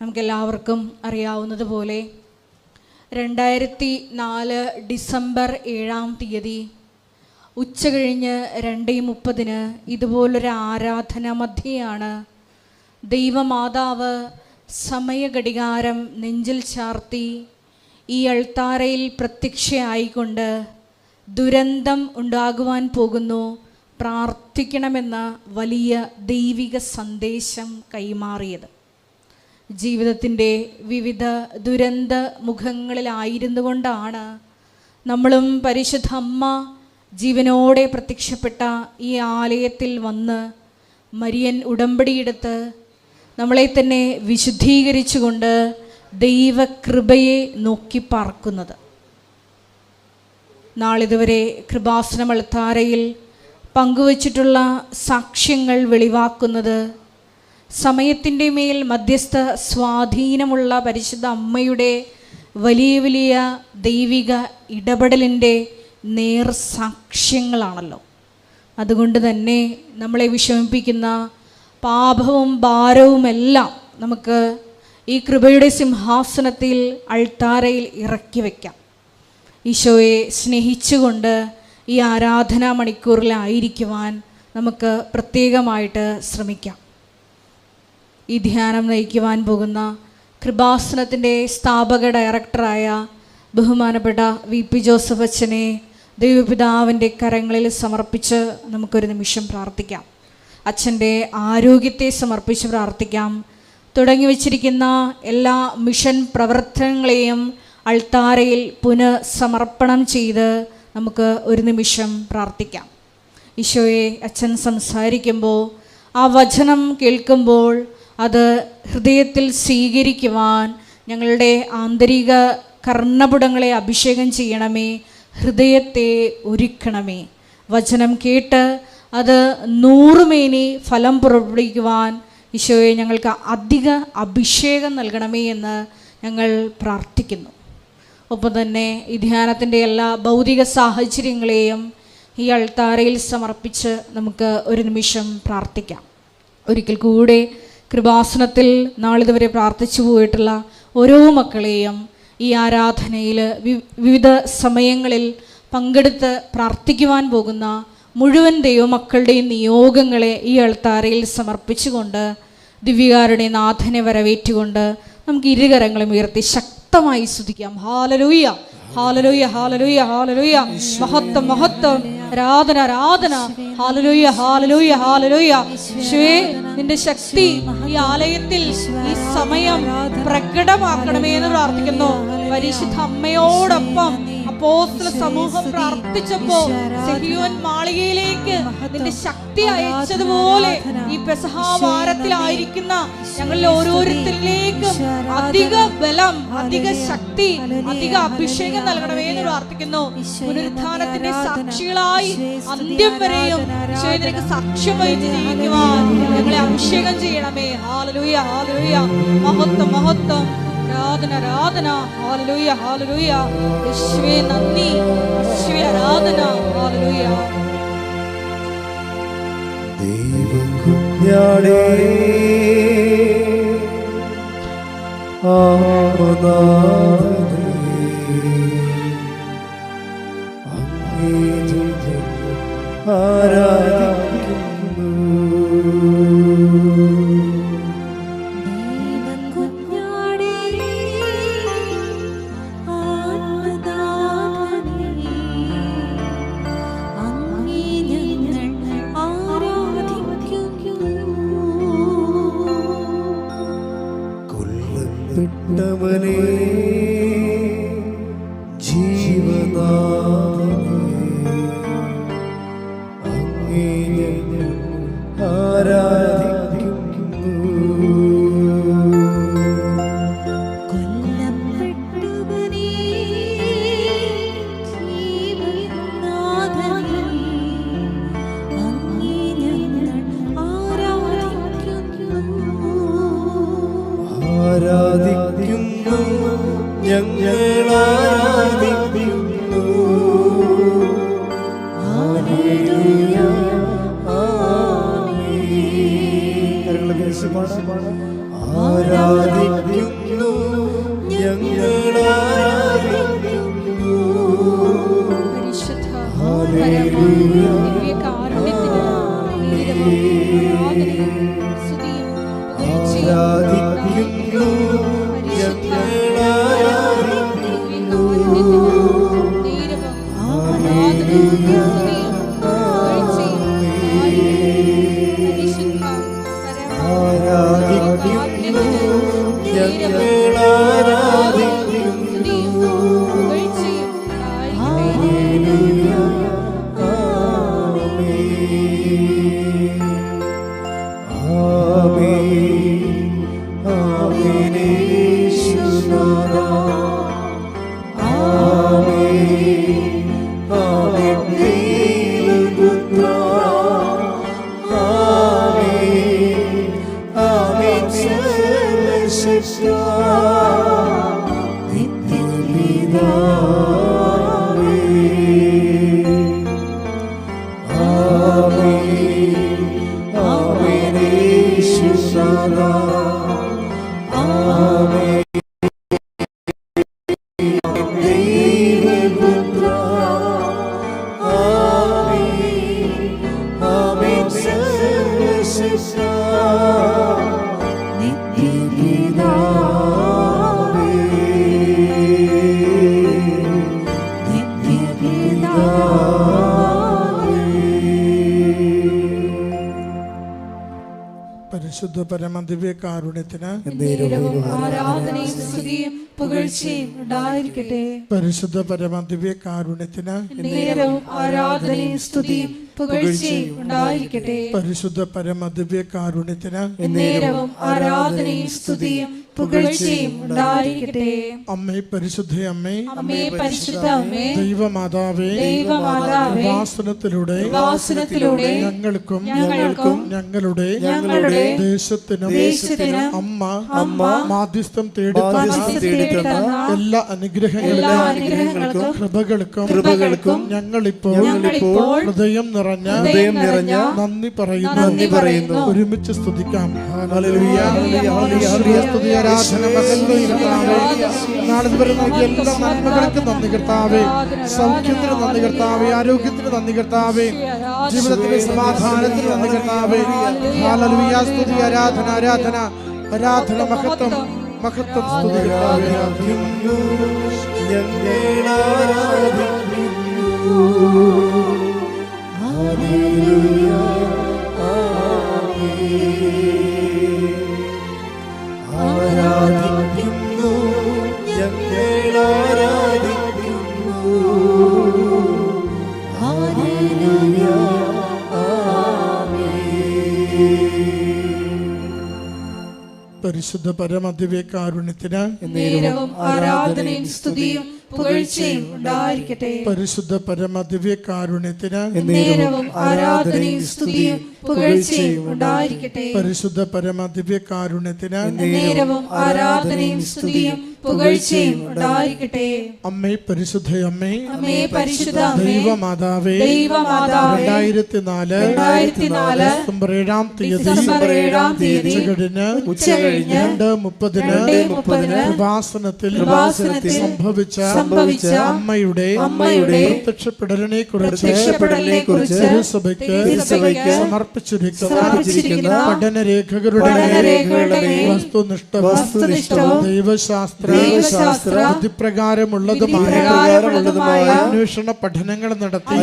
നമുക്കെല്ലാവർക്കും അറിയാവുന്നതുപോലെ 2004 ഡിസംബർ 7-ാം തീയതി ഉച്ചകഴിഞ്ഞ് 2:30 ഇതുപോലൊരു ആരാധന മധ്യയാണ് ദൈവമാതാവ് സമയഘടികാരം നെഞ്ചിൽ ചാർത്തി ഈ അൾത്താരയിൽ പ്രത്യക്ഷയായിക്കൊണ്ട് ദുരന്തം ഉണ്ടാകുവാൻ പോകുന്നു, പ്രാർത്ഥിക്കണമെന്ന വലിയ ദൈവിക സന്ദേശം കൈമാറിയത്. ജീവിതത്തിൻ്റെ വിവിധ ദുരന്ത മുഖങ്ങളിലായിരുന്നു കൊണ്ടാണ് നമ്മളും പരിശുദ്ധ അമ്മ ജീവനോടെ പ്രത്യക്ഷപ്പെട്ട ഈ ആലയത്തിൽ വന്ന് മരിയൻ ഉടമ്പടിയെടുത്ത് നമ്മളെ തന്നെ വിശുദ്ധീകരിച്ചുകൊണ്ട് ദൈവകൃപയെ നോക്കി പാർക്കുന്നത്. നാളിതുവരെ കൃപാസനം അൾത്താരയിൽ പങ്കുവച്ചിട്ടുള്ള സാക്ഷ്യങ്ങൾ വെളിവാക്കുന്നത് സമയത്തിൻ്റെ മേൽ മധ്യസ്ഥ സ്വാധീനമുള്ള പരിശുദ്ധ അമ്മയുടെ വലിയ വലിയ ദൈവിക ഇടപെടലിൻ്റെ നേർസാക്ഷ്യങ്ങളാണല്ലോ. അതുകൊണ്ട് തന്നെ നമ്മളെ വിഷമിപ്പിക്കുന്ന പാപവും ഭാരവുമെല്ലാം നമുക്ക് ഈ കൃപയുടെ സിംഹാസനത്തിൽ അൾത്താരയിൽ ഇറക്കി വയ്ക്കാം. ഈശോയെ സ്നേഹിച്ചുകൊണ്ട് ഈ ആരാധനാ മണിക്കൂറിലായിരിക്കുവാൻ നമുക്ക് പ്രത്യേകമായിട്ട് ശ്രമിക്കാം. ഈ ധ്യാനം നയിക്കുവാൻ പോകുന്ന കൃപാസനത്തിൻ്റെ സ്ഥാപക ഡയറക്ടറായ ബഹുമാനപ്പെട്ട VP ജോസഫ് അച്ഛനെ ദൈവപിതാവിൻ്റെ കരങ്ങളിൽ സമർപ്പിച്ച് നമുക്കൊരു നിമിഷം പ്രാർത്ഥിക്കാം. അച്ഛൻ്റെ ആരോഗ്യത്തെ സമർപ്പിച്ച് പ്രാർത്ഥിക്കാം. തുടങ്ങി വച്ചിരിക്കുന്ന എല്ലാ മിഷൻ പ്രവർത്തനങ്ങളെയും അൾത്താരയിൽ പുനഃസമർപ്പണം ചെയ്ത് നമുക്ക് ഒരു നിമിഷം പ്രാർത്ഥിക്കാം. ഈശോയെ, അച്ഛൻ സംസാരിക്കുമ്പോൾ ആ വചനം കേൾക്കുമ്പോൾ അത് ഹൃദയത്തിൽ സ്വീകരിക്കുവാൻ ഞങ്ങളുടെ ആന്തരിക കർണപുടങ്ങളെ അഭിഷേകം ചെയ്യണമേ, ഹൃദയത്തെ ഒരുക്കണമേ. വചനം കേട്ട് അത് 100 മേനി ഫലം പുറപ്പെടുവിക്കുവാൻ ഈശോയെ ഞങ്ങൾക്ക് അധിക അഭിഷേകം നൽകണമേ എന്ന് ഞങ്ങൾ പ്രാർത്ഥിക്കുന്നു. ഒപ്പം തന്നെ ഈ ധ്യാനത്തിൻ്റെ എല്ലാ ഭൗതിക സാഹചര്യങ്ങളെയും ഈ അൾത്താരയിൽ സമർപ്പിച്ച് നമുക്ക് ഒരു നിമിഷം പ്രാർത്ഥിക്കാം. ഒരിക്കൽ കൂടെ കൃപാസനത്തിൽ നാളിതുവരെ പ്രാർത്ഥിച്ചു പോയിട്ടുള്ള ഓരോ മക്കളെയും ഈ ആരാധനയിൽ വിവിധ സമയങ്ങളിൽ പങ്കെടുത്ത് പ്രാർത്ഥിക്കുവാൻ പോകുന്ന മുഴുവൻ ദൈവമക്കളുടെയും നിയോഗങ്ങളെ ഈ അൾത്താരയിൽ സമർപ്പിച്ചുകൊണ്ട് ദിവ്യകാരുണ്യ നാഥനെ വരവേറ്റുകൊണ്ട് നമുക്ക് ഇരുകരങ്ങളും ഉയർത്തി ശക്തമായി സ്തുതിക്കാം. ഹല്ലേലൂയ, ഹല്ലേലൂയ, ഹല്ലേലൂയ, ഹല്ലേലൂയ. മഹത്വം, മഹത്വം, ആരാധന, ആരാധന. ഹല്ലേലൂയ, ഹല്ലേലൂയ, ഹല്ലേലൂയ. യേശുവേ, നിന്റെ ശക്തി ഈ ആലയത്തിൽ ഈ സമയം പ്രകടമാക്കണമേ എന്ന് പ്രാർത്ഥിക്കുന്നു. പരിശുദ്ധ അമ്മയോടൊപ്പം അപ്പോസ്തല സമൂഹം പ്രാർത്ഥിച്ചപ്പോ സിഹിയോൻ മാളികയിലേക്ക് നിന്റെ ശക്തി അയച്ചതുപോലെ ഈ പെസഹ വാരത്തിലായിരിക്കുന്ന ഞങ്ങളിൽ ഓരോരുത്തരിലേക്കും അധിക ബലം, അധിക ശക്തി, അധിക അഭിഷേകം നൽകണമേ എന്ന് പ്രാർത്ഥിക്കുന്നു. പുനരുത്ഥാനത്തിന്റെ സാക്ഷികളായി അന്ത്യം വരെയും നിനക്ക് സാക്ഷ്യം വഹിച്ച് ജീവിക്കുവാൻ ഞങ്ങളെ അഭിഷേകം ചെയ്യണമേ. ഹല്ലേലൂയ, ഹല്ലേലൂയ. മഹത്വം, മഹത്വം, ആരാധന, ആരാധന. ഹല്ലേലൂയ, ഹല്ലേലൂയ. യേശുവേ നന്ദി, യേശുവേ ആരാധന. ഹല്ലേലൂയ. ദൈവകുഞ്ഞാടേ പ്പെട്ടവനേ ജീവനാഥനേ അങ്ങേ ഞങ്ങൾ ആരാധിക്കുന്നു. കൊല്ലപ്പെട്ടവനേ ജീവനാഥനേ അങ്ങേ ഞങ്ങൾ ആരാധിക്കുന്നു. ആരാധിക്കുന്നു ദിവ്യകാരുണ്യത്തിന് നീരവും ആരാധനയും സ്തുതിയും പുകഴ്ചയും ആരാധിക്കുന്നു പരിശുദ്ധ പരിശുദ്ധ പരമദിവ്യ കാരുണ്യത്തിന് ആരാധനയും സ്തുതിയും പുകഴ്ചയും ഉണ്ടായിരിക്കട്ടെ. പരിശുദ്ധ പരമദിവ്യ കാരുണ്യത്തിന് നേരവും ആരാധനയും സ്തുതിയും പുകഴ്ചയും ഉണ്ടായിരിക്കട്ടെ. പരിശുദ്ധ പരമദിവ്യ കാരുണ്യത്തിന് നേരവും ആരാധനയും സ്തുതിയും പുകഴ്ചയും ഉണ്ടായിരിക്കട്ടെ. അമ്മേ പരിശുദ്ധ അമ്മേ, അമ്മേ പരിശുദ്ധ അമ്മേ, ദൈവമാതാവേ, ദൈവമാതാവേ, ഉപാസനത്തിലൂടെ ഞങ്ങൾക്കും ഞങ്ങളുടെ ദേശത്തിനും അമ്മ മാധ്യസ്ഥം തേടിത്തന്ന എല്ലാ അനുഗ്രഹങ്ങൾക്കും കൃപകൾക്കും ഞങ്ങളിപ്പോൾ ഹൃദയം നിറഞ്ഞ നന്ദി പറയുന്നു. ഒരുമിച്ച് സ്തുതിക്കാം. സ്തുതി ആരാധന നാളെ വരെ നൽകിയ എല്ലാ നന്മകൾക്കും നന്ദി കർത്താവേ. സൗഖ്യത്തിന് നന്ദി കർത്താവേ, ആരോഗ്യത്തിന് നന്ദി കർത്താവേ, ജീവിതത്തിലെ സമാധാനത്തിന് നന്ദി കർത്താവേ. ഹല്ലേലൂയ. സ്തുതി ആരാധന മഹത്വം സ്തുതി കർത്താവേ. ആരാധിക്കുന്നു ഞങ്ങൾ ആരാധിക്കുന്നു. ഹല്ലേലൂയ പരിശുദ്ധ പരമദിവ്യ കാരുണ്യത്തിന് നേരവും ആരാധനയും സ്തുതിയും പുകഴ്ചയും ഉണ്ടായിരിക്കട്ടെ. പരിശുദ്ധ പരമദിവ്യ കാരുണ്യത്തിന് നേരവും ആരാധനയും സ്തുതിയും പുകഴ്ചയും ഉണ്ടായിരിക്കട്ടെ. പരിശുദ്ധ പരമദിവ്യ കാരുണ്യത്തിന് നേരവും ആരാധനയും സ്തുതിയും പുകഴ്ചയും ഉണ്ടായിരിക്കട്ടെ. അമ്മേ പരിശുദ്ധ അമ്മേ, അമ്മേ പരിശുദ്ധ അമ്മേ, ദൈവമാതാവേ, 2004 ഡിസംബർ 7-ാം തീയതി ഉച്ചകഴിഞ്ഞ് 2:30 ഉപാസനത്തിൽ സംഭവിച്ച അമ്മയുടെ പ്രത്യക്ഷപ്പെടലിനെ കുറിച്ച് തിരുസഭയ്ക്ക് സമർപ്പിച്ചിരിക്കുന്ന പഠനരേഖകളുടെ വസ്തുനിഷ്ഠവും ദൈവശാസ്ത്ര വിധിപ്രകാരമുള്ളതുമായ അന്വേഷണ പഠനങ്ങൾ നടത്തി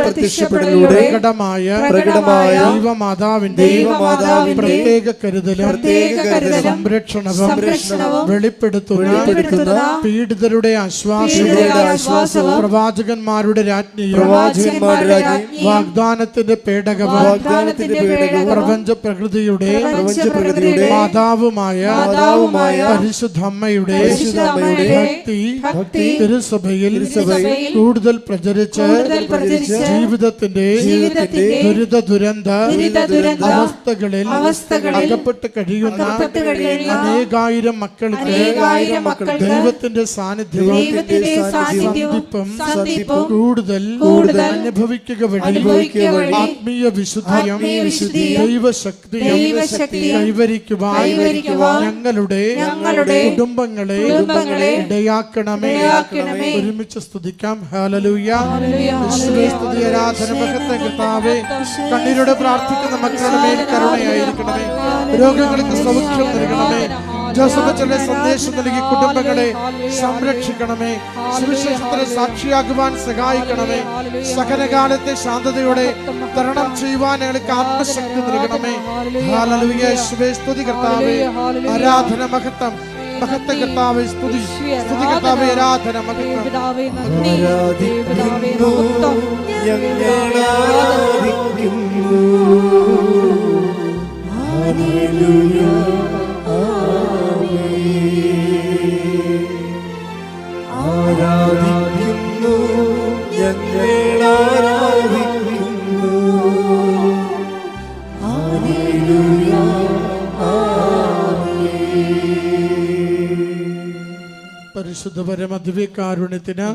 പ്രത്യക്ഷപ്പെടലിലൂടെ പ്രകടമായ ദൈവമാതാവിന്റെ പ്രത്യേക കരുതലും സംരക്ഷണവും വെളിപ്പെടുത്തുന്ന പീഡിതരുടെ ആശ്വാസവും പ്രവാചകന്മാരുടെ രാജ്ഞിയും വാഗ്ദാനത്തിന്റെ പേടകവും പ്രപഞ്ച പ്രകൃതിയുടെ മാതാവുമായ പരിശുദ്ധമ്മയുടെ ഭക്തി തിരുസഭയിൽ കൂടുതൽ പ്രചരിച്ച് ജീവിതത്തിന്റെ ദുരിത അവസ്ഥകളിൽ അകപ്പെട്ട് കഴിയുന്ന അനേകായിരം മക്കൾക്ക് 1000 മക്കൾക്ക് ദൈവത്തിന്റെ സാന്നിധ്യവും ദൈവത്തിന്റെ സാന്നിധ്യവും സന്ധിപ്പും കൂടുതൽ അനുഭവിക്കുക വഴി ആത്മീയ വിശുദ്ധിയും ദൈവശക്തിയും കൈവരിക്കുവാൻ ഞങ്ങളുടെ കുടുംബങ്ങളെ ഇടയാക്കണമേ. ഒരുമിച്ച് സ്തുതിക്കാം. ഹല്ലേലൂയ. യേശുവേ സ്തുതി, ആരാധന, മഹത്വം. കർത്താവേ, കണ്ണീരോടെ പ്രാർത്ഥിക്കുന്ന മക്കളുടെ മേൽ കരുണയായിരിക്കണമേ. രോഗങ്ങൾക്ക് സൗഖ്യം നൽകണമേ. ജോസഫ് അച്ഛന്റെ സന്ദേശം നൽകി കുടുംബങ്ങളെ സംരക്ഷിക്കണമേ. സുവിശേഷത്തിന് സാക്ഷിയാകുവാൻ സഹായിക്കണമേ. സഹനകാലത്തെ ശാന്തതയോടെ തരണം ചെയ്യുവാൻ ഞങ്ങൾക്ക് ആത്മശക്തി നൽകണമേ. ഹല്ലേലൂയ. യേശുവേ സ്തുതി കർത്താവേ, ആരാധന, മഹത്വം. മഹത്വ കർത്താവേ, സ്തുതി കർത്താവേ, ആരാധന, മഹത്വം. ആരാധിക്കുന്നു, ഞങ്ങൾ ആരാധിക്കുന്നു. ഹല്ലേലൂയ, പരിശുദ്ധ പരമദിവ്യകാരുണ്യത്തിന്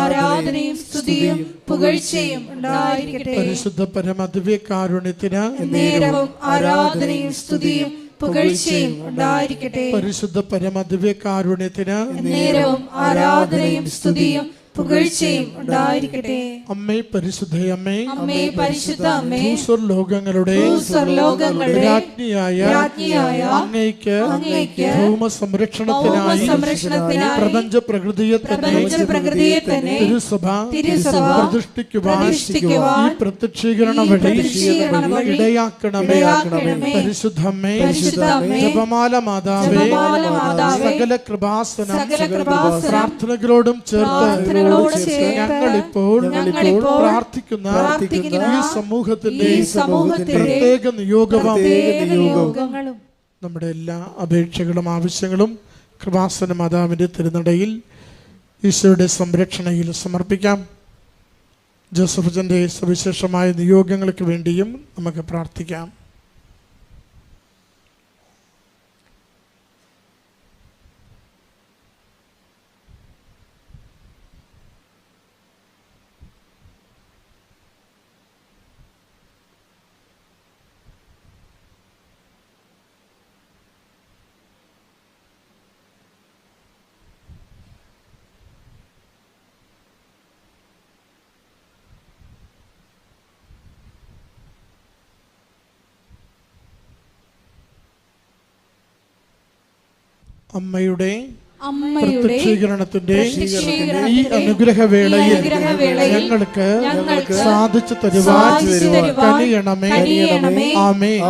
ആരാധനയും സ്തുതിയും പുകഴ്ചയും ഉണ്ടായിരിക്കട്ടെ. പരിശുദ്ധ പരമദിവ്യകാരുണ്യത്തിന് നേരവും ആരാധനയും സ്തുതിയും പുകഴ്ചയും ഉണ്ടായിരിക്കട്ടെ. പരിശുദ്ധ പരമദിവ്യകാരുണ്യത്തിന് നേരവും ആരാധനയും സ്തുതിയും പുകഴ്ചയും ഉണ്ടായിരിക്കട്ടെ. അമ്മേ പരിശുദ്ധയമ്മേ, അമ്മേ പരിശുദ്ധ അമ്മേ, ഭൂസ്വർലോകങ്ങളുടെ രാജ്ഞിയായ അങ്ങയ്ക്ക് ഭൗമ സംരക്ഷണത്തിനായി പ്രപഞ്ച പ്രകൃതിയെ തന്നെ തിരുസഭ പ്രതിഷ്ഠിക്കുവാൻ ഈ പ്രത്യക്ഷീകരണ വഴി ഇടയാക്കണമേ. പരിശുദ്ധമ്മേ, ജപമാല മാതാവേ, സകല കൃപാസനം പ്രാർത്ഥനകളോടും ചേർത്ത് ഞങ്ങളിപ്പോൾ പ്രാർത്ഥിക്കുന്ന ഈ സമൂഹത്തിന്റെ പ്രത്യേക നിയോഗവും നമ്മുടെ എല്ലാ അപേക്ഷകളും ആവശ്യങ്ങളും കൃപാസന മാതാവിന്റെ തിരുനടയിൽ ഈശോയുടെ സംരക്ഷണയിൽ സമർപ്പിക്കാം. ജോസഫച്ചന്റെ സവിശേഷമായ നിയോഗങ്ങൾക്ക് വേണ്ടിയും നമുക്ക് പ്രാർത്ഥിക്കാം. അമ്മയുടെ പ്രത്യക്ഷീകരണത്തിന്റെ ഈ അനുഗ്രഹവേളയിൽ ഞങ്ങൾക്ക് സാധിച്ചു തരുവാൻ കഴിയണമേ. ആമേൻ.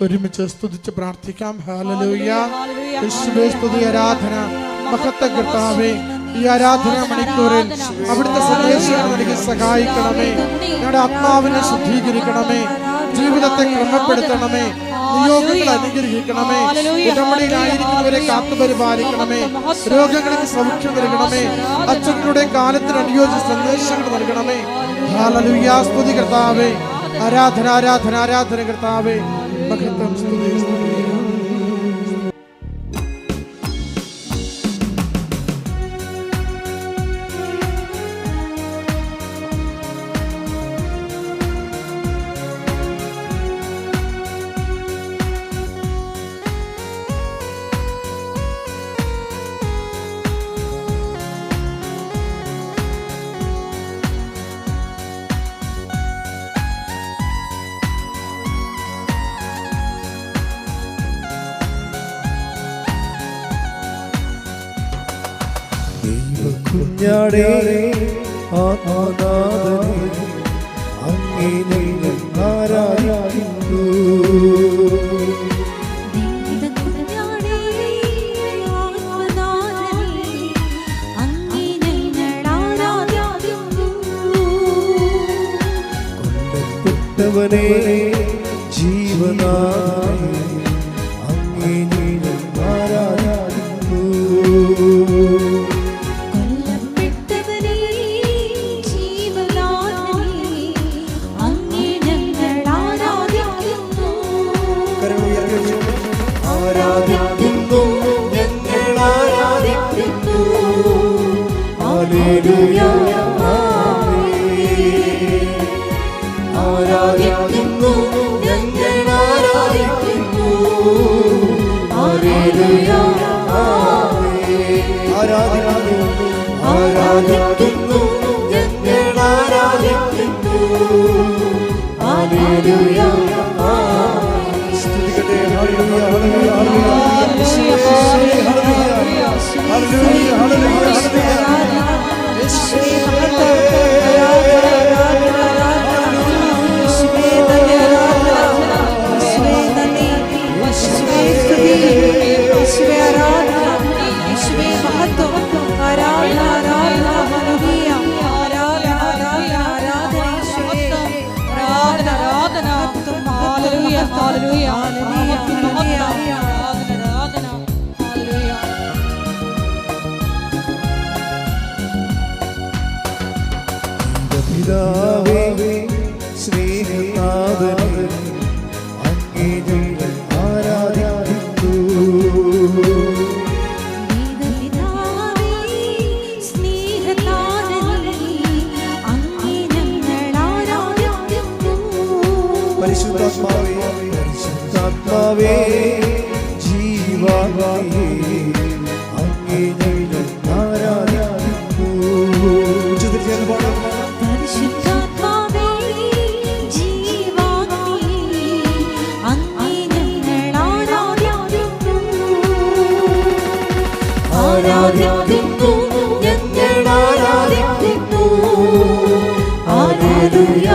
ഒരുമിച്ച് സ്തുതിച്ച് പ്രാർത്ഥിക്കാം. ഹല്ലേലൂയ. യേശുവേ സ്തുതി, ആരാധന, മഹത്വ കർത്താവേ. ഈ ആരാധന മണിക്കൂറിൽ അവിടുത്തെ സന്ദേശങ്ങൾ നൽകി സഹായിക്കണമേ. ഞങ്ങളുടെ ആത്മാവിനെ ശുദ്ധീകരിക്കണമേ. ജീവിതത്തെ ക്രമപ്പെടുത്തണമേ. നിയോഗങ്ങൾ അനുഗ്രഹിക്കണമേ. ഉടമ്പടിയിലായിരിക്കുന്നവരെ കാത്തുപരിപാലിക്കണമേ. രോഗങ്ങൾക്ക് സൗഖ്യം നൽകണമേ. അച്ഛങ്ങളുടെ കാലത്തിന് അനുയോജ്യ സന്ദേശങ്ങൾ നൽകണമേ. ഹല്ലേലൂയ. സ്തുതി കർത്താവേ, ആരാധന, ആരാധന, ആരാധന കർത്താവേ. മഹത്വം, സ്തുതി, സ്തുതി. കുഞ്ഞാടേ, ആത്മനാഥനേ, അങ്ങേ ഞങ്ങൾ ആരാധിക്കുന്നു. കൊല്ലപ്പെട്ടവനേ, ജീവനാഥനേ, അങ്ങേ ഞങ്ങൾ ആരാധിക്കുന്നു. ആരാധിക്കുന്നു, ഞങ്ങൾ ആരാധിക്കുന്നു ഞങ്ങൾ ആരാധിക്കുന്നു ഹല്ലേലൂയ ആരാധിക്കുന്നു ആരാധിക്കുന്നു ഞങ്ങൾ ആരാധിക്കുന്നു ഹല്ലേലൂയ സ്തുതിക്കട്ടെ ഹല്ലേലൂയ ഹല്ലേലൂയ ഹല്ലേലൂയ പിതാവേ സ്നേഹനാഥനേ അങ്ങേ ഞങ്ങൾ ആരാധിക്കുന്നു പരിശുദ്ധാത്മാവേ പരിശുദ്ധാത്മാവേ ജീവാത്മാവേ അങ്ങേ ഞങ്ങൾ ആരാധിക്കുന്നു ആരാധിക്കുന്നു ഞങ്ങൾ ആരാധിക്കുന്നു ഹല്ലേലൂയ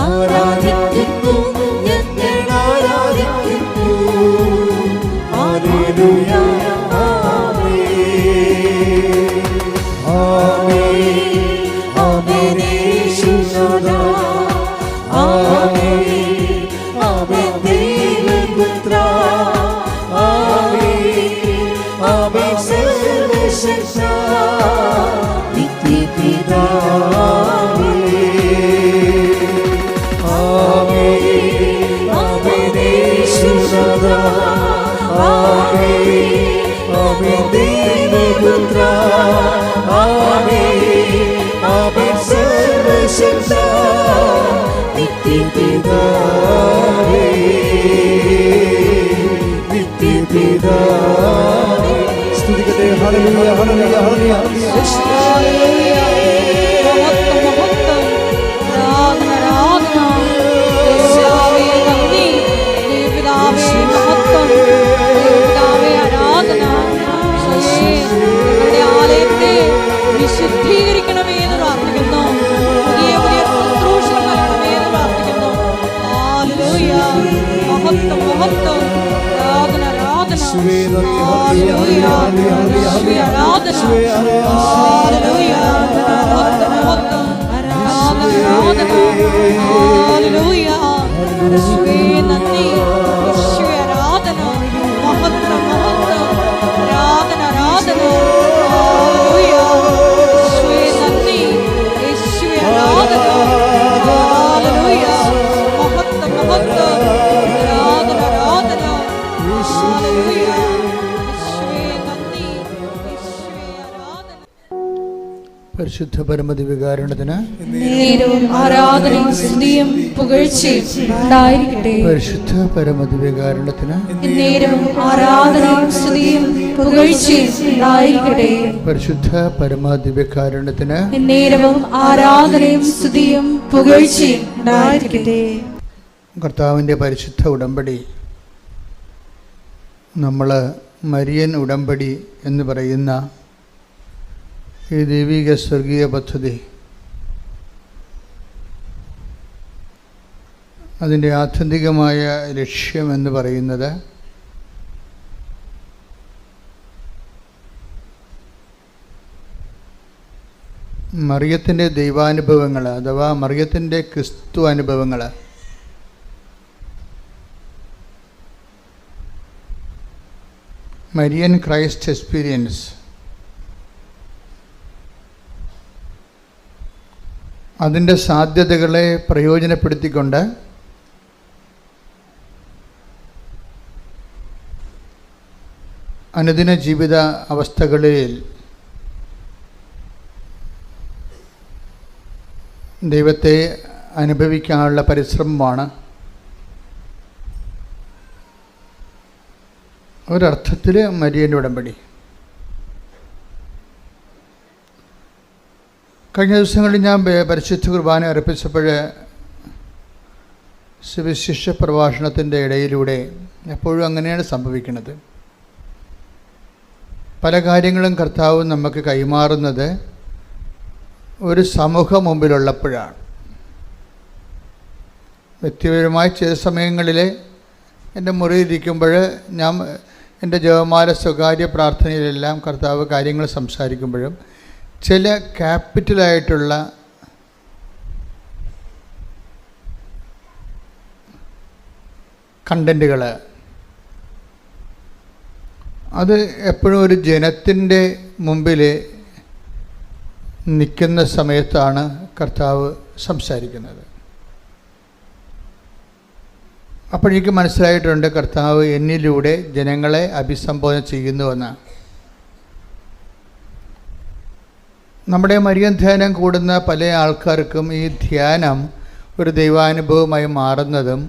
ആരാധിക്കുന്നു ഞങ്ങൾ ആരാധിക്കുന്നു ഹല്ലേലൂയ ആമേൻ ആമേൻ യേശുനാഥാ ആമേൻ ആമേൻ ദൈവപുത്ര ആമേൻ സർവശക്ത നിത്യപിതാവേ ആമേൻ ആമേൻ യേശുനാഥാ ആമേൻ ആമേൻ ദൈവപുത്ര ആമേൻ ആമേൻ സർവശക്ത നിത്യപിതാവേ നിത്യപിതാവേ സ്തുതിക്കട്ടെ ഹല്ലേലൂയ ഹല്ലേലൂയ ഹല്ലേലൂയ വിശുദ്ധീകരിക്കണമേ എന്ന് പ്രാർത്ഥിക്കുന്നു. പുതിയ പുതിയ ശുശ്രൂഷ നൽകണമേ എന്ന് പ്രാർത്ഥിക്കുന്നു. ഹല്ലേലൂയ മഹത്വം മഹത്വം ആരാധന ആരാധന ഹല്ലേലൂയ ആരാധന ഹല്ലേലൂയ മഹത്വം മഹത്വം ആരാധന ആരാധന ഹല്ലേലൂയ യേശുവേ നന്ദി യേശുവേ ആരാധന മഹത്വം മഹത്വം ആരാധന ആരാധന ഹല്ലേലൂയ യേശുവേ നന്ദി യേശുവേ ആരാധന ഹല്ലേലൂയ മഹത്വം മഹത്വം ആരാധന ആരാധന ഹല്ലേലൂയ യേശുവേ നന്ദി യേശുവേ ആരാധന. പരിശുദ്ധ പരമദിവ്യകാരുണ്യത്തിന് നേരവും ആരാധനയും സ്തുതിയും പുകഴ്ചയും ഉണ്ടായിരിക്കട്ടെ. പരിശുദ്ധ പരമദിവ്യകാരുണ്യത്തിന് നേരവും ആരാധനയും സ്തുതിയും പുകഴ്ചയും ഉണ്ടായിരിക്കട്ടെ. പരിശുദ്ധ പരമദിവ്യകാരുണ്യത്തിന് നേരവും ആരാധനയും സ്തുതിയും പുകഴ്ചയും ഉണ്ടായിരിക്കട്ടെ. കർത്താവിൻ്റെ പരിശുദ്ധ ഉടമ്പടി നമ്മൾ മരിയൻ ഉടമ്പടി എന്ന് പറയുന്ന ഈ ദൈവിക സ്വർഗീയ പദ്ധതി അതിൻ്റെ ആത്യന്തികമായ ലക്ഷ്യമെന്ന് പറയുന്നത് മറിയത്തിൻ്റെ ദൈവാനുഭവങ്ങൾ അഥവാ മറിയത്തിൻ്റെ ക്രിസ്തു അനുഭവങ്ങൾ മരിയൻ ക്രൈസ്റ്റ് എക്സ്പീരിയൻസ് അതിൻ്റെ സാധ്യതകളെ പ്രയോജനപ്പെടുത്തിക്കൊണ്ട് അനുദിന ജീവിത അവസ്ഥകളിൽ ദൈവത്തെ അനുഭവിക്കാനുള്ള പരിശ്രമമാണ് ഒരർത്ഥത്തിൽ മരിയൻ്റെ ഉടമ്പടി. കഴിഞ്ഞ ദിവസങ്ങളിൽ ഞാൻ പരിശുദ്ധ കുർബാന അർപ്പിച്ചപ്പോൾ സുവിശേഷ പ്രഭാഷണത്തിൻ്റെ ഇടയിലൂടെ എപ്പോഴും അങ്ങനെയാണ് സംഭവിക്കുന്നത്. പല കാര്യങ്ങളും കർത്താവ് നമുക്ക് കൈമാറുന്നത് ഒരു സമൂഹം മുമ്പിലുള്ളപ്പോഴാണ്. വ്യക്തിപരമായി ചില സമയങ്ങളിൽ എൻ്റെ മുറിയിലിരിക്കുമ്പോൾ ഞാൻ എൻ്റെ ജപമാല സ്വകാര്യ പ്രാർത്ഥനയിലെല്ലാം കർത്താവ് കാര്യങ്ങൾ സംസാരിക്കുമ്പോഴും ചില ക്യാപിറ്റലായിട്ടുള്ള കണ്ടൻറ്റുകൾ അത് എപ്പോഴും ഒരു ജനത്തിൻ്റെ മുമ്പിൽ നിൽക്കുന്ന സമയത്താണ് കർത്താവ് സംസാരിക്കുന്നത്. അപ്പോഴേക്ക് മനസ്സിലായിട്ടുണ്ട് കർത്താവ് എന്നിലൂടെ ജനങ്ങളെ അഭിസംബോധന ചെയ്യുന്നുവെന്ന്. നമ്മുടെ മരിയൻ ധ്യാനം കൂടുന്ന പല ആൾക്കാർക്കും ഈ ധ്യാനം ഒരു ദൈവാനുഭവമായി മാറുന്നതും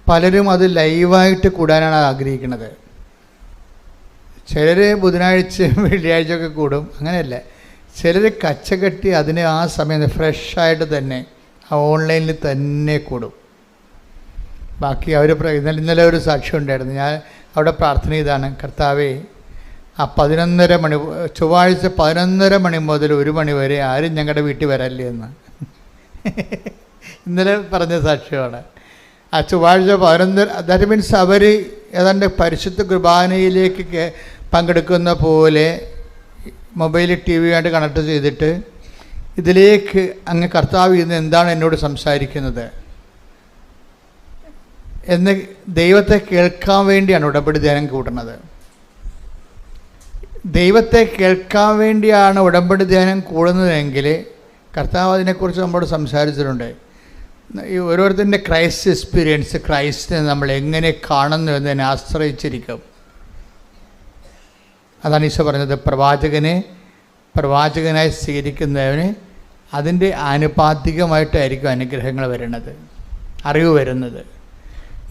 പലരും അത് ലൈവായിട്ട് കൂടാനാണ് ആഗ്രഹിക്കുന്നത്. ചിലർ ബുധനാഴ്ച വെള്ളിയാഴ്ചയൊക്കെ കൂടും, അങ്ങനെയല്ല. ചിലർ കച്ചകെട്ടി അതിന് ആ സമയം ഫ്രഷായിട്ട് തന്നെ ആ ഓൺലൈനിൽ തന്നെ കൂടും. ബാക്കി അവർ ഇന്നലെ ഒരു സാക്ഷ്യം ഉണ്ടായിരുന്നു. ഞാൻ അവിടെ പ്രാർത്ഥന ചെയ്താണ്, കർത്താവേ ആ 11:30 മണി ചൊവ്വാഴ്ച 11:30 മണി മുതൽ 1 മണി വരെ ആരും ഞങ്ങളുടെ വീട്ടിൽ വരല്ലേ എന്ന് ഇന്നലെ പറഞ്ഞ സാക്ഷ്യമാണ്. ആ ചൊവ്വാഴ്ച 11, ദാറ്റ് മീൻസ് അവർ ഏതാണ്ട് പരിശുദ്ധ കുർബാനയിലേക്ക് പങ്കെടുക്കുന്ന പോലെ മൊബൈൽ ടി വിയായിട്ട് കണക്ട് ചെയ്തിട്ട് ഇതിലേക്ക് അങ്ങ് കർത്താവ് ഇന്ന് എന്താണ് എന്നോട് സംസാരിക്കുന്നത് എന്ന് ദൈവത്തെ കേൾക്കാൻ വേണ്ടിയാണ് ഉടമ്പടി ധ്യാനം കൂടുന്നത്. ദൈവത്തെ കേൾക്കാൻ വേണ്ടിയാണ് ഉടമ്പടി ധ്യാനം കൂടുന്നതെങ്കിൽ കർത്താവ് അതിനെക്കുറിച്ച് നമ്മളോട് സംസാരിച്ചിട്ടുണ്ട്. ഈ ഓരോരുത്തരുടെ ക്രൈസ്റ്റ് എക്സ്പീരിയൻസ്, ക്രൈസ്റ്റിനെ നമ്മൾ എങ്ങനെ കാണുന്നു എന്നതിനെ ആശ്രയിച്ചിരിക്കും. അതാണ് ഈശോ പറഞ്ഞത്, പ്രവാചകനായി സ്വീകരിക്കുന്നവന് അതിൻ്റെ ആനുപാതികമായിട്ടായിരിക്കും അനുഗ്രഹങ്ങൾ വരുന്നത്, അറിവ് വരുന്നത്.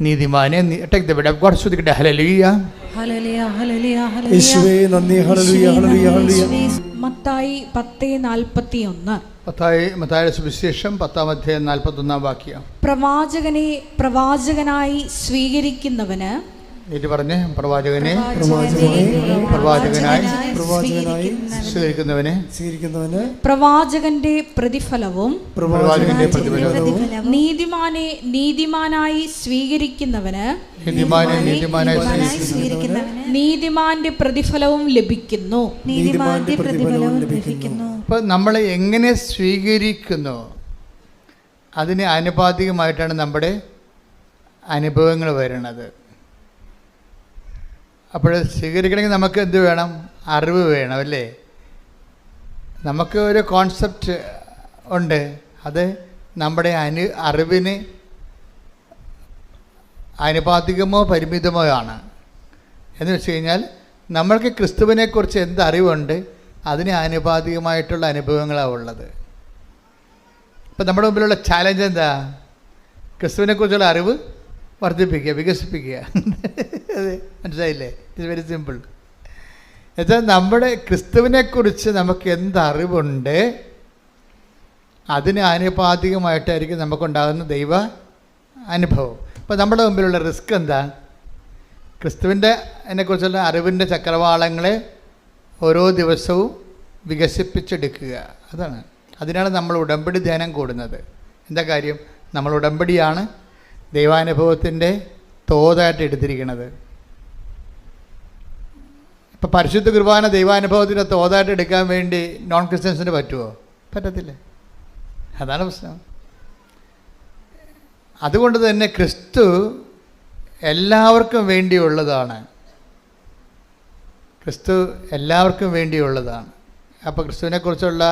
നീതിമാനെ take the bed of God. സ്തുതിക്കട്ടെ. ഹല്ലേലൂയ ഹല്ലേലൂയ ഹല്ലേലൂയ യേശുവേ നന്ദി. ഹല്ലേലൂയ ഹല്ലേലൂയ ഹല്ലേലൂയ. മത്തായി 10:41. മത്തായിയുടെ സുവിശേഷം 10:41 പ്രവാചകനെ പ്രവാചകനായി സ്വീകരിക്കുന്നവന്, എന്നിട്ട് പറഞ്ഞ് പ്രവാചകനായി സ്വീകരിക്കുന്നവന് പ്രവാചകന്റെ പ്രതിഫലവും നീതിമാനെ നീതിമാനായി സ്വീകരിക്കുന്നവന് നീതിമാന്റെ പ്രതിഫലവും ലഭിക്കുന്നു. അപ്പോൾ നമ്മൾ എങ്ങനെ സ്വീകരിക്കുന്നു അതിന് ആനുപാതികമായിട്ടാണ് നമ്മുടെ അനുഭവങ്ങൾ വരുന്നത്. അപ്പോൾ സ്വീകരിക്കണമെങ്കിൽ നമുക്ക് എന്ത് വേണം? അറിവ് വേണം, അല്ലേ? നമുക്ക് ഒരു കോൺസെപ്റ്റ് ഉണ്ട്, അത് നമ്മുടെ അറിവിന് ആനുപാതികമോ പരിമിതമോ ആണ്. എന്ന് വെച്ച് കഴിഞ്ഞാൽ നമ്മൾക്ക് ക്രിസ്തുവിനെക്കുറിച്ച് എന്ത് അറിവുണ്ട് അതിന് ആനുപാതികമായിട്ടുള്ള അനുഭവങ്ങളാണ് ഉള്ളത്. ഇപ്പം നമ്മുടെ മുമ്പിലുള്ള ചാലഞ്ച് എന്താ? ക്രിസ്തുവിനെക്കുറിച്ചുള്ള അറിവ് വർദ്ധിപ്പിക്കുക, വികസിപ്പിക്കുക. അതെ, മനസ്സിലായില്ലേ? It's very simple. എന്നുവെച്ചാൽ നമ്മുടെ ക്രിസ്തുവിനെക്കുറിച്ച് നമുക്ക് എന്തറിവുണ്ട് അതിന് ആനുപാതികമായിട്ടായിരിക്കും നമുക്കുണ്ടാകുന്ന ദൈവ അനുഭവം. അപ്പോൾ നമ്മുടെ മുമ്പിലുള്ള റിസ്ക് എന്താ? ക്രിസ്തുവിൻ്റെ അതിനെക്കുറിച്ചുള്ള അറിവിൻ്റെ ചക്രവാളങ്ങളെ ഓരോ ദിവസവും വികസിപ്പിച്ചെടുക്കുക. അതാണ്, അതിനാണ് നമ്മൾ ഉടമ്പടി ധ്യാനം കൂടുന്നത്. എന്താ കാര്യം? നമ്മൾ ഉടമ്പടിയാണ് ദൈവാനുഭവത്തിൻ്റെ തോതായിട്ട് എടുത്തിരിക്കുന്നത്. ഇപ്പം പരിശുദ്ധ കുർബാന ദൈവാനുഭവത്തിൻ്റെ തോതായിട്ട് എടുക്കാൻ വേണ്ടി നോൺ ക്രിസ്ത്യൻസിന് പറ്റുമോ? പറ്റത്തില്ല. അതാണ് പ്രശ്നം. അതുകൊണ്ട് തന്നെ ക്രിസ്തു എല്ലാവർക്കും വേണ്ടിയുള്ളതാണ്. ക്രിസ്തു എല്ലാവർക്കും വേണ്ടിയുള്ളതാണ്. അപ്പോൾ ക്രിസ്തുവിനെക്കുറിച്ചുള്ള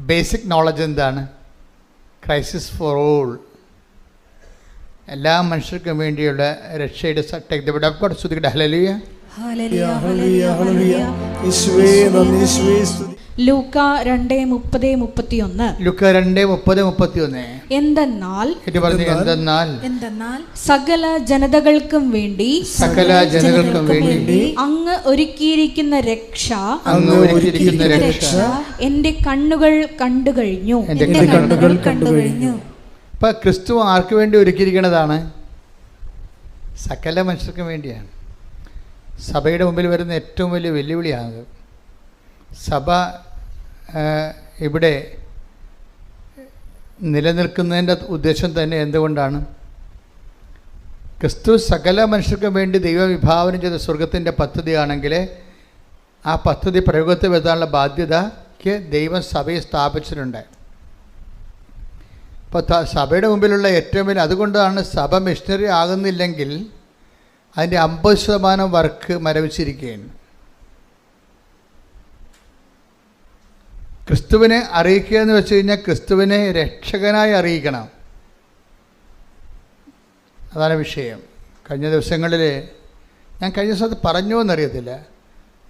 ബേസിക് നോളജ് എന്താണ്? ക്രൈസിസ് ഫോർ ഓൾ, എല്ലാ മനുഷ്യർക്കും വേണ്ടിയുള്ള രക്ഷയുടെ take the bed of God. സ്തുതിക്കട്ടെ. ഹല്ലേലൂയ ഹല്ലേലൂയ ഹല്ലേലൂയ ഹല്ലേലൂയ. യേശുവേ നന്ദി. യേശുവേ സ്തുതി. ലൂക്ക 2:30-31. ലുക്ക 2:30-31. എന്തെന്നാൽ ഏറ്റു പറഞ്ഞു, എന്തെന്നാൽ സകല ജനതകൾക്കും വേണ്ടി സകല ജനങ്ങൾക്കും വേണ്ടി അങ്ങ് ഒരുക്കിയിരിക്കുന്ന രക്ഷ അങ്ങ് ഒരുക്കിയിരിക്കുന്ന രക്ഷ എന്റെ കണ്ണുകൾ കണ്ടു കഴിഞ്ഞു. എന്റെ കണ്ണുകൾ കണ്ടു കഴിഞ്ഞു. ഇപ്പൊ ക്രിസ്തു ആർക്ക് വേണ്ടി ഒരുക്കിയിരിക്കുന്നതാണ്? സകല മനുഷ്യർക്കും വേണ്ടിയാണ്. സഭയുടെ മുമ്പിൽ വരുന്ന ഏറ്റവും വലിയ വെല്ലുവിളിയാണ്. സഭ ഇവിടെ നിലനിൽക്കുന്നതിൻ്റെ ഉദ്ദേശം തന്നെ എന്തുകൊണ്ടാണ്? ക്രിസ്തു സകല മനുഷ്യർക്കും വേണ്ടി ദൈവം വിഭാവനം ചെയ്ത സ്വർഗത്തിൻ്റെ പദ്ധതിയാണെങ്കിൽ ആ പദ്ധതി പ്രയോഗത്തിൽ വരുത്താനുള്ള ബാധ്യതയ്ക്ക് ദൈവം സഭയെ സ്ഥാപിച്ചിട്ടുണ്ട്. അപ്പോൾ സഭയുടെ മുമ്പിലുള്ള ഏറ്റവും വലിയ, അതുകൊണ്ടാണ് സഭ മിഷണറി ആകുന്നില്ലെങ്കിൽ അതിൻ്റെ 50% വർക്ക് മരവിച്ചിരിക്കുകയാണ്. ക്രിസ്തുവിനെ അറിയിക്കുക എന്ന് വെച്ച് കഴിഞ്ഞാൽ ക്രിസ്തുവിനെ രക്ഷകനായി അറിയിക്കണം. അതാണ് വിഷയം. കഴിഞ്ഞ ദിവസങ്ങളിൽ ഞാൻ കഴിഞ്ഞ ദിവസത്ത് പറഞ്ഞോ എന്നറിയത്തില്ല,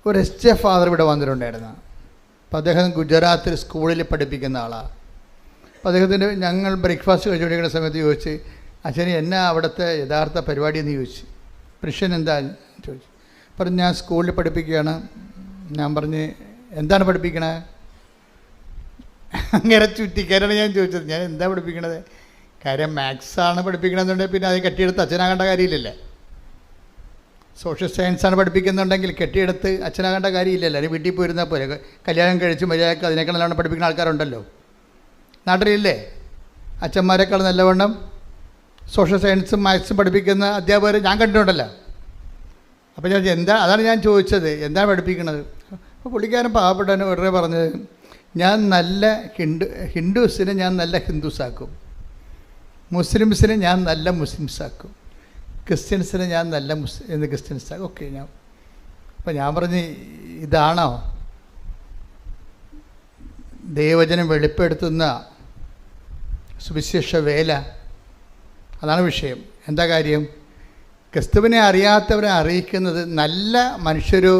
ഒരു SJ ഫാദർ ഇവിടെ വന്നിട്ടുണ്ടായിരുന്നു. അപ്പോൾ അദ്ദേഹം ഗുജറാത്തിൽ സ്കൂളിൽ പഠിപ്പിക്കുന്ന ആളാണ്. അപ്പോൾ അദ്ദേഹത്തിൻ്റെ ഞങ്ങൾ ബ്രേക്ക്ഫാസ്റ്റ് കഴിച്ചുകൊണ്ടിരിക്കുന്ന സമയത്ത് ചോദിച്ച്, അച്ഛന് എന്നാ അവിടുത്തെ യഥാർത്ഥ പരിപാടി എന്ന് ചോദിച്ചു. പ്രശ്നം എന്താ ചോദിച്ചു. പറഞ്ഞു, ഞാൻ സ്കൂളിൽ പഠിപ്പിക്കുകയാണ്. ഞാൻ പറഞ്ഞ്, എന്താണ് പഠിപ്പിക്കണേ? അങ്ങനെ ചുറ്റിക്കാരാണ് ഞാൻ ചോദിച്ചത്, ഞാൻ എന്താ പഠിപ്പിക്കണത്? കാര്യം മാത്സാണ് പഠിപ്പിക്കണമെന്നുണ്ടെങ്കിൽ പിന്നെ അത് കെട്ടിയെടുത്ത് അച്ഛനാകേണ്ട കാര്യമില്ലല്ലേ. സോഷ്യൽ സയൻസാണ് പഠിപ്പിക്കുന്നുണ്ടെങ്കിൽ കെട്ടിയെടുത്ത് അച്ഛനാകേണ്ട കാര്യമില്ലല്ലോ. അല്ലെങ്കിൽ വീട്ടിൽ പോയിരുന്നാൽ പോലെ കല്യാണം കഴിച്ച് മര്യാദക്ക് അതിനേക്കാൾ നല്ലവണ്ണം പഠിപ്പിക്കുന്ന ആൾക്കാരുണ്ടല്ലോ നാട്ടിലില്ലേ. അച്ഛന്മാരെക്കാൾ നല്ലവണ്ണം സോഷ്യൽ സയൻസും മാത്സും പഠിപ്പിക്കുന്ന അധ്യാപകർ ഞാൻ കണ്ടിട്ടുണ്ടല്ലോ. അപ്പോൾ ഞാൻ അതാണ് ഞാൻ ചോദിച്ചത്, എന്താണ് പഠിപ്പിക്കുന്നത്? അപ്പോൾ പുള്ളിക്കാരൻ പാവപ്പെട്ടവന് വെറുതെ പറഞ്ഞത്, ഞാൻ നല്ല ഹിന്ദുസിനെ ഞാൻ നല്ല ഹിന്ദുസാക്കും, മുസ്ലിംസിനെ ഞാൻ നല്ല മുസ്ലിംസാക്കും, ക്രിസ്ത്യൻസിനെ ഞാൻ നല്ല ക്രിസ്ത്യൻസാക്കും. ഓക്കെ. അപ്പോൾ ഞാൻ പറഞ്ഞ്, ഇതാണോ ദൈവവചനം വെളിപ്പെടുത്തുന്ന സുവിശേഷ വേല? അതാണ് വിഷയം. എന്താ കാര്യം? ക്രിസ്തുവിനെ അറിയാത്തവരെ അറിയിക്കുന്നത് നല്ല മനുഷ്യരോ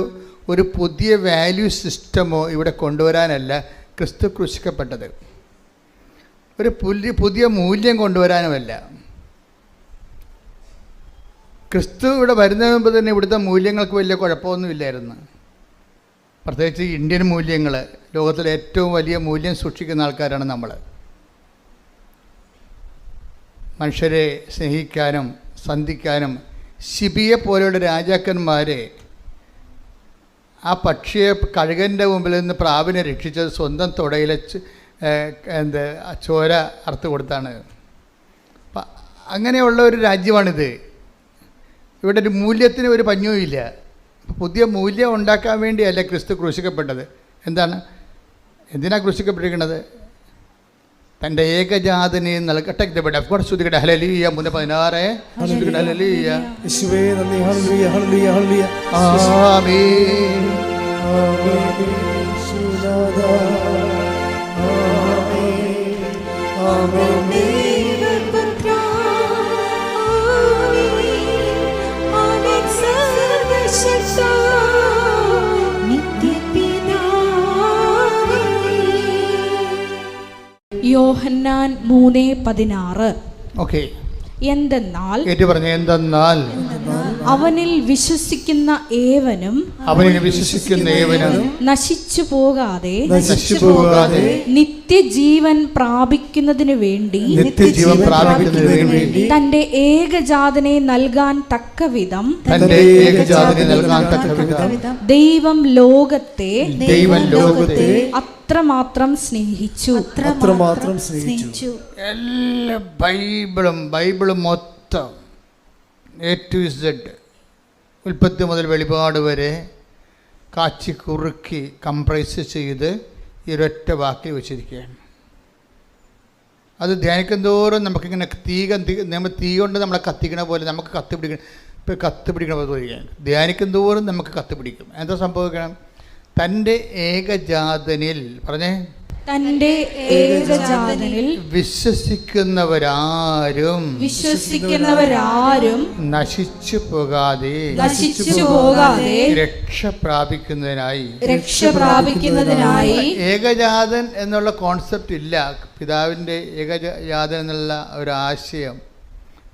ഒരു പുതിയ വാല്യൂ സിസ്റ്റമോ ഇവിടെ കൊണ്ടുവരാനല്ല ക്രിസ്തു ക്രൂശിക്കപ്പെട്ടത്. ഒരു പുതിയ മൂല്യം കൊണ്ടുവരാനുമല്ല. ക്രിസ്തു ഇവിടെ വരുന്നതിന് മുമ്പ് തന്നെ ഇവിടുത്തെ മൂല്യങ്ങൾക്ക് വലിയ കുഴപ്പമൊന്നുമില്ലായിരുന്നു. പ്രത്യേകിച്ച് ഇന്ത്യൻ മൂല്യങ്ങൾ, ലോകത്തിലെ ഏറ്റവും വലിയ മൂല്യം സൂക്ഷിക്കുന്ന ആൾക്കാരാണ് നമ്മൾ. മനുഷ്യരെ സ്നേഹിക്കാനും സന്ധിക്കാനും ശിബിയെ പോലെയുള്ള രാജാക്കന്മാരെ ആ പക്ഷിയെ കഴുകൻ്റെ മുമ്പിൽ നിന്ന് പ്രാവിനെ രക്ഷിച്ചത് സ്വന്തം തുടയിലെ ചോര അറുത്ത് കൊടുത്താണ്. അപ്പം അങ്ങനെയുള്ള ഒരു രാജ്യമാണിത്. ഇവിടെ ഒരു മൂല്യത്തിന് ഒരു പഞ്ഞവുമില്ല. പുതിയ മൂല്യം ഉണ്ടാക്കാൻ വേണ്ടിയല്ല ക്രിസ്തു ക്രൂശിക്കപ്പെട്ടത്. എന്തിനാണ് ക്രൂശിക്കപ്പെട്ടിരിക്കുന്നത്? തൻ്റെ ഏകജാതനെ നൽകട്ടെ. ശ്രുതികട ഹല്ലേലൂയ 3:16. ശ്രുതികട ഹല്ലേലൂയ. യേശുവേ നന്ദി. ഹല്ലേലൂയ ഹല്ലേലൂയ ഹല്ലേലൂയ. ആമേൻ. ആമേൻ. സുനാദാ. ആമേൻ. ആമേൻ. യോഹന്നാൻ 3:16. ഓക്കെ. എന്തെന്നാൽ അവനിൽ വിശ്വസിക്കുന്ന ഏവനും നശിച്ചു പോകാതെ നിത്യജീവൻ പ്രാപിക്കുന്നതിന് വേണ്ടി തന്റെ ഏകജാതനെ നൽകാൻ തക്കവിധം ദൈവം ലോകത്തെ അത്രമാത്രം സ്നേഹിച്ചു. എല്ലാ ബൈബിളും മൊത്തം A to Z, ഉൽപ്പത്തി മുതൽ വെളിപാട് വരെ കാച്ചി കുറുക്കി കംപ്രൈസ് ചെയ്ത് ഈ ഒരൊറ്റ വാക്കിൽ വെച്ചിരിക്കുകയാണ്. അത് ധ്യാനിക്കുന്തോറും നമുക്കിങ്ങനെ തീ കൊണ്ട് നമ്മളെ കത്തിക്കണ പോലെ നമുക്ക് കത്തിപ്പിടിക്കണ പോലെ തോന്നിക്കുകയാണ്. ധ്യാനിക്കുന്തോറും നമുക്ക് കത്തിപ്പിടിക്കും. എന്താ സംഭവിക്കണം? തൻ്റെ ഏകജാതനിൽ പറഞ്ഞേ തന്റെ ഏകജാതനിൽ വിശ്വസിക്കുന്നവരാരും നശിച്ചു പോകാതെ രക്ഷ പ്രാപിക്കുന്നതിനായി ഏകജാതൻ എന്നുള്ള കോൺസെപ്റ്റ് ഇല്ല. പിതാവിൻ്റെ ഏകജാതൻ എന്നുള്ള ഒരു ആശയം,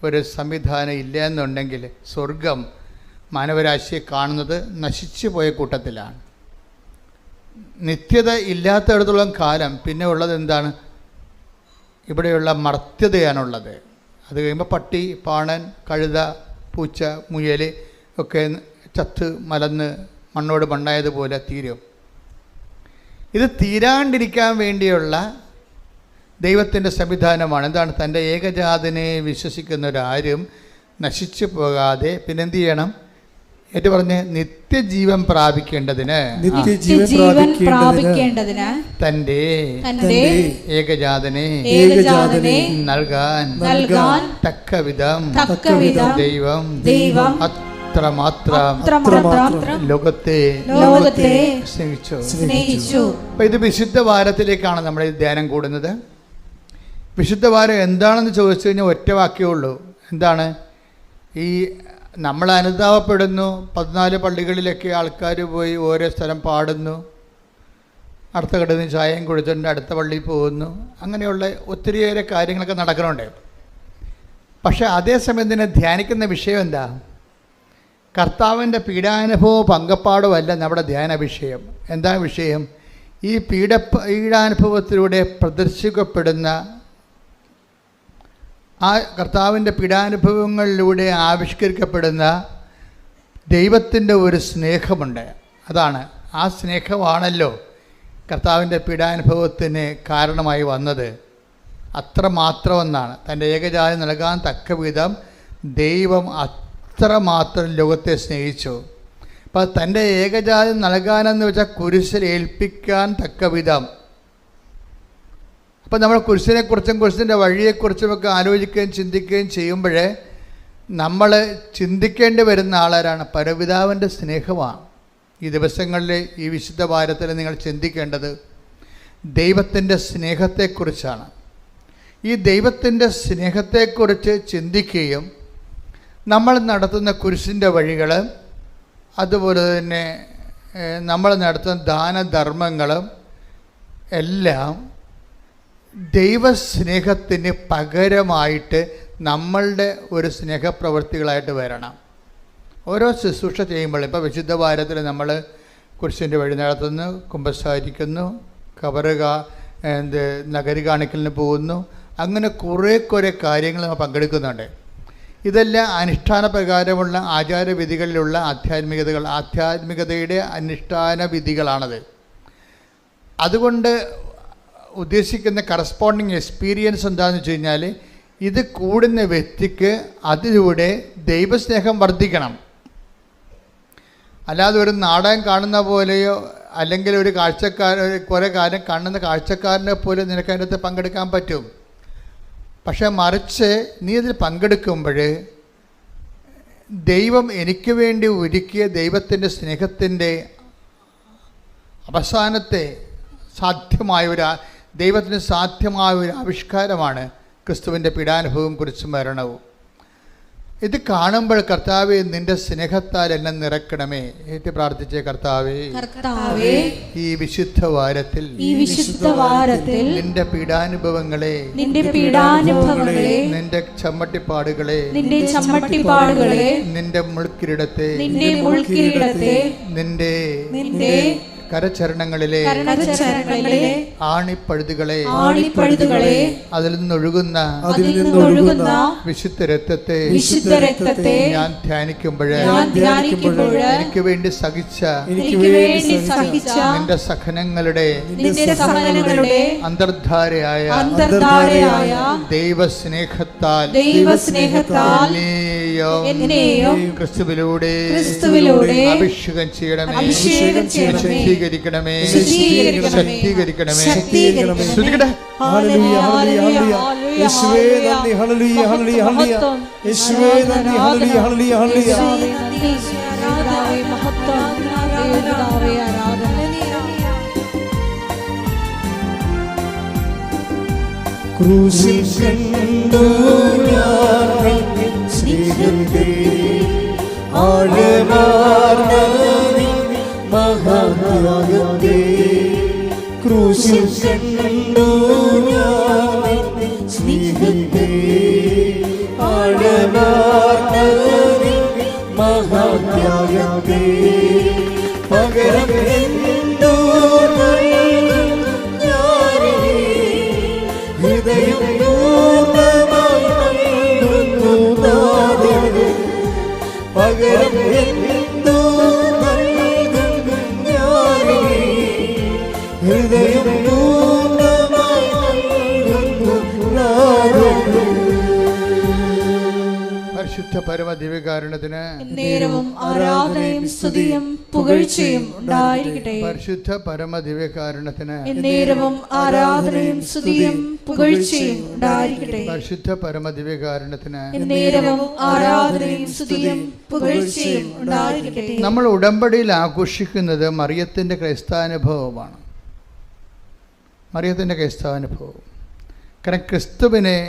ഒരു സംവിധാനം ഇല്ല എന്നുണ്ടെങ്കിൽ സ്വർഗം മാനവരാശിയെ കാണുന്നത് നശിച്ചു പോയ കൂട്ടത്തിലാണ്. നിത്യത ഇല്ലാത്തിടത്തോളം കാലം പിന്നെ ഉള്ളത് എന്താണ്? ഇവിടെയുള്ള മർത്യതയാണുള്ളത്. അത് കഴിയുമ്പോൾ പട്ടി, പാണൻ, കഴുത, പൂച്ച, മുയൽ ഒക്കെ ചത്ത് മലന്ന് മണ്ണോട് മണ്ണായതുപോലെ തീരും. ഇത് തീരാണ്ടിരിക്കാൻ വേണ്ടിയുള്ള ദൈവത്തിൻ്റെ സംവിധാനമാണ്. എന്താണ്? തൻ്റെ ഏകജാതനെ വിശ്വസിക്കുന്നവരാരും നശിച്ചു പോകാതെ പിന്നെന്ത് ചെയ്യണം? ഏറ്റു പറഞ്ഞ് നിത്യജീവൻ പ്രാപിക്കേണ്ടതിന് തൻ്റെ ഏകജാതനെ നൽകാൻ തക്കവിധം ദൈവം അത്രമാത്രം ലോകത്തെ സ്നേഹിച്ചു. അപ്പൊ ഇത് വിശുദ്ധ വാരത്തിലേക്കാണ് നമ്മൾ ഈ ധ്യാനം കൂടുന്നത്. വിശുദ്ധ വാരം എന്താണെന്ന് ചോദിച്ചു കഴിഞ്ഞാൽ ഒറ്റ വാക്യമേ ഉള്ളൂ. എന്താണ്? ഈ നമ്മൾ അനുതാപപ്പെടുന്നു. 14 പള്ളികളിലൊക്കെ ആൾക്കാർ പോയി ഓരോ സ്ഥലം പാടുന്നു, അടുത്ത കടന്ന് ചായയും കുടിച്ചിട്ടുണ്ട്, അടുത്ത പള്ളിയിൽ പോകുന്നു. അങ്ങനെയുള്ള ഒത്തിരിയേറെ കാര്യങ്ങളൊക്കെ നടക്കുന്നുണ്ട്. പക്ഷേ അതേസമയം തന്നെ ധ്യാനിക്കുന്ന വിഷയം എന്താ? കർത്താവിൻ്റെ പീഡാനുഭവവും പങ്കപ്പാടുമല്ല നമ്മുടെ ധ്യാന വിഷയം. എന്താ വിഷയം? ഈ പീഡാനുഭവത്തിലൂടെ പ്രദർശിക്കപ്പെടുന്ന ആ കർത്താവിൻ്റെ പീഡാനുഭവങ്ങളിലൂടെ ആവിഷ്കരിക്കപ്പെടുന്ന ദൈവത്തിൻ്റെ ഒരു സ്നേഹമുണ്ട്. അതാണ്, ആ സ്നേഹമാണല്ലോ കർത്താവിൻ്റെ പീഡാനുഭവത്തിന് കാരണമായി വന്നത്. അത്രമാത്രമെന്നാണ്. തൻ്റെ ഏകജാതി നൽകാൻ തക്കവിധം ദൈവം അത്രമാത്രം ലോകത്തെ സ്നേഹിച്ചു. അപ്പോൾ തൻ്റെ ഏകജാതി നൽകാനെന്ന് വെച്ചാൽ കുരിശിൽ ഏൽപ്പിക്കാൻ തക്കവിധം. അപ്പം നമ്മൾ കുരിശിനെക്കുറിച്ചും കുരിശിൻ്റെ വഴിയെക്കുറിച്ചുമൊക്കെ ആലോചിക്കുകയും ചിന്തിക്കുകയും ചെയ്യുമ്പോൾ നമ്മൾ ചിന്തിക്കേണ്ടി വരുന്ന ആളാരാണ്? പരപിതാവിൻ്റെ സ്നേഹമാണ്. ഈ ദിവസങ്ങളിൽ ഈ വിശുദ്ധ വാരത്തിൽ നിങ്ങൾ ചിന്തിക്കേണ്ടത് ദൈവത്തിൻ്റെ സ്നേഹത്തെക്കുറിച്ചാണ്. ഈ ദൈവത്തിൻ്റെ സ്നേഹത്തെക്കുറിച്ച് ചിന്തിക്കുകയും നമ്മൾ നടത്തുന്ന കുരിശിൻ്റെ വഴികൾ, അതുപോലെ തന്നെ നമ്മൾ നടത്തുന്ന ദാനധർമ്മങ്ങളും എല്ലാം ദൈവസ്നേഹത്തിന് പകരമായിട്ട് നമ്മളുടെ ഒരു സ്നേഹപ്രവൃത്തികളായിട്ട് വരണം. ഓരോ ശുശ്രൂഷ ചെയ്യുമ്പോൾ, ഇപ്പോൾ വിശുദ്ധ വാരത്തിൽ നമ്മൾ കുരിശിൻ്റെ വഴി നടത്തുന്നു, കുമ്പസാരിക്കുന്നു, നഗരി കാണിക്കലിന് പോകുന്നു, അങ്ങനെ കുറേ കാര്യങ്ങൾ നമ്മൾ പങ്കെടുക്കുന്നുണ്ട്. ഇതെല്ലാം അനുഷ്ഠാന പ്രകാരമുള്ള ആചാരവിധികളിലുള്ള ആധ്യാത്മികതയുടെ അനുഷ്ഠാന വിധികളാണത്. അതുകൊണ്ട് ഉദ്ദേശിക്കുന്ന കറസ്പോണ്ടിങ് എക്സ്പീരിയൻസ് എന്താണെന്ന് വെച്ച് കഴിഞ്ഞാൽ, ഇത് കൂടുന്ന വ്യക്തിക്ക് അതിലൂടെ ദൈവസ്നേഹം വർദ്ധിക്കണം. അല്ലാതെ ഒരു നാടകം കാണുന്ന പോലെയോ അല്ലെങ്കിൽ ഒരു കുറേ കാര്യം കാണുന്ന കാഴ്ചക്കാരനെ പോലെ നിനക്ക് അതിനകത്ത് പങ്കെടുക്കാൻ പറ്റും. പക്ഷെ മറിച്ച് നീ ഇതിൽ പങ്കെടുക്കുമ്പോൾ ദൈവം എനിക്ക് വേണ്ടി ഒരുക്കിയ ദൈവത്തിൻ്റെ സ്നേഹത്തിൻ്റെ അവസാനത്തെ ദൈവത്തിന് സാധ്യമായ ഒരു ആവിഷ്കാരമാണ് ക്രിസ്തുവിൻ്റെ പീഡാനുഭവവും കുരിശും മരണവും. ഇത് കാണുമ്പോൾ കർത്താവേ, നിന്റെ സ്നേഹത്താൽ എന്നെ നിറക്കണമേ എന്ന് പ്രാർത്ഥിച്ചേ. കർത്താവേ, ഈ വിശുദ്ധ വാരത്തിൽ നിന്റെ പീഡാനുഭവങ്ങളെ, നിന്റെ ചമ്മട്ടിപ്പാടുകളെ, നിന്റെ മുൾക്കിരീടത്തെ, നിന്റെ കരചരണങ്ങളിലെ ആണിപ്പഴുതുകളെ, അതിൽ നിന്നൊഴുകുന്ന വിശുദ്ധ രക്തത്തെ ഞാൻ ധ്യാനിക്കുമ്പോൾ എനിക്ക് വേണ്ടി സഹിച്ച നിന്റെ സഹനങ്ങളുടെ അന്തർധാരയായ ദൈവസ്നേഹത്താൽ ക്രിസ്തുവിലൂടെ അഭിഷേകം ചെയ്യണമേ, ശക്തീകരിക്കണമേ. ശ്രദ്ധിക്കട്ടെ. ഹല്ലേലൂയ, ഹല്ലേലൂയ, യേശുവേ നന്ദി. ഹല്ലേലൂയ, ഹല്ലേലൂയ, ഹല്ലേലൂയ, യേശുവേ നന്ദി. ഹല്ലേലൂയ, ഹല്ലേലൂയ, ഹല്ലേലൂയ. ക്രൂശിൽ കണ്ടു ഞാൻ സ്നേഹത്തെ ആഴമാർന്ന മഹാത്യാഗത്തെ. ക്രൂശിൽ കണ്ടു ഞാൻ സ്നേഹത്തെ ആഴമാർന്ന മഹാത്യാഗത്തെ. പകരം എന്തോ ഹൃദയം പൂർണ്ണമായി നൽകുന്നു നാഥന്. പകരം എന്തോ നൽകുന്നു ഞാനേ, ഹൃദയം പൂർണ്ണമായി നൽകുന്നു നാഥന്. പരിശുദ്ധ പരമ ദിവ്യകാരുണ്യത്തിന് നേരവും ആരാധനയും സ്തുതിയും പുകഴ്ചയും ഉണ്ടായിരിക്കട്ടെ. പരിശുദ്ധ പരമ ദിവ്യകാരുണ്യത്തിന് നേരവും ആരാധനയും സ്തുതിയും പുകഴ്ചയും ഉണ്ടായിരിക്കട്ടെ. പരിശുദ്ധ പരമ ദിവ്യകാരുണ്യത്തിന് നേരവും ആരാധനയും സ്തുതിയും പുകഴ്ചയും ഉണ്ടായിരിക്കട്ടെ. നമ്മൾ ഉടമ്പടിയിൽ ആഘോഷിക്കുന്നത് മറിയത്തിൻ്റെ ക്രൈസ്താനുഭവമാണ്. മറിയത്തിൻ്റെ ക്രൈസ്താനുഭവം. കാരണം ക്രിസ്തുവിനെ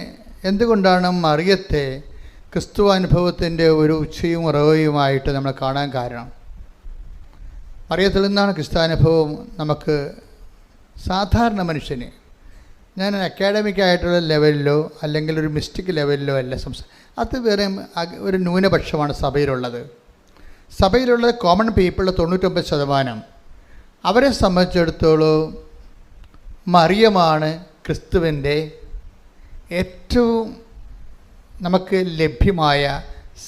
എന്തുകൊണ്ടാണ് മറിയത്തെ ക്രിസ്തുവാനുഭവത്തിൻ്റെ ഒരു ഉച്ചയും ഉറവയുമായിട്ട് നമ്മൾ കാണാൻ കാരണം? മറിയത്തിൽ നിന്നാണ് ക്രിസ്തുവാനുഭവം നമുക്ക് സാധാരണ മനുഷ്യന്, ഞാൻ അക്കാഡമിക് ആയിട്ടുള്ള ലെവലിലോ അല്ലെങ്കിൽ ഒരു മിസ്റ്റിക് ലെവലിലോ അല്ല അത് വേറെ ഒരു ന്യൂനപക്ഷമാണ് സഭയിലുള്ളത്. സഭയിലുള്ള കോമൺ പീപ്പിൾ 99% അവരെ സംബന്ധിച്ചിടത്തോളം മറിയമാണ് ക്രിസ്തുവിൻ്റെ ഏറ്റവും നമുക്ക് ലഭ്യമായ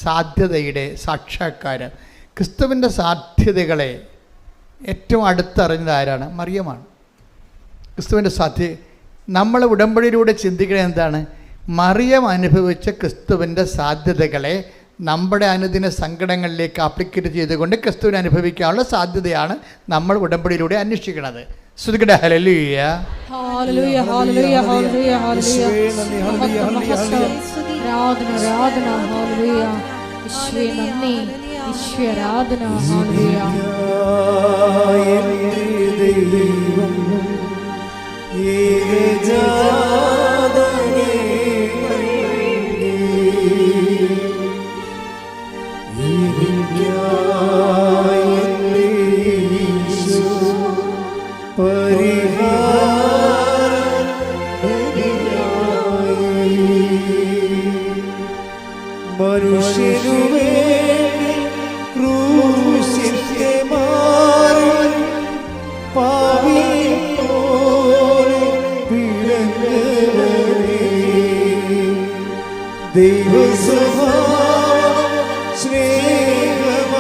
സാധ്യതയുടെ സാക്ഷാത്കാരം. ക്രിസ്തുവിൻ്റെ സാധ്യതകളെ ഏറ്റവും അടുത്തറിഞ്ഞത് ആരാണ്? മറിയമാണ്. ക്രിസ്തുവിൻ്റെ നമ്മൾ ഉടമ്പടിയിലൂടെ ചിന്തിക്കുന്നത് എന്താണ്? മറിയം അനുഭവിച്ച ക്രിസ്തുവിൻ്റെ സാധ്യതകളെ നമ്മുടെ അനുദിന സങ്കടങ്ങളിലേക്ക് ആപ്ലിക്കേറ്റ് ചെയ്തുകൊണ്ട് ക്രിസ്തുവിനെ അനുഭവിക്കാനുള്ള സാധ്യതയാണ് നമ്മൾ ഉടമ്പടിയിലൂടെ അന്വേഷിക്കുന്നത്. സ്തുതിക്കട്ടെ. ഹല്ലേലൂയ, ഹല്ലേലൂയ, ഹല്ലേലൂയ, ഹല്ലേലൂയ, ഹല്ലേലൂയ. ആരാധന, ആരാധന, ഹല്ലേലൂയ. യേശുവേ നന്ദി, യേശുവേ ആരാധന, ഹല്ലേലൂയ.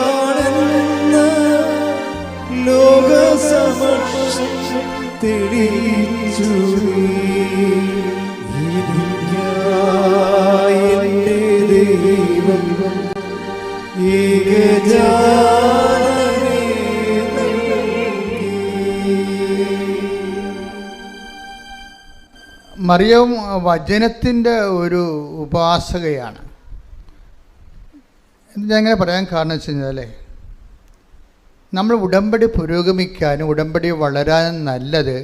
സ്നേഹമാണെന്ന് ലോകസമക്ഷം തെളിയിച്ചു. എന്റെ ദൈവം ഏകജാതനെ മറിയം വചനത്തിൻ്റെ ഒരു ഉപാസകയാണ്. ഞാൻ അങ്ങനെ പറയാൻ കാരണം വെച്ച് കഴിഞ്ഞാൽ നമ്മൾ ഉടമ്പടി പുരോഗമിക്കാനും ഉടമ്പടി വളരാനും നല്ലത്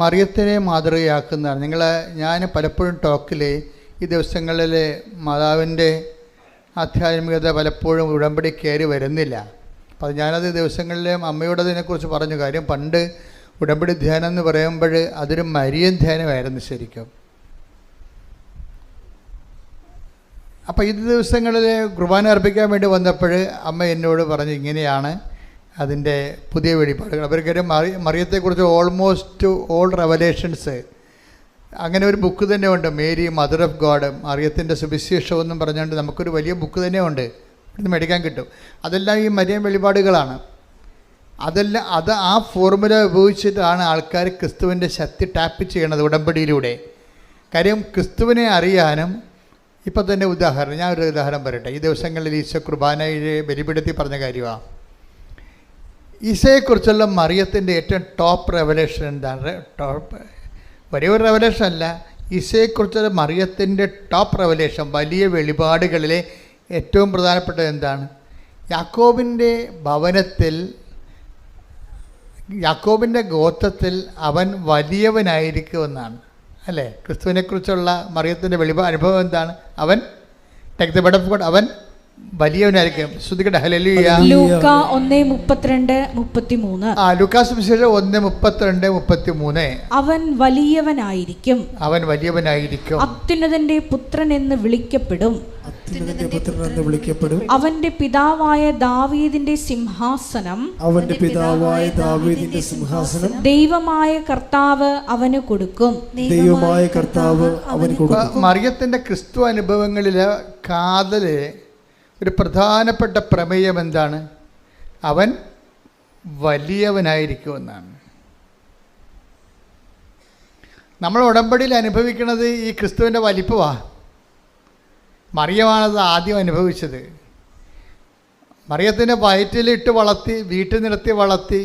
മറിയത്തിനെ മാതൃകയാക്കുന്നതാണ്. ഞാൻ പലപ്പോഴും ടോക്കിൽ ഈ ദിവസങ്ങളിൽ മാതാവിൻ്റെ ആധ്യാത്മികത പലപ്പോഴും ഉടമ്പടി കയറി വരുന്നില്ല. അപ്പോൾ ഞാനത് ദിവസങ്ങളിൽ അമ്മയോട് അതിനെക്കുറിച്ച് പറഞ്ഞു. കാര്യം പണ്ട് ഉടമ്പടി ധ്യാനം എന്ന് പറയുമ്പോൾ അതൊരു മരിയൻ ധ്യാനമായിരുന്നു ശരിക്കും. അപ്പോൾ ഈ ദിവസങ്ങളിൽ കുർബാന അർപ്പിക്കാൻ വേണ്ടി വന്നപ്പോൾ അമ്മ എന്നോട് പറഞ്ഞു ഇങ്ങനെയാണ് അതിൻ്റെ പുതിയ വെളിപ്പാടുകൾ. അവർക്കൊരു മറിയത്തെക്കുറിച്ച് ഓൾമോസ്റ്റ് ഓൾ റെവലേഷൻസ് അങ്ങനെ ഒരു ബുക്ക് തന്നെ ഉണ്ട്. മേരി മദർ ഓഫ് ഗോഡ്, മറിയത്തിൻ്റെ സുവിശേഷം എന്നും പറഞ്ഞുകൊണ്ട് നമുക്കൊരു വലിയ ബുക്ക് തന്നെ ഉണ്ട്, ഇവിടുന്ന് മേടിക്കാൻ കിട്ടും. അതെല്ലാം ഈ മരിയൻ വെളിപാടുകളാണ്. അത് ആ ഫോർമുല ഉപയോഗിച്ചിട്ടാണ് ആൾക്കാർ ക്രിസ്തുവിൻ്റെ ശക്തി ടാപ്പ് ചെയ്യണത് ഉടമ്പടിയിലൂടെ. കാര്യം ക്രിസ്തുവിനെ അറിയാനും ഇപ്പം തന്നെ ഞാനൊരു ഉദാഹരണം പറയട്ടെ. ഈ ദിവസങ്ങളിൽ ഈശോ കുർബാനയിലെ ബലിപീഠത്തിൽ പറഞ്ഞ കാര്യമാണ്. ഈശോയെക്കുറിച്ചുള്ള മറിയത്തിൻ്റെ ഏറ്റവും ടോപ്പ് റെവലേഷൻ എന്താണ്? വലിയ ഒരു റെവലേഷൻ അല്ല, ഈശോയെക്കുറിച്ചുള്ള മറിയത്തിൻ്റെ ടോപ്പ് റെവലേഷൻ, വലിയ വെളിപാടുകളിലെ ഏറ്റവും പ്രധാനപ്പെട്ടത് എന്താണ്? യാക്കോബിൻ്റെ ഭവനത്തിൽ യാക്കോബിൻ്റെ ഗോത്രത്തിൽ അവൻ വലിയവനായിരിക്കുമെന്നാണ് അല്ലേ? ക്രിസ്തുവിനെക്കുറിച്ചുള്ള മറിയത്തിൻ്റെ അനുഭവം എന്താണ്? അവൻ അവൻ വലിയവനായിരിക്കും. ശ്രുതിക്കട്ടെ ഹല്ലേലൂയ. ലൂക്കാ 1:32-33. ലൂക്കാസ് സുവിശേഷം 1:32-33. അവൻ വലിയവനായിരിക്കും, അവൻ വലിയവനായിരിക്കും, അത്യുന്നതന്റെ പുത്രൻ എന്ന് വിളിക്കപ്പെടും, അത്യുന്നതന്റെ പുത്രൻ എന്ന് വിളിക്കപ്പെടും. അവന്റെ പിതാവായ ദാവീദിന്റെ സിംഹാസനം, അവന്റെ പിതാവായ ദാവീദിന്റെ സിംഹാസനം ദൈവമായ കർത്താവ് അവന് കൊടുക്കും. ദൈവമായ കർത്താവ് അവന് കൊടുക്കും. മറിയത്തിന്റെ ക്രിസ്തു അനുഭവങ്ങളിൽ കാതല് ഒരു പ്രധാനപ്പെട്ട പ്രമേയം എന്താണ്? അവൻ വലിയവനായിരിക്കുമെന്നാണ്. നമ്മൾ ഉടമ്പടിയിൽ അനുഭവിക്കുന്നത് ഈ ക്രിസ്തുവിൻ്റെ വലിപ്പമാണ്. മറിയമാണത് ആദ്യം അനുഭവിച്ചത്. മറിയത്തിൻ്റെ വയറ്റിലിട്ട് വളർത്തി വീട്ടിൽ നിർത്തി വളർത്തി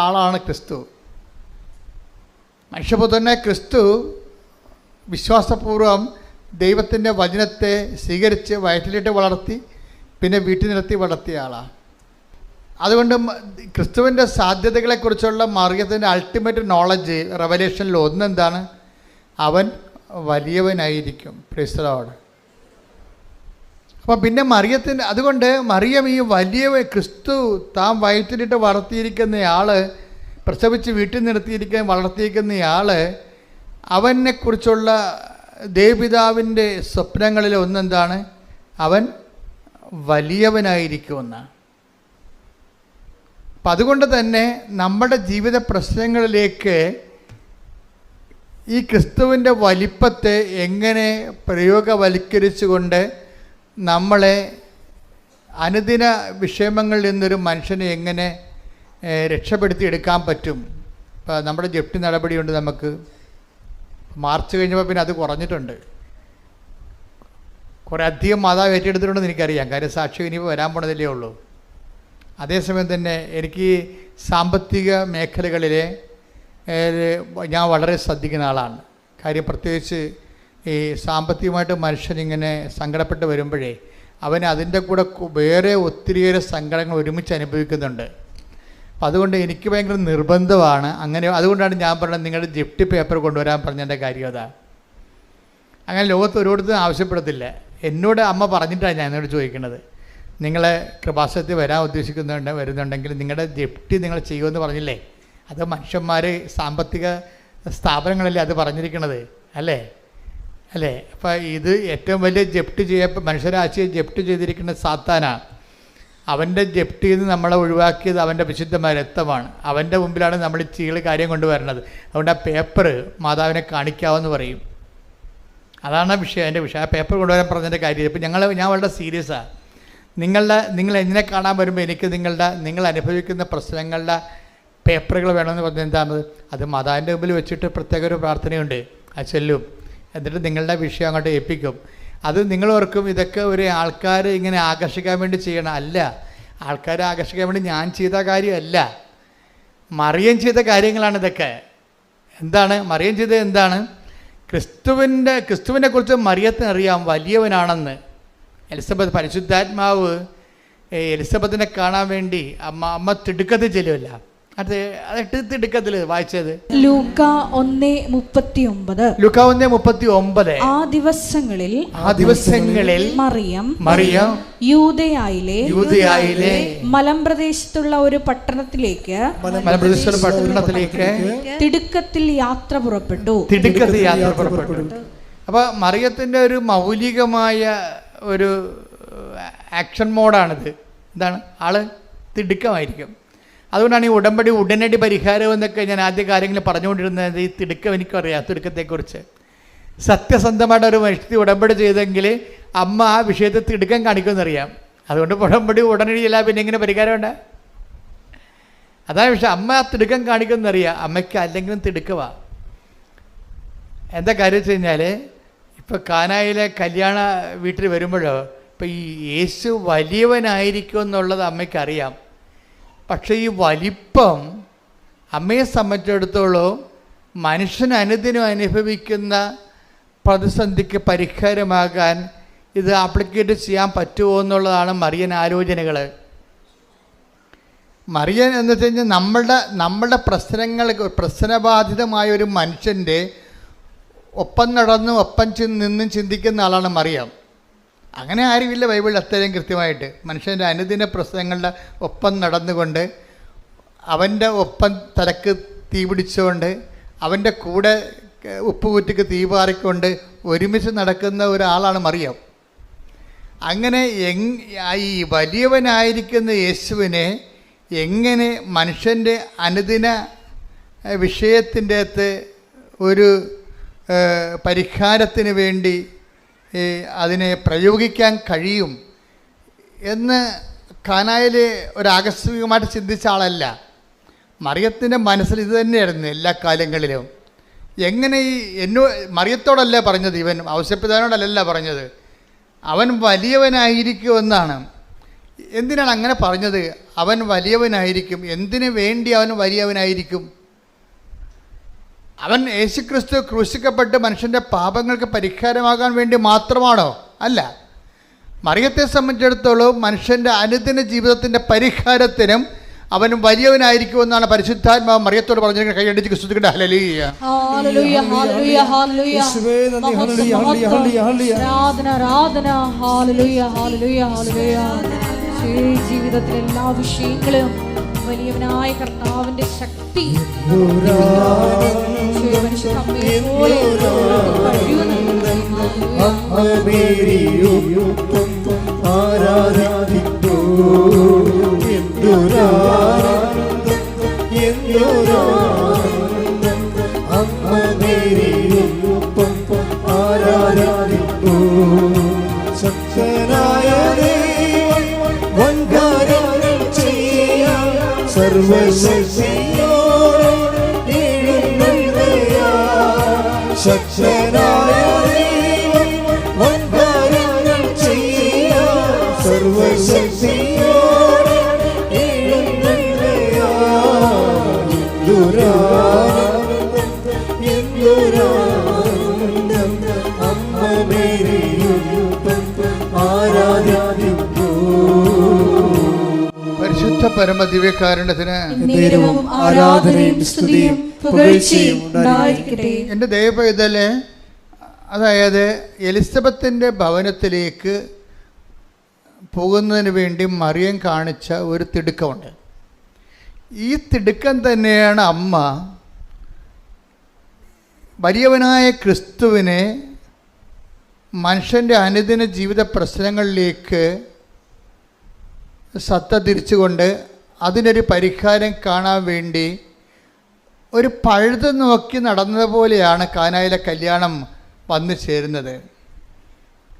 ആളാണ് ക്രിസ്തു. മനുഷ്യപുത്രനെ ക്രിസ്തു വിശ്വാസപൂർവം ദൈവത്തിൻ്റെ വചനത്തെ സ്വീകരിച്ച് വയറ്റിലിട്ട് വളർത്തി പിന്നെ വീട്ടിൽ നിർത്തി വളർത്തിയ ആളാണ്. അതുകൊണ്ട് ക്രിസ്തുവിൻ്റെ സാധ്യതകളെക്കുറിച്ചുള്ള മറിയത്തിൻ്റെ അൾട്ടിമേറ്റ് നോളജ് റെവലേഷനിൽ ഒന്നെന്താണ്? അവൻ വലിയവനായിരിക്കും. Price the Lord. അപ്പോൾ പിന്നെ മറിയത്തിൻ്റെ അതുകൊണ്ട് മറിയം ഈ വലിയ ക്രിസ്തു താൻ വയറ്റിലിട്ട് വളർത്തിയിരിക്കുന്നയാൾ, പ്രസവിച്ച് വീട്ടിൽ വളർത്തിയിരിക്കുന്നയാൾ, അവനെക്കുറിച്ചുള്ള ദേവപിതാവിൻ്റെ സ്വപ്നങ്ങളിൽ ഒന്നെന്താണ്? അവൻ വലിയവനായിരിക്കുമെന്നാണ്. അപ്പം അതുകൊണ്ട് തന്നെ നമ്മുടെ ജീവിത പ്രശ്നങ്ങളിലേക്ക് ഈ ക്രിസ്തുവിൻ്റെ വലിപ്പത്തെ എങ്ങനെ പ്രയോഗവൽക്കരിച്ചുകൊണ്ട് നമ്മളെ അനുദിന വിഷയമങ്ങളിൽ നിന്നൊരു മനുഷ്യനെ എങ്ങനെ രക്ഷപ്പെടുത്തിയെടുക്കാൻ പറ്റും? ഇപ്പം നമ്മുടെ ജപ്തി നടപടിയുണ്ട്. നമുക്ക് മാർച്ച് കഴിഞ്ഞപ്പോൾ പിന്നെ അത് കുറഞ്ഞിട്ടുണ്ട്. കുറേ അധികം മാതാവ് ഏറ്റെടുത്തിട്ടുണ്ടെന്ന് എനിക്കറിയാം. കാര്യം സാക്ഷ്യം ഇനിയിപ്പോൾ വരാൻ പോണതല്ലേ ഉള്ളൂ. അതേസമയം തന്നെ എനിക്ക് സാമ്പത്തിക മേഖലകളിലെ ഞാൻ വളരെ ശ്രദ്ധിക്കുന്ന ആളാണ്. കാര്യം പ്രത്യേകിച്ച് ഈ സാമ്പത്തികമായിട്ട് മനുഷ്യനിങ്ങനെ സങ്കടപ്പെട്ട് വരുമ്പോഴേ അവന് അതിൻ്റെ കൂടെ വേറെ ഒത്തിരിയേറെ സങ്കടങ്ങൾ ഒരുമിച്ച് അനുഭവിക്കുന്നുണ്ട്. അപ്പം അതുകൊണ്ട് എനിക്ക് ഭയങ്കര നിർബന്ധമാണ് അങ്ങനെ. അതുകൊണ്ടാണ് ഞാൻ പറഞ്ഞത് നിങ്ങളുടെ ജപ്തി പേപ്പർ കൊണ്ടുവരാൻ പറഞ്ഞതിൻ്റെ കാര്യം അതാണ്. അങ്ങനെ ലോകത്ത് ഒരിടത്തും ആവശ്യപ്പെടത്തില്ല. എന്നോട് അമ്മ പറഞ്ഞിട്ടാണ് ഞാൻ എന്നോട് ചോദിക്കുന്നത്. നിങ്ങളെ കൃപാസനത്തിൽ വരാൻ വരുന്നുണ്ടെങ്കിൽ നിങ്ങളുടെ ജപ്തി നിങ്ങൾ ചെയ്യുമെന്ന് പറഞ്ഞില്ലേ? അത് മനുഷ്യന്മാർ സാമ്പത്തിക സ്ഥാപനങ്ങളല്ലേ അത് പറഞ്ഞിരിക്കണത് അല്ലേ? അപ്പം ഇത് ഏറ്റവും വലിയ ജപ്തി മനുഷ്യരാശിയെ ജപ്തി ചെയ്തിരിക്കുന്ന സാത്താനാണ്. അവൻ്റെ ജപ്തിയിൽ നിന്ന് നമ്മളെ ഒഴിവാക്കിയത് അവൻ്റെ വിശുദ്ധമായ രക്തമാണ്. അവൻ്റെ മുമ്പിലാണ് നമ്മൾ ഈ ചീള് കാര്യം കൊണ്ടുവരുന്നത്. അതുകൊണ്ട് ആ പേപ്പർ മാതാവിനെ കാണിക്കാമെന്ന് പറയും. അതാണ് വിഷയം, എൻ്റെ വിഷയം. ആ പേപ്പർ കൊണ്ടുവരാൻ പറഞ്ഞതിൻ്റെ കാര്യം. ഇപ്പം ഞാൻ വളരെ സീരിയസാണ്. നിങ്ങൾ എന്നെ കാണാൻ വരുമ്പോൾ എനിക്ക് നിങ്ങൾ അനുഭവിക്കുന്ന പ്രശ്നങ്ങളുടെ പേപ്പറുകൾ വേണമെന്ന് പറഞ്ഞാൽ എന്താണ്? അത് മാതാവിൻ്റെ മുമ്പിൽ വെച്ചിട്ട് പ്രത്യേക ഒരു പ്രാർത്ഥനയുണ്ട്. അത് ചെല്ലും. എന്നിട്ട് നിങ്ങളുടെ വിഷയം അങ്ങോട്ട് ഏൽപ്പിക്കും. അത് നിങ്ങളോർക്കും ഇതൊക്കെ ഒരു ആൾക്കാർ ഇങ്ങനെ ആകർഷിക്കാൻ വേണ്ടി ചെയ്യണം. അല്ല, ആൾക്കാരെ ആകർഷിക്കാൻ വേണ്ടി ഞാൻ ചെയ്ത കാര്യമല്ല, മറിയം ചെയ്ത കാര്യങ്ങളാണ് ഇതൊക്കെ. എന്താണ് മറിയം ചെയ്തത്? എന്താണ്? ക്രിസ്തുവിനെ കുറിച്ച് മറിയത്തിന് അറിയാം വലിയവനാണെന്ന്. എലിസബത്ത് പരിശുദ്ധാത്മാവ് എലിസബത്തിനെ കാണാൻ വേണ്ടി അമ്മ തിടുക്കത്തിൽ ചെല്ലുമല്ല. അത് തിടുക്കത്തിൽ വായിച്ചത് ലൂക്കാ 1:39. ലൂക്കാ 1:39. ആ ദിവസങ്ങളിൽ മറിയം യൂദയായിലെ മലമ്പ്രദേശത്തുള്ള ഒരു പട്ടണത്തിലേക്ക് തിടുക്കത്തിൽ യാത്ര പുറപ്പെട്ടു. അപ്പൊ മറിയത്തിന്റെ ഒരു മൗലികമായ ഒരു ആക്ഷൻ മോഡാണിത്. എന്താണ്? ആള് തിടുക്കമായിരിക്കും. അതുകൊണ്ടാണ് ഈ ഉടമ്പടി ഉടനടി പരിഹാരം എന്നൊക്കെ ഞാൻ ആദ്യ കാര്യങ്ങൾ പറഞ്ഞുകൊണ്ടിരുന്നത്. ഈ തിടുക്കം എനിക്കറിയാം. തിടുക്കത്തെക്കുറിച്ച് സത്യസന്ധമായിട്ട് ഒരു മനുഷ്യത്തി ഉടമ്പടി ചെയ്തെങ്കിൽ അമ്മ ആ വിഷയത്തിൽ തിടുക്കം കാണിക്കുമെന്നറിയാം. അതുകൊണ്ട് ഉടമ്പടി ഉടനടി ഇല്ല, പിന്നെ എങ്ങനെ പരിഹാരമുണ്ട്? അതാണ് വിഷയം. അമ്മ ആ തിടുക്കം കാണിക്കുമെന്നറിയാം. അമ്മയ്ക്ക് അല്ലെങ്കിലും തിടുക്കമാണ്. എന്താ കാര്യം വെച്ച് കഴിഞ്ഞാൽ ഇപ്പോൾ കാനായിലെ കല്യാണ വീട്ടിൽ വരുമ്പോഴോ ഇപ്പോൾ ഈ യേശു വലിയവനായിരിക്കും എന്നുള്ളത് അമ്മയ്ക്കറിയാം. പക്ഷേ ഈ വലിപ്പം അമ്മയെ സംബന്ധിച്ചിടത്തോളം മനുഷ്യൻ അനുദിനം അനുഭവിക്കുന്ന പ്രതിസന്ധിക്ക് പരിഹാരമാകാൻ ഇത് ആപ്ലിക്കേറ്റ് ചെയ്യാൻ പറ്റുമോ എന്നുള്ളതാണ് മറിയൻ ആലോചനകൾ. മറിയം എന്ന് വെച്ച് കഴിഞ്ഞാൽ നമ്മളുടെ പ്രശ്നബാധിതമായ ഒരു മനുഷ്യൻ്റെ ഒപ്പം നടന്നും ഒപ്പം നിന്നും ചിന്തിക്കുന്ന ആളാണ് മറിയം. അങ്ങനെ ആരുമില്ല ബൈബിളിൽ അത്രയും കൃത്യമായിട്ട്. മനുഷ്യൻ്റെ അനുദിന പ്രശ്നങ്ങളുടെ ഒപ്പം നടന്നുകൊണ്ട്, അവൻ്റെ ഒപ്പം തലക്ക് തീ പിടിച്ചുകൊണ്ട്, അവൻ്റെ കൂടെ ഉപ്പുകുറ്റിക്ക് തീ പാറിക്കൊണ്ട് ഒരുമിച്ച് നടക്കുന്ന ഒരാളാണ് മറിയം. അങ്ങനെ ഈ വലിയവനായിരിക്കുന്ന യേശുവിനെ എങ്ങനെ മനുഷ്യൻ്റെ അനുദിന വിഷയത്തിൻ്റെ അകത്ത് ഒരു പരിഹാരത്തിന് വേണ്ടി അതിനെ പ്രയോഗിക്കാൻ കഴിയും എന്ന് കാനായിൽ ഒരാകസ്മികമായിട്ട് ചിന്തിച്ച ആളല്ല. മറിയത്തിൻ്റെ മനസ്സിൽ ഇത് തന്നെയായിരുന്നു എല്ലാ കാലങ്ങളിലും. എങ്ങനെ മറിയത്തോടല്ല പറഞ്ഞത്, ഇവൻ ഔസേപ്പിതാവിനോടല്ല പറഞ്ഞത്, അവൻ വലിയവനായിരിക്കുമെന്നാണ്. എന്തിനാണ് അങ്ങനെ പറഞ്ഞത്? അവൻ വലിയവനായിരിക്കും. എന്തിനു വേണ്ടി അവൻ വലിയവനായിരിക്കും? അവൻ യേശുക്രിസ്തു ക്രൂശിക്കപ്പെട്ട് മനുഷ്യൻ്റെ പാപങ്ങൾക്ക് പരിഹാരമാകാൻ വേണ്ടി മാത്രമാണോ? അല്ല. മറിയത്തെ സംബന്ധിച്ചിടത്തോളം മനുഷ്യൻ്റെ അനുദിന ജീവിതത്തിൻ്റെ പരിഹാരത്തിനും അവൻ വലിയവനായിരിക്കുമെന്നാണ് പരിശുദ്ധാത്മാവ് മറിയത്തോട് പറഞ്ഞിരിക്കുന്നത്. കൈയടിച്ച് ക്രിസ്തുവിന്റെ ഹല്ലേലൂയ. ഹല്ലേലൂയ ഹല്ലേലൂയ ഹല്ലേലൂയ. ആരാധന ആരാധന. ഹല്ലേലൂയ ഹല്ലേലൂയ ഹല്ലേലൂയ. ജീവിതത്തിലെ എല്ലാ വിഷയങ്ങളും വലിയവനായ കർത്താവിന്റെ ശക്തി പരിശുദ്ധ പരമദിവ്യകാരുണ്യത്തിന് ആരാധനയും സ്തുതിയും പുകഴ്ചയും ഉണ്ടായിരിക്കട്ടെ. എൻ്റെ ദൈവപൈതലെ, അതായത് എലിസബത്തിൻ്റെ ഭവനത്തിലേക്ക് പോകുന്നതിന് വേണ്ടി മറിയം കാണിച്ച ഒരു തിടുക്കമുണ്ട്. ഈ തിടുക്കം തന്നെയാണ് അമ്മ വലിയവനായ ക്രിസ്തുവിനെ മനുഷ്യൻ്റെ അനുദിന ജീവിത പ്രശ്നങ്ങളിലേക്ക് ശ്രദ്ധ തിരിച്ചുകൊണ്ട് അതിനൊരു പരിഹാരം കാണാൻ വേണ്ടി ഒരു പഴുത് നോക്കി നടന്നതുപോലെയാണ് കാനായിലെ കല്യാണം വന്നു ചേരുന്നത്.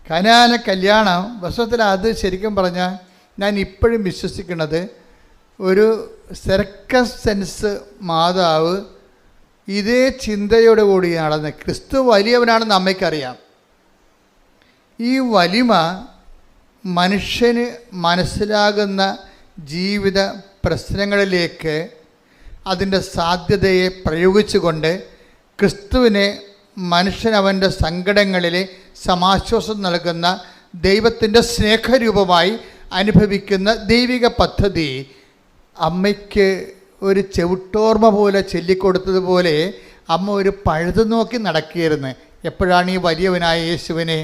കാനായിലെ കല്യാണം വാസ്തവത്തിൽ അത് ശരിക്കും പറഞ്ഞാൽ ഞാൻ ഇപ്പോഴും വിശ്വസിക്കുന്നത് ഒരു സർക്കസ് സെൻസ് മാതാവ് ഇതേ ചിന്തയോടുകൂടി നടന്ന് ക്രിസ്തു വലിയവനാണെന്ന് അമ്മയ്ക്കറിയാം. ഈ വലിമ മനുഷ്യന് മനസ്സിലാകുന്ന ജീവിത പ്രശ്നങ്ങളിലേക്ക് അതിൻ്റെ സാധ്യതയെ പ്രയോഗിച്ചുകൊണ്ട് ക്രിസ്തുവിനെ മനുഷ്യൻ അവൻ്റെ സങ്കടങ്ങളിൽ സമാശ്വാസം നൽകുന്ന ദൈവത്തിൻ്റെ സ്നേഹരൂപമായി അനുഭവിക്കുന്ന ദൈവിക പദ്ധതി അമ്മയ്ക്ക് ഒരു ചെവിട്ടോർമ്മ പോലെ ചൊല്ലിക്കൊടുത്തതുപോലെ അമ്മ ഒരു പഴുതു നോക്കി നടക്കുകയായിരുന്നു. എപ്പോഴാണ് ഈ വലിയവനായ യേശുവിനെ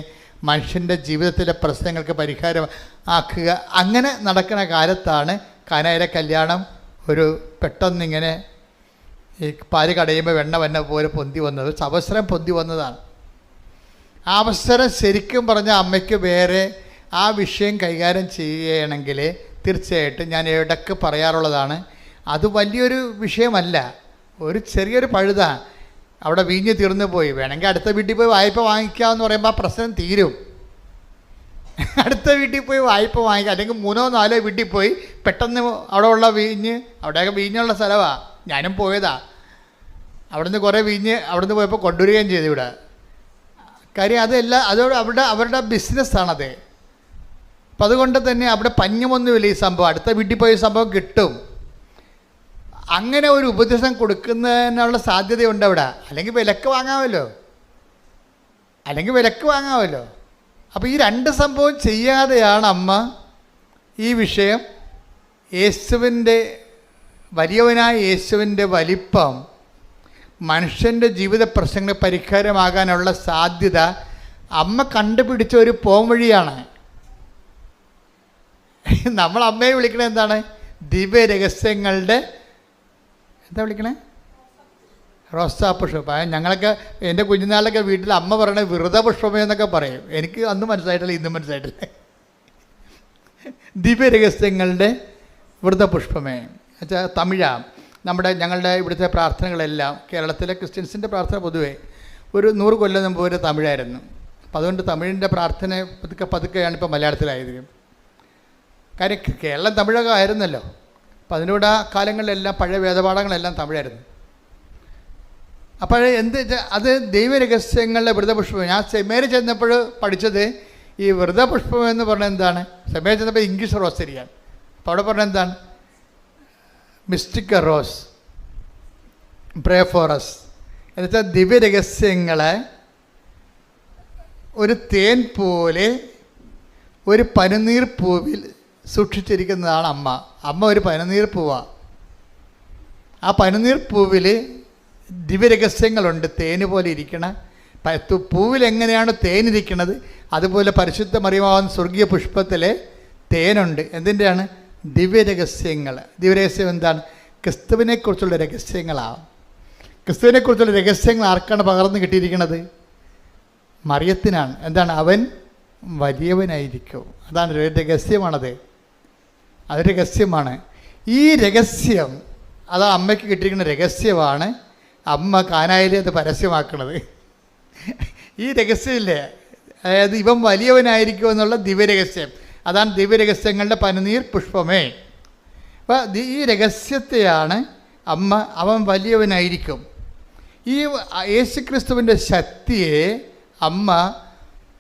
മനുഷ്യൻ്റെ ജീവിതത്തിലെ പ്രശ്നങ്ങൾക്ക് പരിഹാരം ആക്കുക? അങ്ങനെ നടക്കുന്ന കാലത്താണ് കാനായിലെ കല്യാണം ഒരു പെട്ടെന്നിങ്ങനെ ഈ പാല് കടയുമ്പോൾ വെണ്ണ വന്ന പോലെ പൊന്തി വന്നത്, അവസരം പൊന്തി വന്നതാണ്. ആ അവസരം ശരിക്കും പറഞ്ഞ അമ്മയ്ക്ക് വേറെ ആ വിഷയം കൈകാര്യം ചെയ്യുകയാണെങ്കിൽ തീർച്ചയായിട്ടും ഞാൻ ഇടയ്ക്ക് പറയാറുള്ളതാണ്, അത് വലിയൊരു വിഷയമല്ല, ഒരു ചെറിയൊരു പഴുതാണ്. അവിടെ വീഞ്ഞ് തീർന്നു പോയി, വേണമെങ്കിൽ അടുത്ത വീട്ടിൽ പോയി വായ്പ വാങ്ങിക്കാമെന്ന് പറയുമ്പോൾ ആ പ്രശ്നം തീരും. അടുത്ത വീട്ടിൽ പോയി വായ്പ വാങ്ങിക്കുക, അല്ലെങ്കിൽ 3-4 വീട്ടിൽ പോയി പെട്ടെന്ന് അവിടെ ഉള്ള വീഞ്ഞ്, അവിടെയൊക്കെ വീഞ്ഞുള്ള സ്ഥലമാണ്, ഞാനും പോയതാ. അവിടുന്ന് കുറേ വീഞ്ഞ് അവിടുന്ന് പോയപ്പോൾ കൊണ്ടുവരികയും ചെയ്തു ഇവിടെ. കാര്യം അതല്ല, അതോട് അവരുടെ ബിസിനസ്സാണത്. അപ്പം അതുകൊണ്ട് തന്നെ അവിടെ പഞ്ഞമൊന്നുമില്ല ഈ സംഭവം, അടുത്ത വീട്ടിൽ പോയി സംഭവം കിട്ടും. അങ്ങനെ ഒരു ഉപദേശം കൊടുക്കുന്നതിനുള്ള സാധ്യതയുണ്ട് അവിടെ. അല്ലെങ്കിൽ വിലക്ക് വാങ്ങാമല്ലോ. അപ്പോൾ ഈ 2 സംഭവം ചെയ്യാതെയാണ് അമ്മ ഈ വിഷയം യേശുവിൻ്റെ വലിയവനായ യേശുവിൻ്റെ വലിപ്പം മനുഷ്യൻ്റെ ജീവിത പ്രശ്നങ്ങൾ പരിഹാരമാകാനുള്ള സാധ്യത അമ്മ കണ്ടുപിടിച്ച ഒരു പോംവഴിയാണ്. നമ്മൾ അമ്മയെ വിളിക്കണത് എന്താണ്? ദിവ്യ രഹസ്യങ്ങളുടെ എന്താ വിളിക്കണേ? റോസാപുഷ്പം. ഞങ്ങളൊക്കെ എൻ്റെ കുഞ്ഞുനാളിലൊക്കെ വീട്ടിൽ അമ്മ പറയണത് വ്രതപുഷ്പമേ എന്നൊക്കെ പറയും. എനിക്ക് അന്നും മനസ്സിലായിട്ടില്ല, ഇന്നും മനസ്സിലായിട്ടില്ല. ദിവ്യ രഹസ്യങ്ങളുടെ വ്രതപുഷ്പമേ വെച്ചാൽ തമിഴാണ്. ഞങ്ങളുടെ ഇവിടുത്തെ പ്രാർത്ഥനകളെല്ലാം കേരളത്തിലെ ക്രിസ്ത്യൻസിൻ്റെ പ്രാർത്ഥന പൊതുവേ ഒരു 100 കൊല്ലം മുമ്പ് വരെ തമിഴായിരുന്നു. അപ്പം അതുകൊണ്ട് തമിഴിൻ്റെ പ്രാർത്ഥന പതുക്കെയാണ് ഇപ്പോൾ മലയാളത്തിലായത്. കാര്യം കേരളം തമിഴൊക്കെ ആയിരുന്നല്ലോ. അപ്പം അതിനോട് ആ കാലങ്ങളിലെല്ലാം പഴയ വേദപാഠങ്ങളെല്ലാം തമിഴായിരുന്നു. അപ്പോൾ അത് ദൈവരഹസ്യങ്ങളുടെ വ്രതപുഷ്പം. ഞാൻ സെമിനാരിൽ ചെന്നപ്പോൾ പഠിച്ചത് ഈ വ്രതപുഷ്പം എന്ന് പറഞ്ഞാൽ എന്താണ്? സെമിനാരിൽ ചെന്നപ്പോൾ ഇംഗ്ലീഷ് റോസ് ശരിയാണ്. അപ്പോൾ അവിടെ പറഞ്ഞാൽ എന്താണ്? Mystic rose, pray for us എന്നുവെച്ചാൽ ദിവ്യരഹസ്യങ്ങളെ ഒരു തേൻ പോലെ ഒരു പനിനീർ പൂവിൽ സൂക്ഷിച്ചിരിക്കുന്നതാണ് അമ്മ. അമ്മ ഒരു പനിനീർ പൂവാണ്. ആ പനിനീർ പൂവിൽ ദിവ്യരഹസ്യങ്ങളുണ്ട്. തേന് പോലെ ഇരിക്കണ പൂവിൽ എങ്ങനെയാണ് തേനിരിക്കുന്നത് അതുപോലെ പരിശുദ്ധ മറിയമാവുന്ന സ്വർഗീയ പുഷ്പത്തിലെ തേനുണ്ട്. എന്തിൻ്റെയാണ്? ദിവ്യരഹസ്യങ്ങൾ. ദിവ്യരഹസ്യം എന്താണ്? ക്രിസ്തുവിനെക്കുറിച്ചുള്ള രഹസ്യങ്ങളാണ്. ക്രിസ്തുവിനെക്കുറിച്ചുള്ള രഹസ്യങ്ങൾ ആർക്കാണ് പകർന്നു കിട്ടിയിരിക്കുന്നത്? മറിയത്തിനാണ്. എന്താണ്? അവൻ വലിയവനായിരിക്കും. അതാണ് രഹസ്യമാണത്. അത് രഹസ്യമാണ്. ഈ രഹസ്യം അത് അമ്മയ്ക്ക് കിട്ടിയിരിക്കുന്ന രഹസ്യമാണ് അമ്മ കാനായിലെ അത് പരസ്യമാക്കുന്നത്. ഈ രഹസ്യമില്ലേ, അതായത് ഇവൻ വലിയവനായിരിക്കും എന്നുള്ള ദിവ്യരഹസ്യം. അതാണ് ദിവ്യരഹസ്യങ്ങളുടെ പനിനീർ പുഷ്പമേ. അപ്പം ഈ രഹസ്യത്തെയാണ് അമ്മ അവൻ വലിയവനായിരിക്കും. ഈ യേശുക്രിസ്തുവിൻ്റെ ശക്തിയെ അമ്മ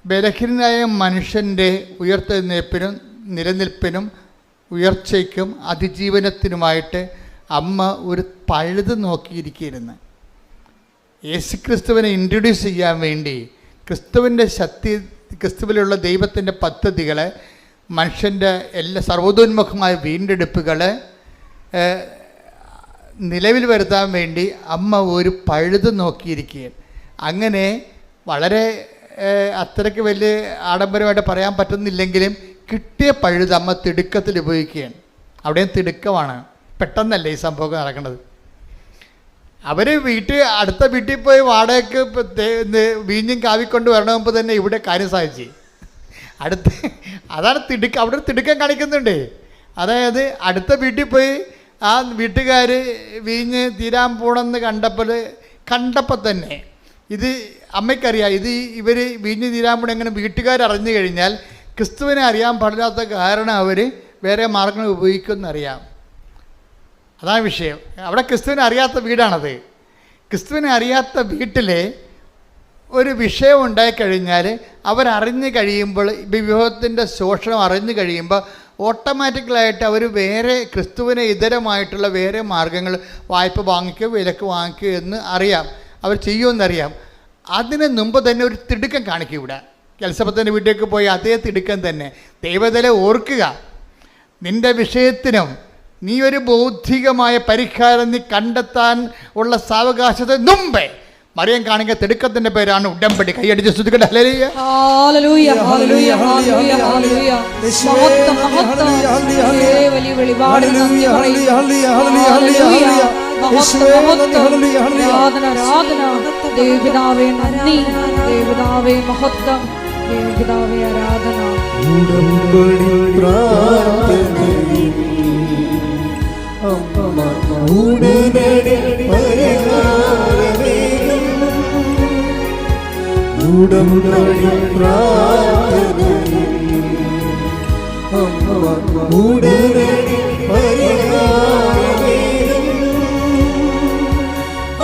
ബലഹീനനായ മനുഷ്യൻ്റെ ഉയർത്തെഴുന്നേൽപ്പിനും നിലനിൽപ്പിനും ഉയർച്ചയ്ക്കും അതിജീവനത്തിനുമായിട്ട് അമ്മ ഒരു പഴുത് നോക്കിയിരിക്കുകയായിരുന്നു. യേശുക്രിസ്തുവിനെ ഇൻട്രൊഡ്യൂസ് ചെയ്യാൻ വേണ്ടി ക്രിസ്തുവിൻ്റെ ശക്തി, ക്രിസ്തുവിലുള്ള ദൈവത്തിൻ്റെ പദ്ധതികളെ, മനുഷ്യൻ്റെ എല്ലാ സർവ്വതോന്മുഖമായ വീണ്ടെടുപ്പുകൾ നിലവിൽ വരുത്താൻ വേണ്ടി അമ്മ ഒരു പഴുത് നോക്കിയിരിക്കുകയാണ്. അങ്ങനെ വളരെ അത്രയ്ക്ക് വലിയ ആഡംബരമായിട്ട് പറയാൻ പറ്റുന്നില്ലെങ്കിലും കിട്ടിയ പഴുത് അമ്മ തിടുക്കത്തിൽ ഉപയോഗിക്കുകയാണ്. അവിടെയും തിടുക്കമാണ്, പെട്ടെന്നല്ല ഈ സംഭവം നടക്കുന്നത്. അവർ അടുത്ത വീട്ടിൽ പോയി വാടകയ്ക്ക് വീഞ്ഞും കാവിക്കൊണ്ട് വരണമെന്ന് തന്നെ ഇവിടെ കാര്യം സാധിച്ചു. അതാണ് അവിടെ തിടുക്കം കാണിക്കുന്നുണ്ട്. അതായത് അടുത്ത വീട്ടിൽ പോയി ആ വീട്ടുകാർ വീഞ്ഞ് തീരാൻ പോണെന്ന് കണ്ടപ്പോൾ തന്നെ ഇത് അമ്മയ്ക്കറിയാം, ഇത് ഇവർ വീഞ്ഞ് തീരാൻ പോണ എങ്ങനെ വീട്ടുകാരറിഞ്ഞു കഴിഞ്ഞാൽ ക്രിസ്തുവിനെ അറിയാൻ പാടില്ലാത്ത കാരണം അവർ വേറെ മാർഗങ്ങൾ ഉപയോഗിക്കുമെന്നറിയാം. അതാണ് വിഷയം. അവിടെ ക്രിസ്തുവിനെ അറിയാത്ത വീടാണത്. ക്രിസ്തുവിനെ അറിയാത്ത വീട്ടിൽ ഒരു വിഷയം ഉണ്ടായിക്കഴിഞ്ഞാൽ അവരറിഞ്ഞു കഴിയുമ്പോൾ, വിവാഹത്തിൻ്റെ ശോഷണം അറിഞ്ഞു കഴിയുമ്പോൾ ഓട്ടോമാറ്റിക്കലായിട്ട് അവർ വേറെ ക്രിസ്തുവിനെ ഇതരമായിട്ടുള്ള വേറെ മാർഗങ്ങൾ, വായ്പ വാങ്ങിക്കുകയോ വിലക്ക് വാങ്ങിക്കുകയോ എന്ന് അറിയാം, അവർ ചെയ്യുമെന്നറിയാം. അതിന് മുമ്പ് തന്നെ ഒരു തിടുക്കം കാണിക്കും. ഇവിടെ എലിസബത്തിൻ്റെ വീട്ടിലേക്ക് പോയി അതേ തിടുക്കം തന്നെ. ദൈവത്തിലെ ഓർക്കുക, നിൻ്റെ വിഷയത്തിനും നീ ഒരു ബൗദ്ധികമായ പരിഹാരം നീ കണ്ടെത്താൻ ഉള്ള സാവകാശത്തെ മുമ്പേ മറിയം കാണിക്കുന്ന തിടുക്കത്തിന്റെ പേരാണ് ഉടമ്പടി. കൈയടിച്ച് സ്തുതിക്കട്ടെ. ഹല്ലേലൂയ, ഹല്ലേലൂയ, ഹല്ലേലൂയ, ഹല്ലേലൂയ, ഹല്ലേലൂയ. മഹത്വം, മഹത്വം. വലിയ വെളിപാട് നന്ദി പറയുന്നു. ഹല്ലേലൂയ, മഹത്വം, മഹത്വം. ആരാധന, ആരാധന. ദേവപിതാവേ നന്ദി, ദേവപിതാവേ മഹത്വം, ദേവപിതാവേ ആരാധന. ഉടമ്പടി പ്രാർത്ഥനയിൽ ഉടനടി പരിഹാരമേകും. ഉടമ്പടി പ്രാർത്ഥനയിൽ ഉടനടി പരിഹാരമേകും.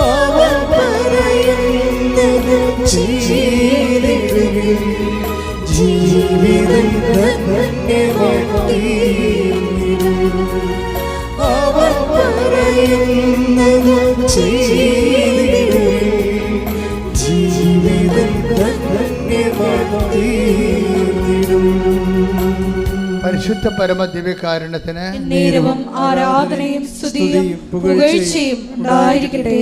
അവൻ പറയുന്നത് ചെയ്തിടുവിൻ. ജീവിതം ധന്യമായിത്തീരും. അവൻ പറയുന്നത് ചെയ്തിടുവിൻ. ജീവിതം ധന്യമായിത്തീരും. പരിശുദ്ധ പരമ ദിവ്യകാരുണ്യത്തിന് നേരവും ആരാധനയും സ്തുതിയും പുകഴ്ചയും ഉണ്ടായിരിക്കട്ടെ.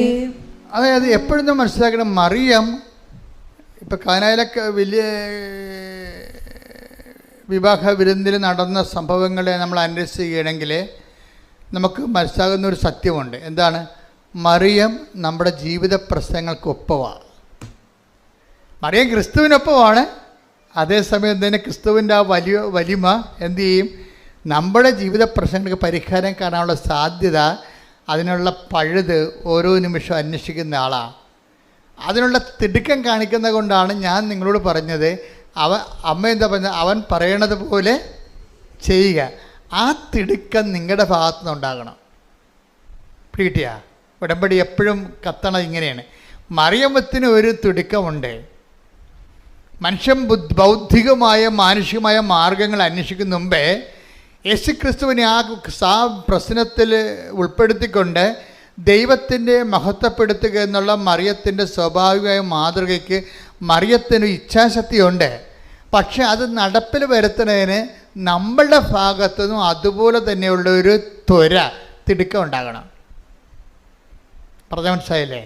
അതായത് എപ്പോഴും നമ്മൾ മനസ്സിലാക്കണം, മറിയം ഇപ്പം കാനായിലൊക്കെ വലിയ വിവാഹ വിരുന്നിൽ നടന്ന സംഭവങ്ങളെ നമ്മൾ അന്വേഷിച്ച് ചെയ്യണമെങ്കിൽ നമുക്ക് മനസ്സിലാകുന്ന ഒരു സത്യമുണ്ട്. എന്താണ്? മറിയം നമ്മുടെ ജീവിത പ്രശ്നങ്ങൾക്കൊപ്പമാണ്. മറിയം ക്രിസ്തുവിനൊപ്പമാണ്. അതേസമയം തന്നെ ക്രിസ്തുവിൻ്റെ ആ വലിമ എന്തു ചെയ്യും? നമ്മുടെ ജീവിത പ്രശ്നങ്ങൾക്ക് പരിഹാരം കാണാനുള്ള സാധ്യത, അതിനുള്ള പഴുത് ഓരോ നിമിഷം അന്വേഷിക്കുന്ന ആളാണ്. അതിനുള്ള തിടുക്കം കാണിക്കുന്നത് കൊണ്ടാണ് ഞാൻ നിങ്ങളോട് പറഞ്ഞത്, അമ്മ എന്താ പറഞ്ഞത്, അവൻ പറയണത് പോലെ ചെയ്യുക. ആ തിടുക്കം നിങ്ങളുടെ ഭാഗത്തു നിന്നുണ്ടാകണം. പിടികിട്ടിയാ? ഉടമ്പടി എപ്പോഴും കത്തണത് ഇങ്ങനെയാണ്. മറിയമ്മത്തിന് ഒരു തിടുക്കമുണ്ട്. മനുഷ്യൻ ബൗദ്ധികമായ മാനുഷികമായ മാർഗങ്ങൾ അന്വേഷിക്കുന്ന മുമ്പേ യേശുക്രിസ്തുവിനെ ആ പ്രശ്നത്തിൽ ഉൾപ്പെടുത്തിക്കൊണ്ട് ദൈവത്തിൻ്റെ മഹത്വപ്പെടുത്തുക എന്നുള്ള മറിയത്തിൻ്റെ സ്വാഭാവികമായ മാതൃകയ്ക്ക് മറിയത്തിന് ഇച്ഛാശക്തിയുണ്ട്. പക്ഷെ അത് നടപ്പിൽ വരുത്തുന്നതിന് നമ്മളുടെ ഭാഗത്തു നിന്നും അതുപോലെ തന്നെയുള്ള ഒരു തിടുക്കം ഉണ്ടാകണം. പറഞ്ഞ മനസ്സിലായില്ലേ?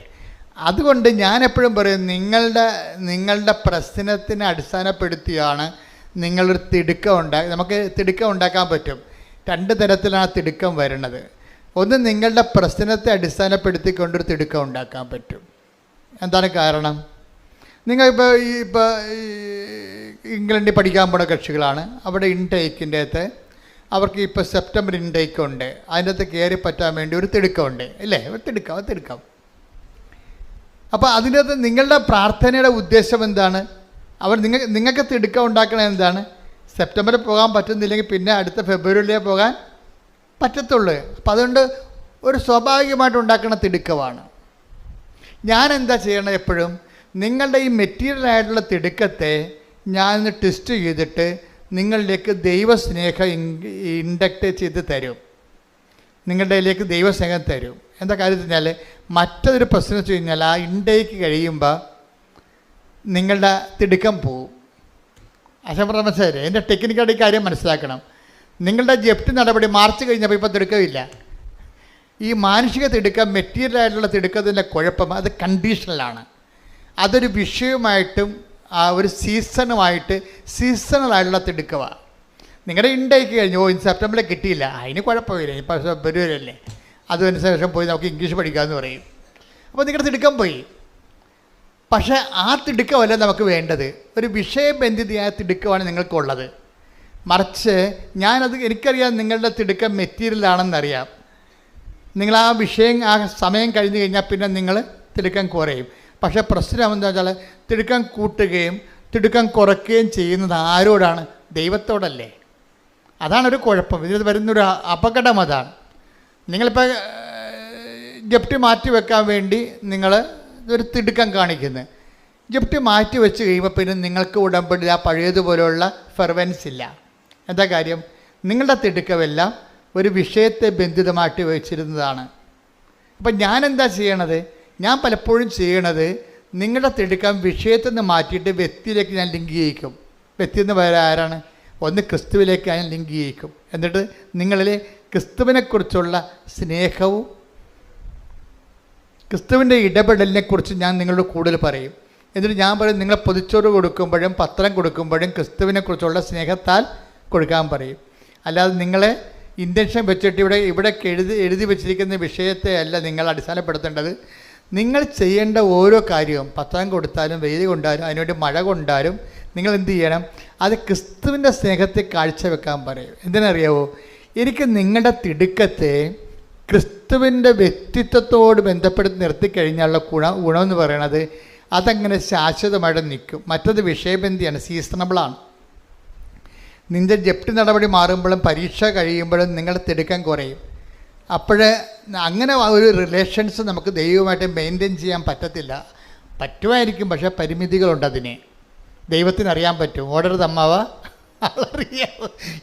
അതുകൊണ്ട് ഞാൻ എപ്പോഴും പറയും, നിങ്ങളുടെ പ്രശ്നത്തിനെ അടിസ്ഥാനപ്പെടുത്തിയാണ് നിങ്ങളൊരു തിടുക്കം നമുക്ക് തിടുക്കം ഉണ്ടാക്കാൻ പറ്റും. രണ്ട് തരത്തിലാണ് തിടുക്കം വരുന്നത്. ഒന്ന്, നിങ്ങളുടെ പ്രശ്നത്തെ അടിസ്ഥാനപ്പെടുത്തിക്കൊണ്ടൊരു തിടുക്കം ഉണ്ടാക്കാൻ പറ്റും. എന്താണ് കാരണം? നിങ്ങൾ ഇപ്പോൾ ഇംഗ്ലണ്ടിൽ പഠിക്കാൻ പോണ കക്ഷികളാണ്. അവിടെ ഇൻടേക്കിൻ്റെ അകത്ത് അവർക്ക് ഇപ്പോൾ സെപ്റ്റംബർ ഇൻടേക്ക് ഉണ്ട്. അതിൻ്റെ അകത്ത് കയറി പറ്റാൻ വേണ്ടി ഒരു തിടുക്കമുണ്ട്, അല്ലേ? ഒരു തിടുക്കം. അപ്പോൾ അതിനകത്ത് നിങ്ങളുടെ പ്രാർത്ഥനയുടെ ഉദ്ദേശം എന്താണ്? നിങ്ങൾക്ക് തിടുക്കം ഉണ്ടാക്കണത് എന്താണ്? സെപ്റ്റംബറിൽ പോകാൻ പറ്റുന്നില്ലെങ്കിൽ പിന്നെ അടുത്ത ഫെബ്രുവരിയിലേ പോകാൻ പറ്റത്തുള്ളൂ. അപ്പോൾ അതുകൊണ്ട് ഒരു സ്വാഭാവികമായിട്ട് ഉണ്ടാക്കുന്ന തിടുക്കമാണ്. ഞാൻ എന്താ ചെയ്യണത്? എപ്പോഴും നിങ്ങളുടെ ഈ മെറ്റീരിയലായിട്ടുള്ള തിടുക്കത്തെ ഞാനൊന്ന് ടെസ്റ്റ് ചെയ്തിട്ട് നിങ്ങളിലേക്ക് ദൈവസ്നേഹം ഇൻഡക്റ്റ് ചെയ്ത് തരും. നിങ്ങളുടെ ഇതിലേക്ക് ദൈവസ്നേഹം തരും. എന്താ കാര്യം വെച്ചാൽ, മറ്റൊരു പ്രശ്നം വെച്ച് കഴിഞ്ഞാൽ ആ ഇൻടേക്ക് കഴിയുമ്പോൾ നിങ്ങളുടെ തിടുക്കം പോവും. അശംപ്രദ മനസ്സിലായില്ലേ? എൻ്റെ ടെക്നിക്കായിട്ട് ഈ കാര്യം മനസ്സിലാക്കണം. നിങ്ങളുടെ ജപ്തി നടപടി മാർച്ച് കഴിഞ്ഞപ്പോൾ ഇപ്പോൾ തിടുക്കമില്ല. ഈ മാനുഷിക തിടുക്കം, മെറ്റീരിയലായിട്ടുള്ള തിടുക്കത്തിൻ്റെ കുഴപ്പം അത് കണ്ടീഷണലാണ്. അതൊരു വിഷയവുമായിട്ടും ഒരു സീസണലായിട്ടുള്ള തിടുക്കമാണ്. നിങ്ങളുടെ ഇൻടേക്ക് കഴിഞ്ഞു, സെപ്റ്റംബറിൽ കിട്ടിയില്ല, അതിന് കുഴപ്പമില്ല, ഇപ്പോൾ ഫെബ്രുവരിയല്ലേ, അതിനനുസരിച്ച് പോയി നമുക്ക് ഇംഗ്ലീഷ് പഠിക്കാമെന്ന് പറയും. അപ്പോൾ നിങ്ങളുടെ തിടുക്കം പോയി. പക്ഷേ ആ തിടുക്കമല്ല നമുക്ക് വേണ്ടത്. ഒരു വിഷയബന്ധിതമായ തിടുക്കമാണ് നിങ്ങൾക്കുള്ളത്. മറിച്ച് എനിക്കറിയാം നിങ്ങളുടെ തിടുക്കം മെറ്റീരിയലാണെന്നറിയാം. നിങ്ങൾ ആ വിഷയം ആ സമയം കഴിഞ്ഞ് കഴിഞ്ഞാൽ പിന്നെ നിങ്ങൾ തിടുക്കം കുറയും. പക്ഷേ പ്രശ്നം എന്താ വെച്ചാൽ, തിടുക്കം കൂട്ടുകയും തിടുക്കം കുറയ്ക്കുകയും ചെയ്യുന്നത് ആരോടാണ്? ദൈവത്തോടല്ലേ. അതാണൊരു കുഴപ്പം. ഇതിൽ വരുന്നൊരു അപകടം അതാണ്. നിങ്ങളിപ്പോൾ ജപ്തി മാറ്റി വെക്കാൻ വേണ്ടി നിങ്ങൾ ഒരു തിടുക്കം കാണിക്കുന്നത്. ജപ്തി മാറ്റി വെച്ച് കഴിയുമ്പോൾ പിന്നെ നിങ്ങൾക്ക് ഉടമ്പടി ആ പഴയതുപോലെയുള്ള ഫെർവൻസ് ഇല്ല. എന്താ കാര്യം? നിങ്ങളുടെ തിടുക്കമെല്ലാം ഒരു വിഷയത്തെ ബന്ധിതമായിട്ട് വെച്ചിരുന്നതാണ്. അപ്പം ഞാനെന്താ ചെയ്യണത്? ഞാൻ പലപ്പോഴും ചെയ്യണത്, നിങ്ങളുടെ തിടുക്കം വിഷയത്തിൽ നിന്ന് മാറ്റിയിട്ട് വ്യക്തിയിലേക്ക് ഞാൻ ലിങ്ക് ചെയ്യിക്കും. വ്യക്തി എന്ന് പറയാൻ ആരാണ്? ഒന്ന് ക്രിസ്തുവിലേക്ക് ഞാൻ ലിങ്ക് ചെയ്യിക്കും. എന്നിട്ട് നിങ്ങളിൽ ക്രിസ്തുവിനെക്കുറിച്ചുള്ള സ്നേഹവും ക്രിസ്തുവിൻ്റെ ഇടപെടലിനെക്കുറിച്ച് ഞാൻ നിങ്ങളോട് കൂടുതൽ പറയും. എന്നിട്ട് ഞാൻ പറയും, നിങ്ങൾ പൊതിച്ചോറ് കൊടുക്കുമ്പോഴും പത്രം കൊടുക്കുമ്പോഴും ക്രിസ്തുവിനെക്കുറിച്ചുള്ള സ്നേഹത്താൽ കൊടുക്കാൻ പറയും. അല്ലാതെ നിങ്ങളെ ഇൻറ്റൻഷൻ വെച്ചിട്ട് ഇവിടെ എഴുതി വെച്ചിരിക്കുന്ന വിഷയത്തെ അല്ല നിങ്ങൾ അടിസ്ഥാനപ്പെടുത്തേണ്ടത്. നിങ്ങൾ ചെയ്യേണ്ട ഓരോ കാര്യവും, പത്രം കൊടുത്താലും വെയിൽ കൊണ്ടാലും അതിനുവേണ്ടി മഴ കൊണ്ടാലും നിങ്ങൾ എന്ത് ചെയ്യണം? അത് ക്രിസ്തുവിൻ്റെ സ്നേഹത്തെ കാഴ്ചവെക്കാൻ പറയും. എന്തിനറിയാവോ? എനിക്ക് നിങ്ങളുടെ തിടുക്കത്തെ ക്രിസ്തുവിൻ്റെ വ്യക്തിത്വത്തോട് ബന്ധപ്പെടുത്തി നിർത്തിക്കഴിഞ്ഞാലുള്ള ഗുണമെന്ന് പറയണത് അതങ്ങനെ ശാശ്വതമായിട്ട് നിൽക്കും. മറ്റത് വിഷയബന്ധിയാണ്, സീസണബിളാണ്. നിൻ്റെ ജപ്തി നടപടി മാറുമ്പോഴും പരീക്ഷ കഴിയുമ്പോഴും നിങ്ങളുടെ തിടുക്കം കുറയും. അപ്പോഴേ അങ്ങനെ ഒരു റിലേഷൻസ് നമുക്ക് ദൈവമായിട്ട് മെയിൻറ്റെയിൻ ചെയ്യാൻ പറ്റത്തില്ല. പറ്റുമായിരിക്കും, പക്ഷേ പരിമിതികളുണ്ട്. അതിന് ദൈവത്തിനറിയാൻ പറ്റും. ഓർഡർ തമ്മാവ അറിയാം.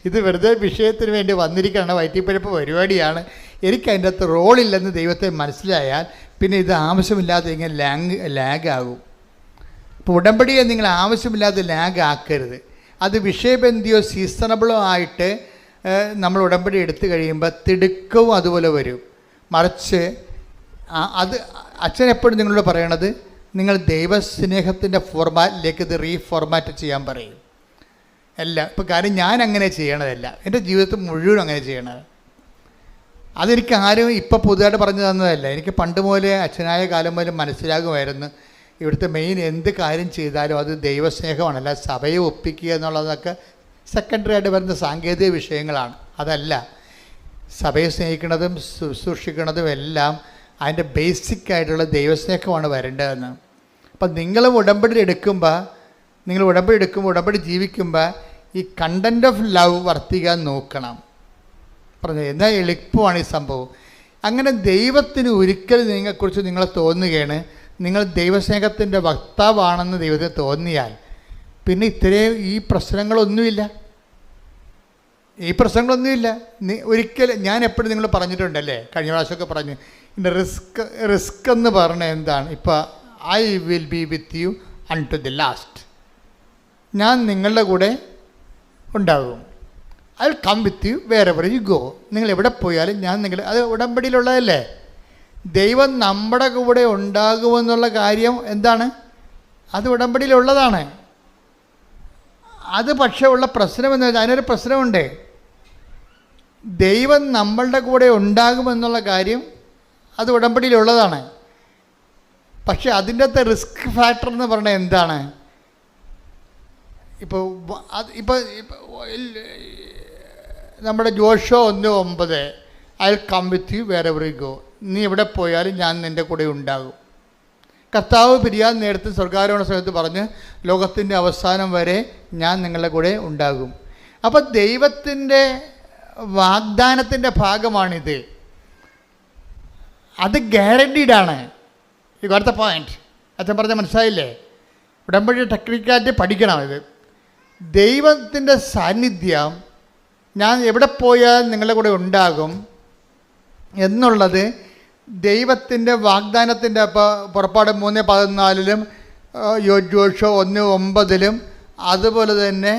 ഇത് വെറുതെ വിഷയത്തിന് വേണ്ടി വന്നിരിക്കുകയാണ്, വയറ്റിപ്പഴപ്പ് പരിപാടിയാണ്, എനിക്ക് അതിൻ്റെ അകത്ത് റോളില്ലെന്ന് ദൈവത്തെ മനസ്സിലായാൽ പിന്നെ ഇത് ആവശ്യമില്ലാതെ ഇങ്ങനെ ലാഗാകും. അപ്പോൾ ഉടമ്പടിയെ നിങ്ങൾ ആവശ്യമില്ലാതെ ലാഗാക്കരുത്. അത് വിഷയബന്ധിയോ സീസണബിളോ ആയിട്ട് നമ്മൾ ഉടമ്പടി എടുത്തു കഴിയുമ്പോൾ തിടുക്കവും അതുപോലെ വരും. മറിച്ച് അത് അച്ഛൻ എപ്പോഴും നിങ്ങളോട് പറയണത്, നിങ്ങൾ ദൈവസ്നേഹത്തിൻ്റെ ഫോർമാറ്റിലേക്ക് ഇത് റീഫോർമാറ്റ് ചെയ്യാൻ പറയും. എല്ലാം ഇപ്പോൾ കാര്യം ഞാൻ അങ്ങനെ ചെയ്യണതല്ല, എൻ്റെ ജീവിതത്തിൽ മുഴുവൻ അങ്ങനെ ചെയ്യണത്. അതെനിക്ക് ആരും ഇപ്പോൾ പുതുതായിട്ട് പറഞ്ഞു തന്നതല്ല. എനിക്ക് പണ്ട് മുതലേ അച്ഛനായ കാലം മുതലും മനസ്സിലാകുമായിരുന്നു, ഇവിടുത്തെ മെയിൻ എന്ത് കാര്യം ചെയ്താലും അത് ദൈവസ്നേഹമാണല്ല, സഭയെ ഒപ്പിക്കുക എന്നുള്ളതൊക്കെ സെക്കൻഡറി ആയിട്ട് വരുന്ന സാങ്കേതിക വിഷയങ്ങളാണ്. അതല്ല, സഭയെ സ്നേഹിക്കുന്നതും ശുശ്രൂഷിക്കുന്നതും എല്ലാം അതിൻ്റെ ബേസിക്കായിട്ടുള്ള ദൈവസ്നേഹമാണ് വരേണ്ടതെന്ന്. അപ്പം നിങ്ങളും ഉടമ്പടി എടുക്കുമ്പോൾ ഉടമ്പടി ജീവിക്കുമ്പോൾ ഈ കണ്ടൻറ് ഓഫ് ലവ് വർത്തിക്കാൻ നോക്കണം. പറഞ്ഞത് എന്നാൽ എളുപ്പമാണ് ഈ സംഭവം. അങ്ങനെ ദൈവത്തിന് ഒരിക്കലും നിങ്ങളെക്കുറിച്ച് നിങ്ങൾ തോന്നുകയാണ്, നിങ്ങൾ ദൈവസ്നേഹത്തിൻ്റെ വക്താവാണെന്ന് ദൈവത്തിന് തോന്നിയാൽ പിന്നെ ഇത്രയും ഈ പ്രശ്നങ്ങളൊന്നുമില്ല. ഒരിക്കലും ഞാൻ എപ്പോഴും നിങ്ങൾ പറഞ്ഞിട്ടുണ്ടല്ലേ, കഴിഞ്ഞ പ്രാവശ്യമൊക്കെ പറഞ്ഞു, ഇതിൻ്റെ റിസ്ക് എന്ന് പറഞ്ഞാൽ എന്താണ്? ഇപ്പോൾ I will be with you until the last. ഞാൻ നിങ്ങളുടെ കൂടെ ഉണ്ടാകും. I will come with you wherever you go. നിങ്ങൾ എവിടെ പോയാലും ഞാൻ അത് ഉടമ്പടിയിലുള്ളതല്ലേ. ദൈവം നമ്മുടെ കൂടെ ഉണ്ടാകുമെന്നുള്ള കാര്യം എന്താണ്? അത് ഉടമ്പടിയിലുള്ളതാണ്. അത് പക്ഷേ ഉള്ള പ്രശ്നമെന്ന് വെച്ചാൽ അതിനൊരു പ്രശ്നമുണ്ട്. ദൈവം നമ്മളുടെ കൂടെ ഉണ്ടാകുമെന്നുള്ള കാര്യം അത് ഉടമ്പടിയിലുള്ളതാണ്. പക്ഷെ അതിൻ്റെ അകത്ത് റിസ്ക് ഫാക്ടർ എന്ന് പറഞ്ഞാൽ എന്താണ്? ഇപ്പോൾ നമ്മുടെ Joshua 1:9 I will come with you wherever you go. നീ എവിടെ പോയാലും ഞാൻ നിൻ്റെ കൂടെ ഉണ്ടാകും. കർത്താവ് പിരിയാൻ നേരത്ത് സ്വർഗ്ഗാരോഹണ സമയത്ത് പറഞ്ഞ്, ലോകത്തിൻ്റെ അവസാനം വരെ ഞാൻ നിങ്ങളുടെ കൂടെ ഉണ്ടാകും. അപ്പോൾ ദൈവത്തിൻ്റെ വാഗ്ദാനത്തിൻ്റെ ഭാഗമാണിത്. അത് ഗ്യാരണ്ടീഡാണ്. You got the point. അച്ഛൻ പറഞ്ഞ മനസ്സിലായില്ലേ? ഉടമ്പടി ടെക്നിക്കായിട്ട് പഠിക്കണം. ഇത് ദൈവത്തിൻ്റെ സാന്നിധ്യം, ഞാൻ എവിടെ പോയാൽ നിങ്ങളുടെ കൂടെ ഉണ്ടാകും എന്നുള്ളത് ദൈവത്തിൻ്റെ വാഗ്ദാനത്തിൻ്റെ പുറപ്പാട് 3:14 ജോഷുവ 1:9 അതുപോലെ തന്നെ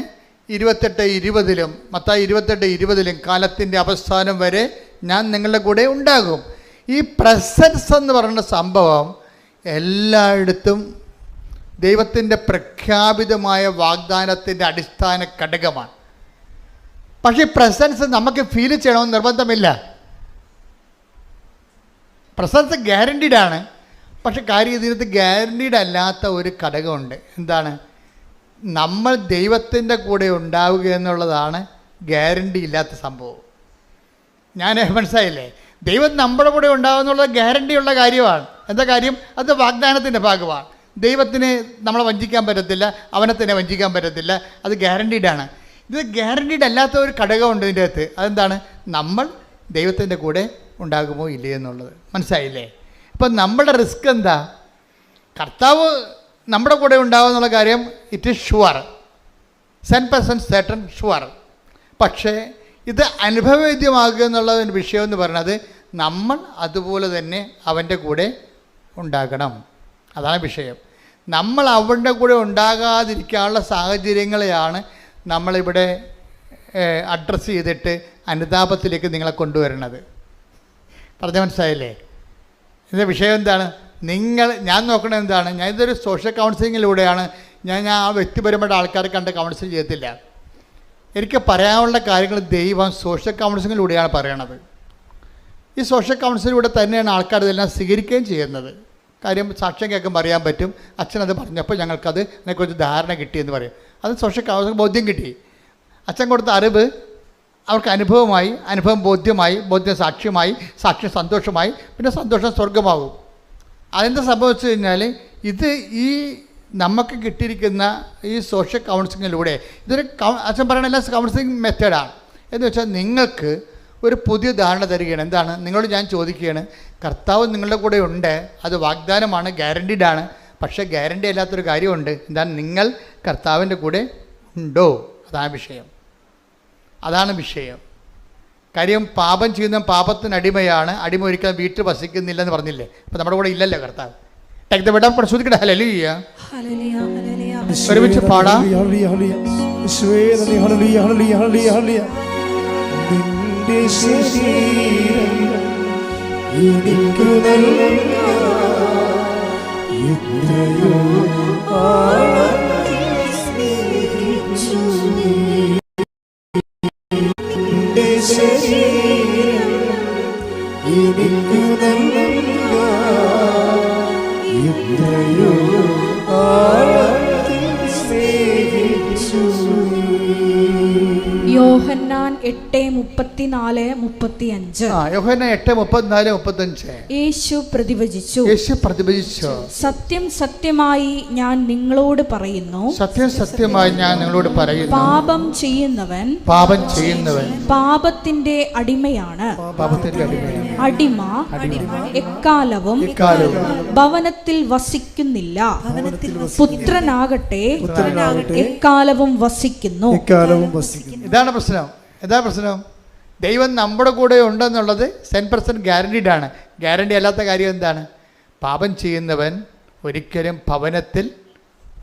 28:20 മത്തായി 28:20 കാലത്തിൻ്റെ അവസാനം വരെ ഞാൻ നിങ്ങളുടെ കൂടെ ഉണ്ടാകും. ഈ പ്രസൻസ് എന്ന് പറയുന്ന സംഭവം എല്ലായിടത്തും ദൈവത്തിൻ്റെ പ്രഖ്യാപിതമായ വാഗ്ദാനത്തിൻ്റെ അടിസ്ഥാന ഘടകമാണ്. പക്ഷേ പ്രസൻസ് നമുക്ക് ഫീൽ ചെയ്യണമെന്ന് നിർബന്ധമില്ല. പ്രസൻസ് ഗ്യാരണ്ടീഡാണ്. പക്ഷെ കാര്യം ഇതിനകത്ത് ഗ്യാരണ്ടീഡ് അല്ലാത്ത ഒരു ഘടകമുണ്ട്. എന്താണ്? നമ്മൾ ദൈവത്തിൻ്റെ കൂടെ ഉണ്ടാവുക എന്നുള്ളതാണ് ഗ്യാരണ്ടി ഇല്ലാത്ത സംഭവം. ഞാൻ മനസ്സിലായില്ലേ? ദൈവം നമ്മുടെ കൂടെ ഉണ്ടാവുക എന്നുള്ളത് ഗ്യാരണ്ടിയുള്ള കാര്യമാണ്. എന്താ കാര്യം? അത് വാഗ്ദാനത്തിൻ്റെ ഭാഗമാണ്. ദൈവത്തിന് നമ്മളെ വഞ്ചിക്കാൻ പറ്റത്തില്ല, അവനെ തന്നെ വഞ്ചിക്കാൻ പറ്റത്തില്ല. അത് ഗ്യാരണ്ടീഡാണ്. ഇത് ഗ്യാരണ്ടീഡ് അല്ലാത്ത ഒരു ഘടകമുണ്ട് ഇതിൻ്റെ അകത്ത്. അതെന്താണ്? നമ്മൾ ദൈവത്തിൻ്റെ കൂടെ ഉണ്ടാകുമോ ഇല്ലേ എന്നുള്ളത്. മനസ്സിലായില്ലേ? അപ്പം നമ്മുടെ റിസ്ക് എന്താ? കർത്താവ് നമ്മുടെ കൂടെ ഉണ്ടാവുക എന്നുള്ള കാര്യം it is sure, 100% certain, sure. പക്ഷേ ഇത് അനുഭവവേദ്യമാകുക എന്നുള്ളതിൻ്റെ വിഷയം എന്ന് പറയുന്നത് നമ്മൾ അതുപോലെ തന്നെ അവൻ്റെ കൂടെ ഉണ്ടാകണം. അതാണ് വിഷയം. നമ്മൾ അവൻ്റെ കൂടെ ഉണ്ടാകാതിരിക്കാനുള്ള സാഹചര്യങ്ങളെയാണ് നമ്മളിവിടെ അഡ്രസ്സ് ചെയ്തിട്ട് അനുതാപത്തിലേക്ക് നിങ്ങളെ കൊണ്ടുവരുന്നത്. പറഞ്ഞ മനസ്സിലായില്ലേ? ഇതിൻ്റെ വിഷയം എന്താണ്? ഞാൻ നോക്കണത് എന്താണ്? ഞാൻ ഇതൊരു സോഷ്യൽ കൗൺസിലിങ്ങിലൂടെയാണ്. ഞാൻ ആ വ്യക്തിപരമായിട്ട് ആൾക്കാരെ കണ്ട് കൗൺസിൽ ചെയ്യത്തില്ല. എനിക്ക് പറയാനുള്ള കാര്യങ്ങൾ ദൈവം സോഷ്യൽ കൗൺസിലിങ്ങിലൂടെയാണ് പറയണത്. ഈ സോഷ്യൽ കൗൺസിലിലൂടെ തന്നെയാണ് ആൾക്കാർ ഇതെല്ലാം സ്വീകരിക്കുകയും ചെയ്യുന്നത്. കാര്യം സാക്ഷ്യം കേൾക്കുമ്പോൾ അറിയാൻ പറ്റും. അച്ഛനത് പറഞ്ഞപ്പോൾ ഞങ്ങൾക്കത് അതിനെക്കുറിച്ച് ധാരണ കിട്ടിയെന്ന് പറയും. അത് സോഷ്യൽ കൗൺസിലിംഗ് ബോധ്യം കിട്ടി. അച്ഛൻ കൊടുത്ത അറിവ് അവർക്ക് അനുഭവമായി, അനുഭവം ബോധ്യമായി, ബോധ്യം സാക്ഷ്യമായി, സാക്ഷ്യം സന്തോഷമായി, പിന്നെ സന്തോഷം സ്വർഗമാകും. അതെന്താ സംഭവിച്ചു കഴിഞ്ഞാൽ ഇത് ഈ നമുക്ക് കിട്ടിയിരിക്കുന്ന ഈ സോഷ്യൽ കൗൺസിലിങ്ങിലൂടെ ഇതൊരു അച്ഛൻ പറയുന്ന എല്ലാ കൗൺസിലിംഗ് മെത്തേഡാണ്. എന്ന് വെച്ചാൽ നിങ്ങൾക്ക് ഒരു പുതിയ ധാരണ തരികയാണ്. എന്താണ്? നിങ്ങളോട് ഞാൻ ചോദിക്കുകയാണ്, കർത്താവ് നിങ്ങളുടെ കൂടെ ഉണ്ട്, അത് വാഗ്ദാനമാണ്, ഗ്യാരണ്ടീഡാണ്. പക്ഷേ ഗ്യാരണ്ടി അല്ലാത്തൊരു കാര്യമുണ്ട്. എന്താണ്? നിങ്ങൾ കർത്താവിൻ്റെ കൂടെ ഉണ്ടോ? അതാണ് വിഷയം. കാര്യം പാപം ചെയ്യുന്ന പാപത്തിന് അടിമയാണ്. അടിമ ഒരിക്കലും വീട്ടിൽ വസിക്കുന്നില്ലെന്ന് പറഞ്ഞില്ലേ? അപ്പം നമ്മുടെ കൂടെ ഇല്ലല്ലോ കർത്താവ്. വിടാൻ പരിശോധിക്കട്ടെ. ഹല്ലേലൂയ. ഒരുമിച്ച് പാടാം. ശരീരം എനിക്കു എത്രയോ ആഴത്തിൽ സ്നേഹിച്ചു നീ. എന്റെ ശരീരം എനിക്കു എത്രയോ ആഴത്തിൽ സ്നേഹിച്ചു നീ. യോഹന്നാൻ 8:34-35. യോഹന്നാൻ 8:34-35. യേശു പ്രതിവചിച്ചു, സത്യം സത്യമായി ഞാൻ നിങ്ങളോട് പറയുന്നു, സത്യമായി ഞാൻ നിങ്ങളോട് പറയുന്നു, പാപം ചെയ്യുന്നവൻ പാപത്തിന്റെ അടിമയാണ്. അടിമ എക്കാലവും ഭവനത്തിൽ വസിക്കുന്നില്ല, പുത്രനാകട്ടെ എക്കാലവും വസിക്കുന്നു. ഇതാണ് പ്രശ്നം. ദൈവം നമ്മുടെ കൂടെ ഉണ്ടെന്നുള്ളത് 100% ഗ്യാരണ്ടീഡ് ആണ്. ഗ്യാരണ്ടി അല്ലാത്ത കാര്യം എന്താണ്? പാപം ചെയ്യുന്നവൻ ഒരിക്കലും ഭവനത്തിൽ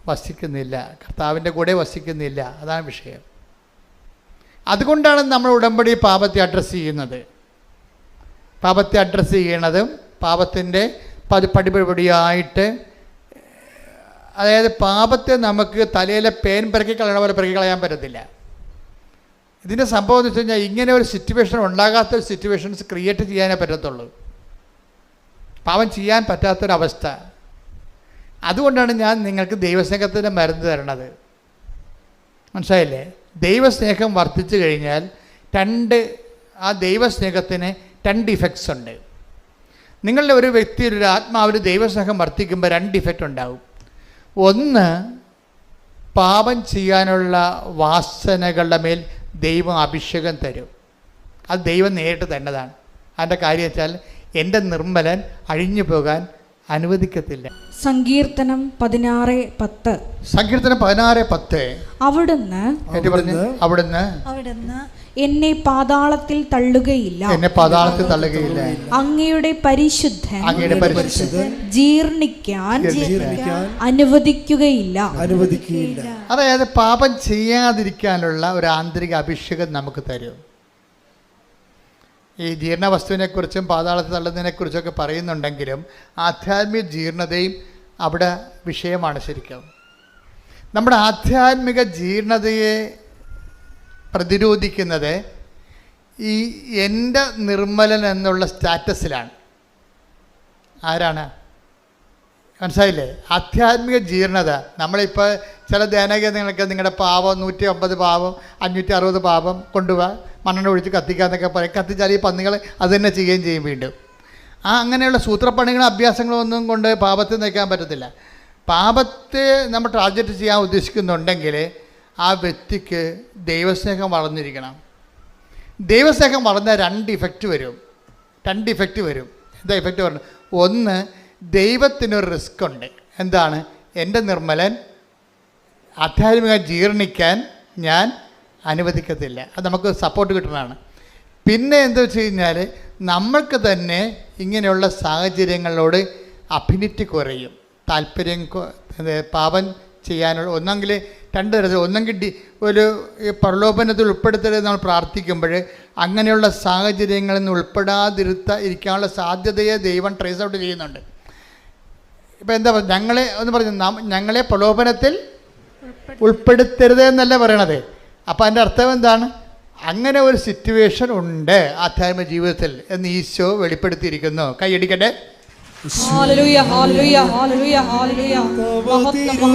വസിക്കുന്നില്ല, കർത്താവിൻ്റെ കൂടെ വസിക്കുന്നില്ല. അതാണ് വിഷയം. അതുകൊണ്ടാണ് നമ്മൾ ഉടമ്പടി പാപത്തെ അഡ്രസ്സ് ചെയ്യുന്നത്. പാപത്തെ അഡ്രസ്സ് ചെയ്യണതും പാപത്തിൻ്റെ പടിപടിയായിട്ട്, അതായത് പാപത്തെ നമുക്ക് തലയിലെ പേൻ പെറുക്കി കളയണ പോലെ പെറുക്കി കളയാൻ പറ്റത്തില്ല. ഇതിൻ്റെ സംഭവം എന്ന് വെച്ച് കഴിഞ്ഞാൽ ഇങ്ങനെ ഒരു സിറ്റുവേഷൻ ഉണ്ടാകാത്ത ഒരു സിറ്റുവേഷൻസ് ക്രിയേറ്റ് ചെയ്യാനേ പറ്റത്തുള്ളൂ. പാപം ചെയ്യാൻ പറ്റാത്തൊരവസ്ഥ. അതുകൊണ്ടാണ് ഞാൻ നിങ്ങൾക്ക് ദൈവസ്നേഹത്തിൻ്റെ മരുന്ന് തരണത്. മനസ്സിലായില്ലേ? ദൈവസ്നേഹം വർദ്ധിച്ചു കഴിഞ്ഞാൽ ആ ദൈവസ്നേഹത്തിന് 2 ഇഫക്ട്സ് ഉണ്ട്. നിങ്ങളുടെ ഒരു വ്യക്തി, ഒരു ആത്മാവിൽ ദൈവസ്നേഹം വർദ്ധിക്കുമ്പോൾ 2 ഇഫക്റ്റ് ഉണ്ടാവും. ഒന്ന്, പാപം ചെയ്യാനുള്ള വാസനകളുടെ മേൽ ദൈവം അഭിഷേകം തരും. അത് ദൈവം നേരിട്ട് തന്നതാണ്. അതിൻ്റെ കാര്യം വെച്ചാൽ എൻ്റെ നിർമ്മലൻ അഴിഞ്ഞു പോകാൻ അനുവദിക്കത്തില്ല. സങ്കീർത്തനം 16:10. സങ്കീർത്തനം 16:10. അവിടുന്ന് എന്നെ പാതാളത്തിൽ തള്ളുകയില്ല, അങ്ങയുടെ പരിശുദ്ധൻ ജീർണിക്കാൻ അനുവദിക്കുകയില്ല. അതായത് പാപം ചെയ്യാതിരിക്കാനുള്ള ഒരു ആന്തരിക അഭിഷേകം നമുക്ക് തരും. ഈ ജീർണവസ്തുവിനെക്കുറിച്ചും പാതാളത്തിൽ തള്ളുന്നതിനെക്കുറിച്ചൊക്കെ പറയുന്നുണ്ടെങ്കിലും ആധ്യാത്മിക ജീർണതയും അവിടെ വിഷയമാണ്. ശരിക്കും നമ്മുടെ ആധ്യാത്മിക ജീർണതയെ പ്രതിരോധിക്കുന്നത് ഈ എൻ്റെ നിർമ്മലൻ എന്നുള്ള സ്റ്റാറ്റസിലാണ്. ആരാണ്? മനസ്സിലായില്ലേ? ആധ്യാത്മിക ജീർണത. നമ്മളിപ്പോൾ ചില ധ്യാനകേന്ദ്രങ്ങളൊക്കെ നിങ്ങളുടെ പാപം 150 പാപം 560 പാപം കൊണ്ടുപോവാ, മണ്ണെണ്ണ ഒഴിച്ച് കത്തിക്കാന്നൊക്കെ പറയും. കത്തിച്ചാൽ ഈ പന്നികൾ അത് തന്നെ ചെയ്യുകയും ചെയ്യും വീണ്ടും. അങ്ങനെയുള്ള സൂത്രപ്പണികളും അഭ്യാസങ്ങളും ഒന്നും കൊണ്ട് പാപത്തെ നയിക്കാൻ പറ്റത്തില്ല. പാപത്തെ നമ്മൾ ടാർഗറ്റ് ചെയ്യാൻ ഉദ്ദേശിക്കുന്നുണ്ടെങ്കിൽ ആ വ്യക്തിക്ക് ദൈവസ്നേഹം വളർന്നിരിക്കണം. ദൈവസ്നേഹം വളർന്നാൽ 2 ഇഫക്റ്റ് വരും. എന്താ ഇഫക്റ്റ് പറഞ്ഞു? ഒന്ന്, ദൈവത്തിനൊരു റിസ്ക് ഉണ്ട്. എന്താണ്? എൻ്റെ നിർമ്മലൻ ആധ്യാത്മിക ജീർണിക്കാൻ ഞാൻ അനുവദിക്കത്തില്ല. അത് നമുക്ക് സപ്പോർട്ട് കിട്ടുന്നതാണ്. പിന്നെ എന്താ വെച്ച് കഴിഞ്ഞാൽ നമ്മൾക്ക് തന്നെ ഇങ്ങനെയുള്ള സാഹചര്യങ്ങളോട് അഫിനിറ്റി കുറയും, താല്പര്യം. പാപം ചെയ്യാനുള്ള ഒന്നെങ്കിൽ 2 തരത്തിൽ, ഒന്നെങ്കിൽ ഒരു പ്രലോഭനത്തിൽ ഉൾപ്പെടുത്തരുത് നമ്മൾ പ്രാർത്ഥിക്കുമ്പോൾ അങ്ങനെയുള്ള സാഹചര്യങ്ങളിൽ നിന്ന് ഇരിക്കാനുള്ള സാധ്യതയെ ദൈവം ട്രേസ് ഔട്ട് ചെയ്യുന്നുണ്ട്. ഇപ്പം എന്താ പറയുക? ഞങ്ങളെ പ്രലോഭനത്തിൽ ഉൾപ്പെടുത്തരുത് എന്നല്ല പറയണത്. അപ്പം അതിൻ്റെ അർത്ഥം എന്താണ്? അങ്ങനെ ഒരു സിറ്റുവേഷൻ ഉണ്ട് ആധ്യാത്മിക ജീവിതത്തിൽ എന്ന് ഈശോ വെളിപ്പെടുത്തിയിരിക്കുന്നു. കൈയടിക്കട്ടെ. ഹല്ലേലൂയ, ഹല്ലേലൂയ, ഹല്ലേലൂയ, ഹല്ലേലൂയ. ദൈവം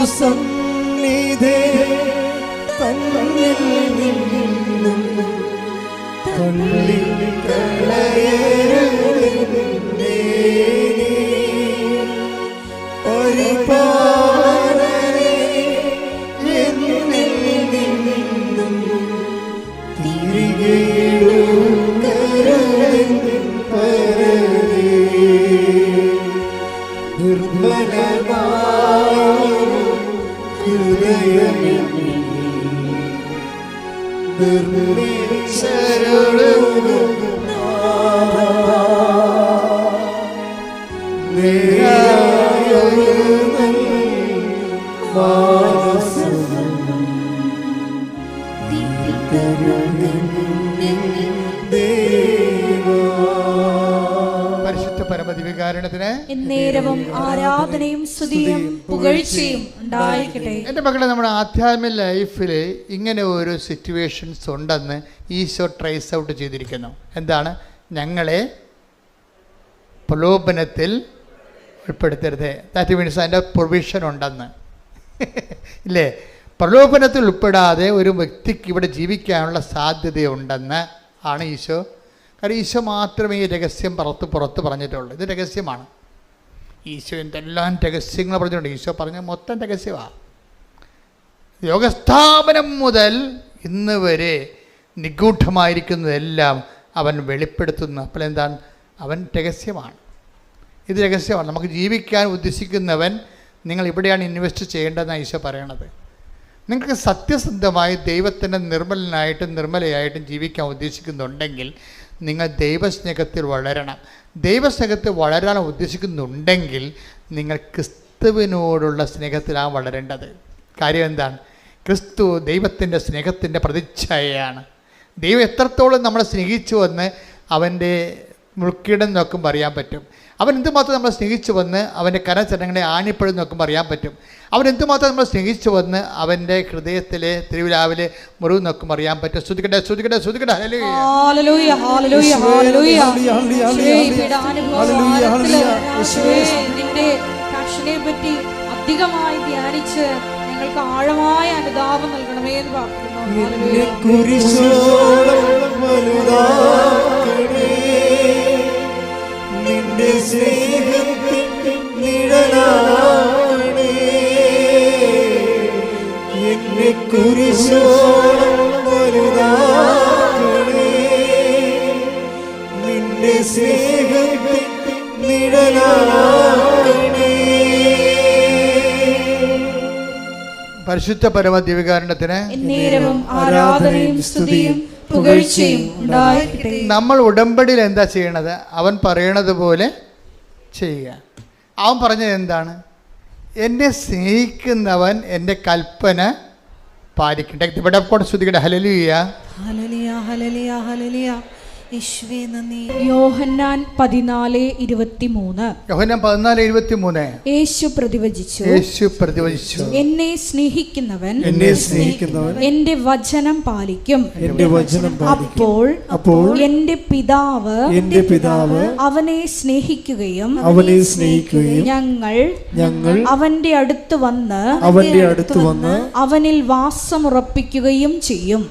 ദിവ്യകാരുണ്യത്തിന് എന്നേരവും ആരാധനയും സ്തുതിയും പുകഴ്ചയും ഉണ്ടായിരിക്കട്ടെ. എൻ്റെ മക്കളെ, നമ്മുടെ ആധ്യാത്മിക ലൈഫിൽ ഇങ്ങനെ ഒരു സിറ്റുവേഷൻസ് ഉണ്ടെന്ന് ഈശോ ട്രേസ് ഔട്ട് ചെയ്തിരിക്കുന്നു. എന്താണ്? ഞങ്ങളെ പ്രലോഭനത്തിൽ ഉൾപ്പെടുത്തരുത്. ദാറ്റ് മീൻസ് അതിൻ്റെ പ്രൊവിഷൻ ഉണ്ടെന്ന് ഇല്ലേ? പ്രലോഭനത്തിൽ ഉൾപ്പെടാതെ ഒരു വ്യക്തിക്ക് ഇവിടെ ജീവിക്കാനുള്ള സാധ്യതയുണ്ടെന്ന് ആണ് ഈശോ. കാരണം ഈശോ മാത്രമേ ഈ രഹസ്യം പുറത്ത് പറഞ്ഞിട്ടുള്ളൂ. ഇത് രഹസ്യമാണ്. ഈശോ എന്തെല്ലാം രഹസ്യങ്ങൾ പറഞ്ഞിട്ടുണ്ട്. ഈശോ പറഞ്ഞ മൊത്തം രഹസ്യമാണ്. ലോകസ്ഥാപനം മുതൽ ഇന്ന് വരെ നിഗൂഢമായിരിക്കുന്നതെല്ലാം അവൻ വെളിപ്പെടുത്തുന്നു. അപ്പോൾ എന്താണ്? അവൻ രഹസ്യമാണ്. ഇത് രഹസ്യമാണ്. നമുക്ക് ജീവിക്കാൻ ഉദ്ദേശിക്കുന്നവൻ നിങ്ങൾ ഇവിടെയാണ് ഇൻവെസ്റ്റ് ചെയ്യേണ്ടതെന്നാണ് ഈശോ പറയണത്. നിങ്ങൾക്ക് സത്യസന്ധമായി ദൈവത്തിൻ്റെ നിർമ്മലയായിട്ടും ജീവിക്കാൻ ഉദ്ദേശിക്കുന്നുണ്ടെങ്കിൽ നിങ്ങൾ ദൈവസ്നേഹത്തിൽ വളരണം. ദൈവസ്നേഹത്തിൽ വളരാൻ ഉദ്ദേശിക്കുന്നുണ്ടെങ്കിൽ നിങ്ങൾ ക്രിസ്തുവിനോടുള്ള സ്നേഹത്തിലാണ് വളരേണ്ടത്. കാര്യം എന്താണ്? ക്രിസ്തു ദൈവത്തിൻ്റെ സ്നേഹത്തിൻ്റെ പ്രതിച്ഛായയാണ്. ദൈവം എത്രത്തോളം നമ്മളെ സ്നേഹിച്ചു എന്ന് അവൻ്റെ മുൾക്കിടം നോക്കുമ്പോൾ അറിയാൻ പറ്റും. അവൻ എന്തുമാത്രം നമ്മളെ സ്നേഹിച്ചു വന്ന് അവൻ്റെ കരചരണങ്ങളെ ആണിപ്പഴും നോക്കുമ്പോൾ അറിയാൻ പറ്റും. അവൻ എന്തുമാത്രം നമ്മളെ സ്നേഹിച്ചു വന്ന് അവൻ്റെ ഹൃദയത്തിലെ തിരുവിലാവിലെ മുറിവ് നോക്കുമ്പോൾ അറിയാൻ പറ്റും. ശ്രുതിക്കട്ടെ, ശ്രുതിക്കട്ടെ, ശ്രുതിക്കട്ടെ. ഹല്ലേലൂയ, ഹല്ലേലൂയ, ഹല്ലേലൂയ. നിന്റെ പാഷനെ പറ്റി അധികമായി ധ്യാനിച്ച് ഞങ്ങൾക്ക് ആഴമായ അനുതാപം നൽകണമേ എന്ന് പ്രാർത്ഥിക്കുന്നു. നിന്റെ സ്നേഹത്തിൻ നിഴലാണേ, എന്നെ കുരിശോളം വലുതാക്കണേ. നിന്റെ സ്നേഹത്തിൻ നിഴലാണേ. പരിശുദ്ധ പരമ ദിവ്യകാരുണ്യത്തിന് എന്നേരവും ആരാധനയും സ്തുതിയും പുകഴ്ചയും ഉണ്ടായിരിക്കട്ടെ. നമ്മൾ ഉടമ്പടിയിൽ എന്താ ചെയ്യണത്? അവൻ പറയണത് പോലെ ചെയ്യുക. അവൻ പറഞ്ഞത് എന്താണ്? എന്നെ സ്നേഹിക്കുന്നവൻ എൻ്റെ കൽപ്പന പാലിക്കട്ടെ. ഇവിടെ കൂടെ ശ്രുതിക്കട്ടെ. ഹല്ലേലൂയ, ഹല്ലേലൂയ, ഹല്ലേലൂയ, ഹല്ലേലൂയ. യേശുവേ നന്ദി. യോഹന്നാൻ 14:23. യോഹന്നാൻ 14:23. യേശു പ്രതിവചിച്ചു, എന്നെ സ്നേഹിക്കുന്നവൻ എന്റെ വചനം പാലിക്കും. അപ്പോൾ എന്റെ പിതാവ് അവനെ സ്നേഹിക്കുകയും ഞങ്ങൾ അവന്റെ അടുത്ത് വന്ന് അവനിൽ വാസമുറപ്പിക്കുകയും ചെയ്യും.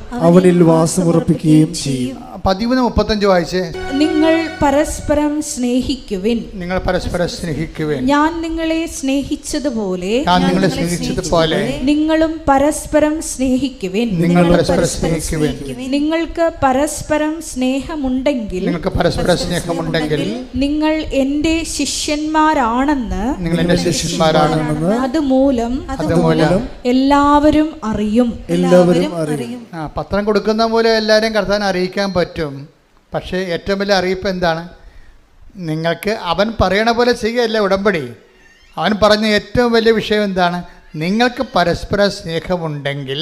13:35 വായിച്ചേ. നിങ്ങൾ പരസ്പരം സ്നേഹിക്കുവിൻ. ഞാൻ നിങ്ങളെ സ്നേഹിച്ചതുപോലെ നിങ്ങളും പരസ്പരം സ്നേഹിക്കുവിൻ. നിങ്ങൾക്ക് പരസ്പരം സ്നേഹമുണ്ടെങ്കിൽ നിങ്ങൾ എന്റെ ശിഷ്യന്മാരാണെന്ന് അതുമൂലം എല്ലാവരും അറിയും. പത്രം കൊടുക്കുന്ന പോലെ എല്ലാവരും കർത്താവിനെ അറിയിക്കാൻ പറ്റും. പക്ഷേ ഏറ്റവും വലിയ അറിയിപ്പ് എന്താണ്? നിങ്ങൾക്ക് അവൻ പറയണ പോലെ ചെയ്യുകയല്ല ഉടമ്പടി. അവൻ പറഞ്ഞ ഏറ്റവും വലിയ വിഷയം എന്താണ്? നിങ്ങൾക്ക് പരസ്പര സ്നേഹമുണ്ടെങ്കിൽ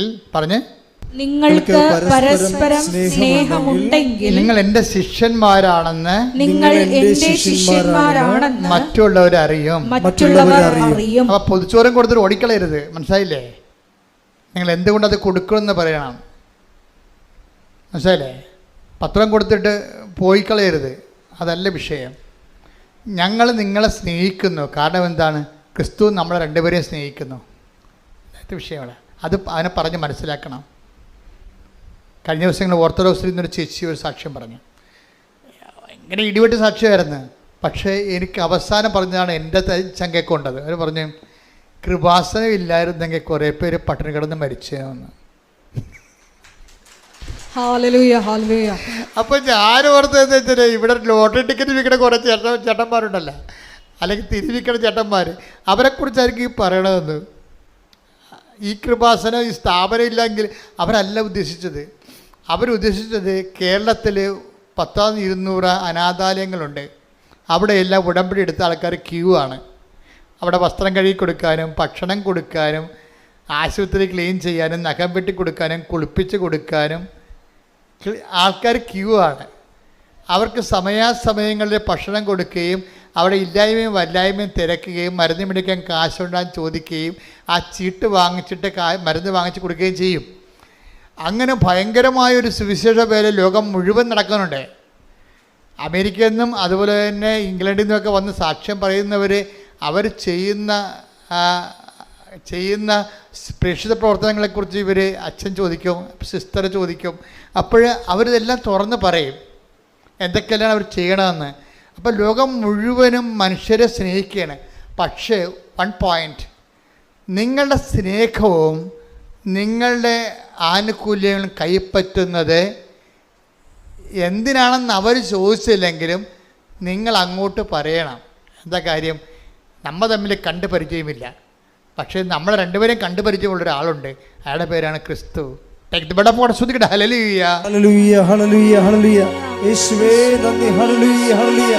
നിങ്ങൾക്ക് പരസ്പരം സ്നേഹമുണ്ടെങ്കിൽ നിങ്ങൾ എൻ്റെ ശിഷ്യന്മാരാണെന്ന് മറ്റുള്ളവർ അറിയും. അപ്പോൾ പൊതുച്ചോറും കൊടുത്തിട്ട് ഓടിക്കളയരുത്. മനസ്സിലായില്ലേ? നിങ്ങൾ എന്തുകൊണ്ടത് കൊടുക്കണമെന്ന് പറയണം. മനസ്സിലായില്ലേ? പത്രം കൊടുത്തിട്ട് പോയി കളയരുത്. അതല്ല വിഷയം. ഞങ്ങൾ നിങ്ങളെ സ്നേഹിക്കുന്നു. കാരണം എന്താണ്? ക്രിസ്തു നമ്മളെ രണ്ടുപേരെയും സ്നേഹിക്കുന്നു. അത് വിഷയമാണ്. അതിനെ പറഞ്ഞ് മനസ്സിലാക്കണം. കഴിഞ്ഞ ദിവസങ്ങൾ ഓർത്തഡോക്സിൽ നിന്നൊരു ചേച്ചി ഒരു സാക്ഷ്യം പറഞ്ഞു. ഭയങ്കര ഇടിവെട്ട് സാക്ഷ്യമായിരുന്നു. പക്ഷേ എനിക്ക് അവസാനം പറഞ്ഞതാണ് എൻ്റെ ചങ്കക്കൊണ്ടത്. അവർ പറഞ്ഞു, കൃപാസനം ഇല്ലായിരുന്നെങ്കിൽ കുറേ പേര് പട്ടിണി കിടന്ന് മരിച്ചതെന്ന്. അപ്പോൾ ഞാൻ ഓർത്തതെന്ന് വെച്ചാൽ ഇവിടെ ലോട്ടറി ടിക്കറ്റ് വിൽക്കുന്ന കുറേ ചേട്ടന്മാരുണ്ടല്ലോ, അല്ലെങ്കിൽ തിരിവിക്കണ ചേട്ടന്മാർ, അവരെക്കുറിച്ചായിരിക്കും ഈ പറയണതെന്ന്. ഈ കൃപാസനം ഈ സ്ഥാപനം ഇല്ലെങ്കിൽ അവരല്ല ഉദ്ദേശിച്ചത്. അവരുദ്ദേശിച്ചത് കേരളത്തിൽ 10,200 അനാഥാലയങ്ങളുണ്ട്. അവിടെയെല്ലാം ഉടമ്പടി എടുത്ത ആൾക്കാർ ക്യൂ ആണ്. അവിടെ വസ്ത്രം കഴുകി കൊടുക്കാനും ഭക്ഷണം കൊടുക്കാനും ആശുപത്രി ക്ലീൻ ചെയ്യാനും നഖം വെട്ടി കൊടുക്കാനും കുളിപ്പിച്ച് കൊടുക്കാനും ആൾക്കാർ ക്യൂ ആണ്. അവർക്ക് സമയാസമയങ്ങളിൽ ഭക്ഷണം കൊടുക്കുകയും അവിടെ ഇല്ലായ്മയും വല്ലായ്മയും തിരക്കുകയും മരുന്ന് മേടിക്കാൻ കാശുണ്ടാകാൻ ചോദിക്കുകയും ആ ചീട്ട് വാങ്ങിച്ചിട്ട് മരുന്ന് വാങ്ങിച്ച് കൊടുക്കുകയും ചെയ്യും. അങ്ങനെ ഭയങ്കരമായൊരു സുവിശേഷ വേല ലോകം മുഴുവൻ നടക്കുന്നുണ്ട്. അമേരിക്കയിൽ നിന്നും അതുപോലെ തന്നെ ഇംഗ്ലണ്ടിൽ നിന്നൊക്കെ വന്ന് സാക്ഷ്യം പറയുന്നവർ അവർ ചെയ്യുന്ന പ്രേക്ഷിത പ്രവർത്തനങ്ങളെക്കുറിച്ച് ഇവർ അച്ഛൻ ചോദിക്കും, സിസ്റ്റർ ചോദിക്കും. അപ്പോൾ അവരിതെല്ലാം തുറന്ന് പറയും എന്തൊക്കെയാണ് അവർ ചെയ്യണമെന്ന്. അപ്പോൾ ലോകം മുഴുവനും മനുഷ്യരെ സ്നേഹിക്കുകയാണ്. പക്ഷേ വൺ പോയിൻ്റ്, നിങ്ങളുടെ സ്നേഹവും നിങ്ങളുടെ ആനുകൂല്യങ്ങളും കൈപ്പറ്റുന്നത് എന്തിനാണെന്ന് അവർ ചോദിച്ചില്ലെങ്കിലും നിങ്ങൾ അങ്ങോട്ട് പറയണം. എന്താ കാര്യം? നമ്മൾ തമ്മിൽ കണ്ടു പരിചയമില്ല, പക്ഷേ നമ്മൾ രണ്ടുപേരെയും കണ്ടു പരിചയമുള്ള ഒരാളുണ്ട്. അയാളുടെ പേരാണ് ക്രിസ്തു. ഹല്ലേലൂയ ഹല്ലേലൂയ ഹല്ലേലൂയ യേശുവേ നന്ദി. ഹല്ലേലൂയ ഹല്ലേലൂയ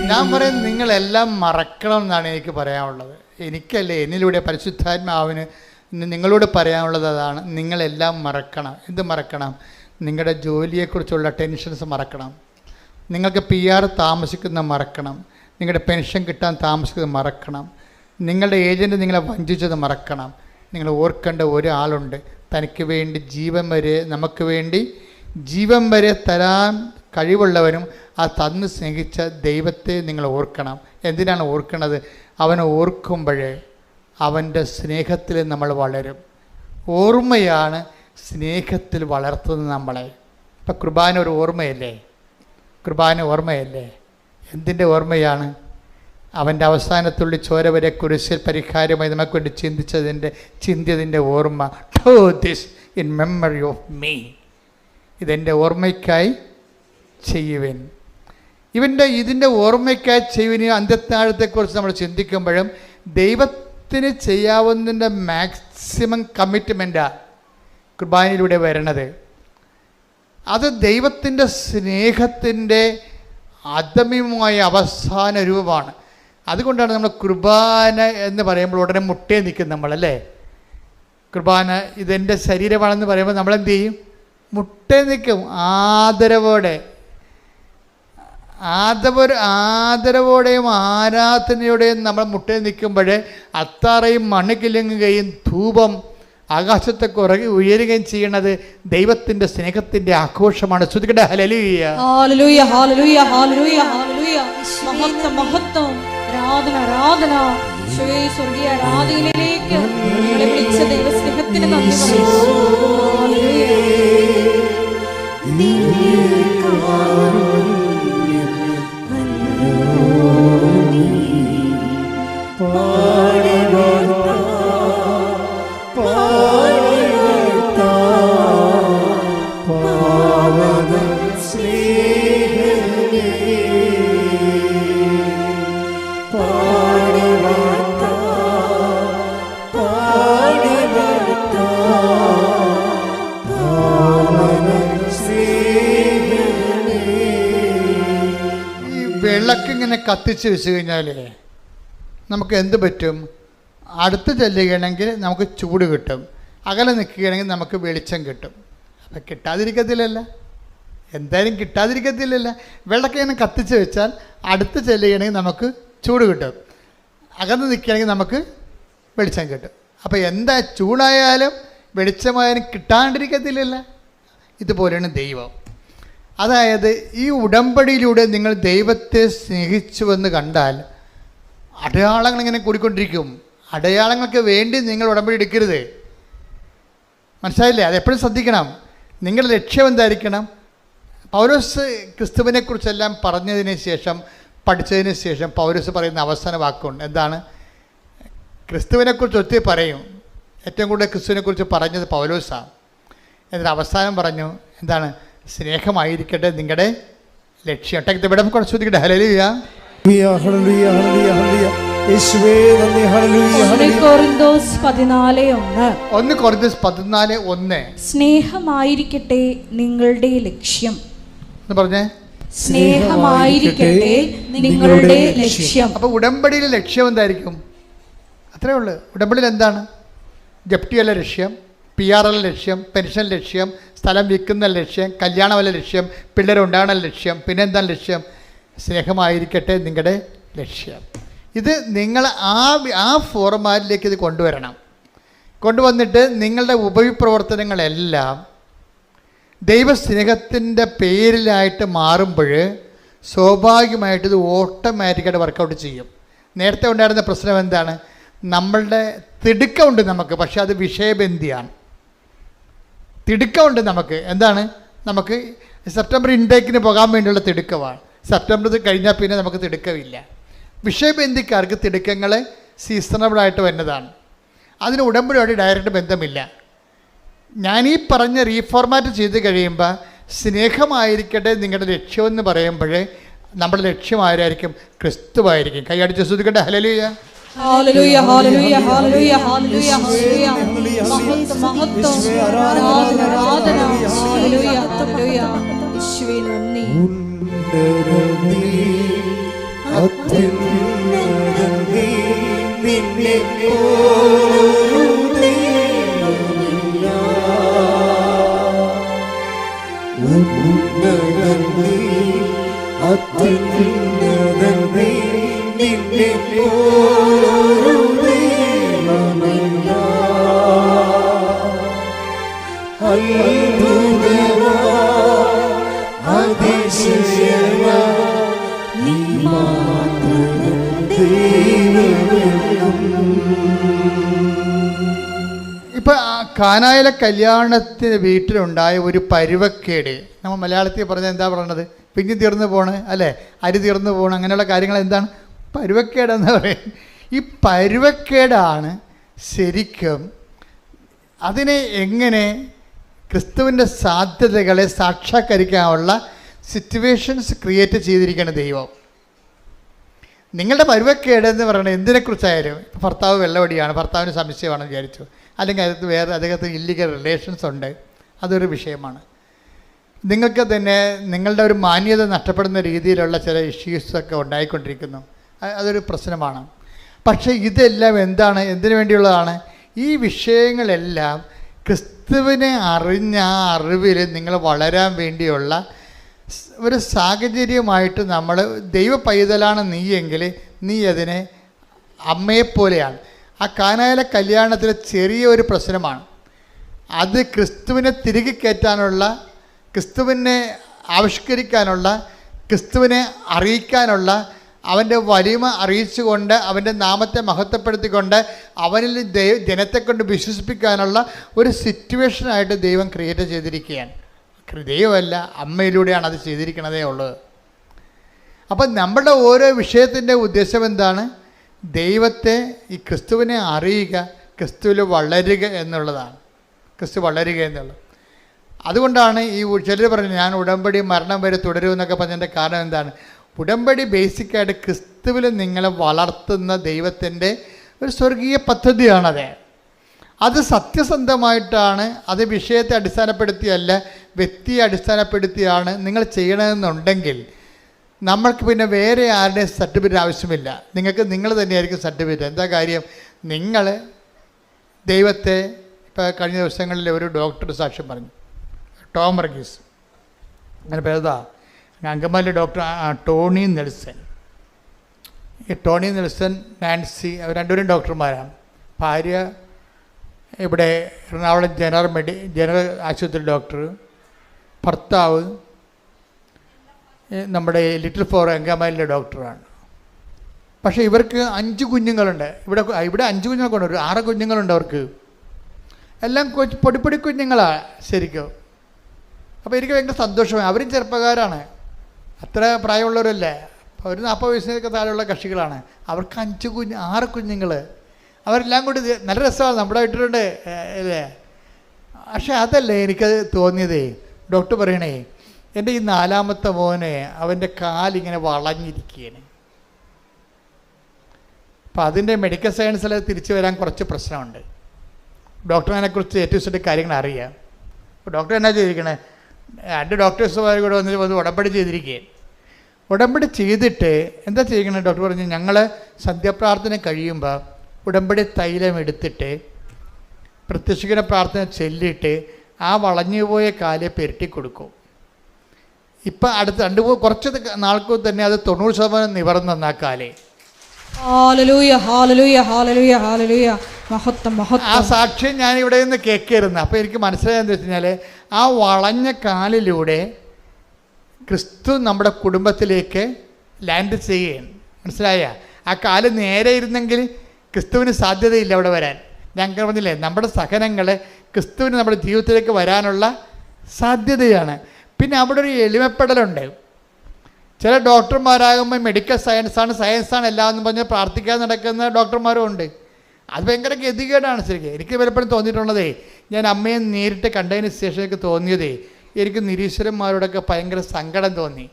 ഞാൻ പറയുന്നത് നിങ്ങളെല്ലാം മറക്കണം എന്നാണ് എനിക്ക് പറയാനുള്ളത്. എനിക്കല്ലേ, എന്നിലൂടെ പരിശുദ്ധാത്മാവിന് നിങ്ങളോട് പറയാനുള്ളത് അതാണ്. നിങ്ങളെല്ലാം മറക്കണം. എന്ത് മറക്കണം? നിങ്ങളുടെ ജോലിയെക്കുറിച്ചുള്ള ടെൻഷൻസ് മറക്കണം. നിങ്ങൾക്ക് PR താമസിക്കുന്ന മറക്കണം. നിങ്ങളുടെ പെൻഷൻ കിട്ടാൻ താമസിക്കുന്നത് മറക്കണം. നിങ്ങളുടെ ഏജൻറ്റ് നിങ്ങളെ വഞ്ചിച്ചത് മറക്കണം. നിങ്ങൾ ഓർക്കേണ്ട ഒരാളുണ്ട്, തനിക്ക് വേണ്ടി നമുക്ക് വേണ്ടി ജീവൻ വരെ തരാൻ കഴിവുള്ളവനും ആ തന്ന് സ്നേഹിച്ച ദൈവത്തെ നിങ്ങൾ ഓർക്കണം. എന്തിനാണ് ഓർക്കുന്നത്? അവനെ ഓർക്കുമ്പോഴേ അവൻ്റെ സ്നേഹത്തിൽ നമ്മൾ വളരും. ഓർമ്മയാണ് സ്നേഹത്തിൽ വളർത്തുന്നത് നമ്മളെ. ഇപ്പം കുർബാന ഒരു ഓർമ്മയല്ലേ? കുർബാന ഓർമ്മയല്ലേ? എന്തിൻ്റെ ഓർമ്മയാണ്? അവൻ്റെ അവസാനത്തുള്ളി ചോര വരെ കുരിശിൽ പരിഹാരമായി നമുക്ക് വേണ്ടി ചിന്തിയതിൻ്റെ ഓർമ്മ. Do this in memory of me. ഇതെൻ്റെ ഓർമ്മയ്ക്കായി ചെയ്യുവിൻ. ഇതിൻ്റെ ഓർമ്മയ്ക്കായി ചെയ്യുവിന് അന്ത്യത്താഴത്തെക്കുറിച്ച് നമ്മൾ ചിന്തിക്കുമ്പോഴും ദൈവത്തിന് ചെയ്യാവുന്നതിൻ്റെ മാക്സിമം കമ്മിറ്റ്മെൻറ്റാണ് കുർബാനയിലൂടെ വരണത്. അത് ദൈവത്തിൻ്റെ സ്നേഹത്തിൻ്റെ അദമ്യമായ അവസാന രൂപമാണ്. അതുകൊണ്ടാണ് നമ്മൾ കുർബാന എന്ന് പറയുമ്പോൾ ഉടനെ മുട്ടേ നിൽക്കും നമ്മളല്ലേ. കുർബാന ഇതെൻ്റെ ശരീരമാണെന്ന് പറയുമ്പോൾ നമ്മളെന്ത് ചെയ്യും? മുട്ടേ നിൽക്കും. ആദരവോടെയും ആരാധനയോടെയും നമ്മൾ മുട്ടേ നിൽക്കുമ്പോൾ അത്താറയും മണ്ണ് കിലുങ്ങുകയും ധൂപം ആകാശത്തെ ഉയരുകയും ചെയ്യുന്നത് ദൈവത്തിൻ്റെ സ്നേഹത്തിൻ്റെ ആഘോഷമാണ്. ശ്രുതിക്കട്ടെ ഹല്ലേലൂയ ഹല്ലേലൂയ ഹല്ലേലൂയ ഹല്ലേലൂയ ഹല്ലേലൂയ. മഹത്വം മഹത്വം, ആരാധന ആരാധന. യേശുവേ, സ്വർഗീയ ആരാധനയിലേക്ക് ഞങ്ങളെ വിളിച്ച ദൈവസ്നേഹത്തിന് നന്ദി പറയുന്നു. വിളക്കിങ്ങനെ കത്തിച്ച് വെച്ച് കഴിഞ്ഞാൽ നമുക്ക് എന്ത് പറ്റും? അടുത്ത് ചെല്ലുകയാണെങ്കിൽ നമുക്ക് ചൂട് കിട്ടും, അകലെ നിൽക്കുകയാണെങ്കിൽ നമുക്ക് വെളിച്ചം കിട്ടും. അപ്പം കിട്ടാതിരിക്കത്തില്ലല്ല, എന്തായാലും കിട്ടാതിരിക്കത്തില്ലല്ല. വിളക്കിങ്ങനെ കത്തിച്ച് വെച്ചാൽ അടുത്ത് ചെല്ലുകയാണെങ്കിൽ നമുക്ക് ചൂട് കിട്ടും, അകന്ന് നിൽക്കുകയാണെങ്കിൽ നമുക്ക് വെളിച്ചം കിട്ടും. അപ്പോൾ എന്താ ചൂടായാലും വെളിച്ചമായാലും കിട്ടാണ്ടിരിക്കത്തില്ലല്ല. ഇതുപോലെയാണ് ദൈവം. അതായത് ഈ ഉടമ്പടിയിലൂടെ നിങ്ങൾ ദൈവത്തെ സ്നേഹിച്ചുവെന്ന് കണ്ടാൽ അടയാളങ്ങൾ ഇങ്ങനെ കൂടിക്കൊണ്ടിരിക്കും. അടയാളങ്ങൾക്ക് വേണ്ടി നിങ്ങൾ ഉടമ്പടി എടുക്കരുത്. മനസ്സിലായില്ലേ? അതെപ്പോഴും ശ്രദ്ധിക്കണം. നിങ്ങളുടെ ലക്ഷ്യം എന്തായിരിക്കണം? പൗലോസ് ക്രിസ്തുവിനെക്കുറിച്ചെല്ലാം പറഞ്ഞതിന് ശേഷം, പഠിച്ചതിന് ശേഷം പൗലോസ് പറയുന്ന അവസാന വാക്കുണ്ട്. എന്താണ്? ക്രിസ്തുവിനെക്കുറിച്ച് ഒത്തിരി പറയും. ഏറ്റവും കൂടുതൽ ക്രിസ്തുവിനെ കുറിച്ച് പറഞ്ഞത് പൗലോസാണ്. എന്നിട്ട് അവസാനം പറഞ്ഞു എന്താണ്? സ്നേഹമായിരിക്കട്ടെ നിങ്ങളുടെ ലക്ഷ്യം. ടെക്സ്റ്റ് ഇവിടെ ശ്രദ്ധിക്കട്ടെ. ഹല്ലേലൂയ, ഹല്ലേലൂയ, ഹല്ലേലൂയ, ഹല്ലേലൂയ. യേശുവേ നന്ദി. ഹല്ലേലൂയ, ഹല്ലേലൂയ. കൊരിന്തോസ് 14:1. 1 കൊരിന്തോസ് 14:1. സ്നേഹമായിരിക്കട്ടെ നിങ്ങളുടെ ലക്ഷ്യം എന്ന് പറഞ്ഞേ. സ്നേഹമായിരിക്കട്ടെ നിങ്ങളുടെ ലക്ഷ്യം. അപ്പോൾ ഉടമ്പടിയിലെ ലക്ഷ്യം എന്തായിരിക്കും? അത്രേ ഉള്ളൂ. ഉടമ്പടിയിൽ എന്താണ്? ജപ്തിയല്ല ലക്ഷ്യം, PR ലക്ഷ്യം, പെൻഷൻ ലക്ഷ്യം, സ്ഥലം വിൽക്കുന്ന ലക്ഷ്യം, കല്യാണമല്ല ലക്ഷ്യം, പിള്ളേരുണ്ടാകണ ലക്ഷ്യം. പിന്നെ എന്താണ് ലക്ഷ്യം? സ്നേഹമായിരിക്കട്ടെ നിങ്ങളുടെ ലക്ഷ്യം. ഇത് നിങ്ങൾ ആ ഫോർമാറ്റിലേക്ക് ഇത് കൊണ്ടുവരണം. കൊണ്ടുവന്നിട്ട് നിങ്ങളുടെ ഉപവിപ്രവർത്തനങ്ങളെല്ലാം ദൈവസ്നേഹത്തിൻ്റെ പേരിലായിട്ട് മാറുമ്പോൾ സ്വാഭാവികമായിട്ട് ഇത് ഓട്ടോമാറ്റിക്കായിട്ട് വർക്കൗട്ട് ചെയ്യും. നേരത്തെ ഉണ്ടായിരുന്ന പ്രശ്നം എന്താണ്? നമ്മളുടെ തിടുക്കമുണ്ട് നമുക്ക്, പക്ഷേ അത് വിഷയബന്ധിയാണ്. തിടുക്കമുണ്ട് നമുക്ക്. എന്താണ്? നമുക്ക് സെപ്റ്റംബർ ഇൻടേക്കിന് പോകാൻ വേണ്ടിയുള്ള തിടുക്കമാണ്. സെപ്റ്റംബർ കഴിഞ്ഞാൽ പിന്നെ നമുക്ക് തിടുക്കമില്ല. വിഷയബന്ധിക്കാർക്ക് തിടുക്കങ്ങൾ സീസണബിളായിട്ട് വരുന്നതാണ്. അതിന് ഉടമ്പടിയോട് ഡയറക്റ്റ് ബന്ധമില്ല. ഞാനീ പറഞ്ഞ റീഫോർമാറ്റ് ചെയ്ത് കഴിയുമ്പോൾ സ്നേഹമായിരിക്കട്ടെ നിങ്ങളുടെ ലക്ഷ്യമെന്ന് പറയുമ്പോൾ നമ്മുടെ ലക്ഷ്യം ആരായിരിക്കും? ക്രിസ്തുവായിരിക്കും. കൈയടിച്ച് ശ്രദ്ധിക്കട്ടെ. ഹല്ലേലൂയ, ഹല്ലേലൂയ, ഹല്ലേലൂയ, ഹല്ലേലൂയ, ഹല്ലേലൂയ, ഹല്ലേലൂയ. മഹത്വം, ആരാധന, ആരാധന. ഹല്ലേലൂയ, ഹല്ലേലൂയ. യേശുവേ നന്ദി. ഇപ്പം കാനായിലെ കല്യാണത്തിന് വീട്ടിലുണ്ടായ ഒരു പരുവക്കേട്, നമ്മൾ മലയാളത്തിൽ പറഞ്ഞാൽ എന്താ പറയണത്? പിഞ്ഞി തീർന്നു പോണ്, അല്ലേ? അരി തീർന്നു പോണ്, അങ്ങനെയുള്ള കാര്യങ്ങൾ എന്താണ്? പരുവക്കേടെന്ന് പറയും. ഈ പരുവക്കേടാണ് ശരിക്കും അതിനെ എങ്ങനെ ക്രിസ്തുവിൻ്റെ സാധ്യതകളെ സാക്ഷാത്കരിക്കാനുള്ള സിറ്റുവേഷൻസ് ക്രിയേറ്റ് ചെയ്തിരിക്കുകയാണ് ദൈവം. നിങ്ങളുടെ പരുവക്കേടെന്ന് പറയുന്നത് എന്തിനെക്കുറിച്ചായാലും, ഭർത്താവ് വെള്ളവടിയാണ്, ഭർത്താവിന് സംശയമാണെന്ന് വിചാരിച്ചു, അല്ലെങ്കിൽ അദ്ദേഹത്തിന് ഇല്ലീഗൽ റിലേഷൻസ് ഉണ്ട്, അതൊരു വിഷയമാണ്. നിങ്ങൾക്ക് തന്നെ നിങ്ങളുടെ ഒരു മാന്യത നഷ്ടപ്പെടുന്ന രീതിയിലുള്ള ചില ഇഷ്യൂസൊക്കെ ഉണ്ടായിക്കൊണ്ടിരിക്കുന്നു, അതൊരു പ്രശ്നമാണ്. പക്ഷേ ഇതെല്ലാം എന്താണ്? എന്തിനു വേണ്ടിയുള്ളതാണ്? ഈ വിഷയങ്ങളെല്ലാം ക്രിസ്തുവിനെ അറിഞ്ഞ ആ അറിവിൽ നിങ്ങൾ വളരാൻ വേണ്ടിയുള്ള ഒരു സാഹചര്യമായിട്ട് നമ്മൾ ദൈവ പൈതലാണ് നീയെങ്കിൽ നീ അതിനെ അമ്മയെപ്പോലെയാണ്. ആ കാനായിലെ കല്യാണത്തിലെ ചെറിയൊരു പ്രശ്നമാണ് അത്. ക്രിസ്തുവിനെ തിരികെ കയറ്റാനുള്ള, ക്രിസ്തുവിനെ ആവിഷ്കരിക്കാനുള്ള, ക്രിസ്തുവിനെ അറിയിക്കാനുള്ള, അവൻ്റെ വലിമ അറിയിച്ചുകൊണ്ട് അവൻ്റെ നാമത്തെ മഹത്വപ്പെടുത്തിക്കൊണ്ട് അവനിൽ ജനത്തെ കൊണ്ട് വിശ്വസിപ്പിക്കാനുള്ള ഒരു സിറ്റുവേഷനായിട്ട് ദൈവം ക്രിയേറ്റ് ചെയ്തിരിക്കുകയാണ്. ദൈവമല്ല, അമ്മയിലൂടെയാണ് അത് ചെയ്തിരിക്കണതേ ഉള്ളത്. അപ്പം നമ്മുടെ ഓരോ വിഷയത്തിൻ്റെ ഉദ്ദേശം എന്താണ്? ദൈവത്തെ, ഈ ക്രിസ്തുവിനെ അറിയുക, ക്രിസ്തുവിൽ വളരുക എന്നുള്ളതാണ്. ക്രിസ്തു വളരുക എന്നുള്ളത്. അതുകൊണ്ടാണ് ഈ ചിലർ പറഞ്ഞു ഞാൻ ഉടമ്പടി മരണം വരെ തുടരുമെന്നൊക്കെ പറഞ്ഞതിൻ്റെ കാരണം എന്താണ്? ഉടമ്പടി ബേസിക്കായിട്ട് ക്രിസ്തുവിൽ നിങ്ങളെ വളർത്തുന്ന ദൈവത്തിൻ്റെ ഒരു സ്വർഗീയ പദ്ധതിയാണത്. അത് സത്യസന്ധമായിട്ടാണ്, അത് വിഷയത്തെ അടിസ്ഥാനപ്പെടുത്തിയല്ല, വ്യക്തിയെ അടിസ്ഥാനപ്പെടുത്തിയാണ് നിങ്ങൾ ചെയ്യണമെന്നുണ്ടെങ്കിൽ നമ്മൾക്ക് പിന്നെ വേറെ ആരുടെയും സർട്ടിഫിക്കറ്റ് ആവശ്യമില്ല. നിങ്ങൾക്ക് നിങ്ങൾ തന്നെയായിരിക്കും സർട്ടിഫിക്കറ്റ്. എന്താ കാര്യം? നിങ്ങൾ ദൈവത്തെ, ഇപ്പോൾ കഴിഞ്ഞ ദിവസങ്ങളിൽ ഒരു ഡോക്ടർ സാക്ഷ്യം പറഞ്ഞു, ടോം വർഗീസ്, അങ്ങനെ പേരുതാ, അങ്കമാലി ഡോക്ടർ ടോണി നെൽസൺ. ഈ ടോണി നെൽസൺ, നാൻസി, അവർ രണ്ടുപേരും ഡോക്ടർമാരാണ്. ഭാര്യ ഇവിടെ എറണാകുളം ജനറൽ ആശുപത്രി ഡോക്ടർ, ഭർത്താവ് നമ്മുടെ ലിറ്റിൽ ഫോർ അങ്കമാലിലെ ഡോക്ടറാണ്. പക്ഷേ ഇവർക്ക് 5 കുഞ്ഞുങ്ങളുണ്ട്. ഇവിടെ 5 കുഞ്ഞുങ്ങളൊക്കെ ഉണ്ട്, ഒരു 6 കുഞ്ഞുങ്ങളുണ്ട് അവർക്ക്. എല്ലാം പൊടിപ്പൊടി കുഞ്ഞുങ്ങളാണ് ശരിക്കും. അപ്പോൾ എനിക്ക് ഭയങ്കര സന്തോഷമായി. അവരും ചെറുപ്പക്കാരാണ്, അത്ര പ്രായമുള്ളവരല്ലേ, ഒരു 40 വയസ്സിനൊക്കെ താഴെയുള്ള കക്ഷികളാണ്. അവർക്ക് 6 കുഞ്ഞുങ്ങൾ. അവരെല്ലാം കൂടി നല്ല രസമാണ്, നമ്മുടെ ഇട്ടിട്ടുണ്ട് അല്ലേ. പക്ഷെ അതല്ലേ എനിക്കത് തോന്നിയതേ. ഡോക്ടർ പറയണേ, എൻ്റെ ഈ 4ാമത്തെ മോനെ അവൻ്റെ കാലിങ്ങനെ വളഞ്ഞിരിക്കുകയാണ്. അപ്പം അതിൻ്റെ മെഡിക്കൽ സയൻസിൽ തിരിച്ചു വരാൻ കുറച്ച് പ്രശ്നമുണ്ട്. ഡോക്ടറിനെക്കുറിച്ച് ഏറ്റവും ഇഷ്ടം കാര്യങ്ങൾ അറിയാം. അപ്പോൾ ഡോക്ടർ എന്നാ ചെയ്തിരിക്കണേ, 2 ഡോക്ടേഴ്സുമാർ കൂടെ വന്ന് ഉടമ്പടി ചെയ്തിരിക്കുകയാണ്. ഉടമ്പടി ചെയ്തിട്ട് എന്താ ചെയ്യണേ, ഡോക്ടർ പറഞ്ഞു ഞങ്ങൾ സന്ധ്യാപ്രാർത്ഥന കഴിയുമ്പോൾ ഉടമ്പടി തൈലം എടുത്തിട്ട് പ്രത്യക്ഷീകരണ പ്രാർത്ഥന ചൊല്ലിയിട്ട് ആ വളഞ്ഞുപോയ കാലെ പെരട്ടി കൊടുക്കും. ഇപ്പം അടുത്ത് കുറച്ച് നാൾക്ക് തന്നെ അത് 90% നിവർന്നെന്ന കാലേ. ഹല്ലേലൂയ ഹല്ലേലൂയ ഹല്ലേലൂയ ഹല്ലേലൂയ. മഹത്വം മഹത്വം. ആ സാക്ഷ്യം ഞാൻ ഇവിടെ നിന്ന് കേൾക്കായിരുന്നു. അപ്പോൾ എനിക്ക് മനസ്സിലായെന്ന് വെച്ച് കഴിഞ്ഞാൽ ആ വളഞ്ഞ കാലിലൂടെ ക്രിസ്തു നമ്മുടെ കുടുംബത്തിലേക്ക് ലാൻഡ് ചെയ്യുകയാണ്. മനസ്സിലായ? ആ കാല് നേരെ ഇരുന്നെങ്കിൽ ക്രിസ്തുവിന് സാധ്യതയില്ല അവിടെ വരാൻ. ഞാൻ പറഞ്ഞില്ലേ, നമ്മുടെ സഹനങ്ങൾ ക്രിസ്തുവിന് നമ്മുടെ ജീവിതത്തിലേക്ക് വരാനുള്ള സാധ്യതയാണ്. പിന്നെ അവിടെ ഒരു എളിമപ്പെടലുണ്ട്. ചില ഡോക്ടർമാരാകുമ്പോൾ മെഡിക്കൽ സയൻസാണ് എല്ലാം എന്ന് പറഞ്ഞ് പ്രാർത്ഥിക്കാൻ നടക്കുന്ന ഡോക്ടർമാരും ഉണ്ട്. അത് ഭയങ്കര ഗതികേടാണ് ശരിക്കും. എനിക്ക് പലപ്പോഴും തോന്നിയിട്ടുള്ളതേ, ഞാൻ അമ്മയെ നേരിട്ട് കണ്ടതിന് ശേഷം എനിക്ക് തോന്നിയതേ, എനിക്ക് നിരീശ്വരന്മാരോടൊക്കെ ഭയങ്കര സങ്കടം തോന്നി.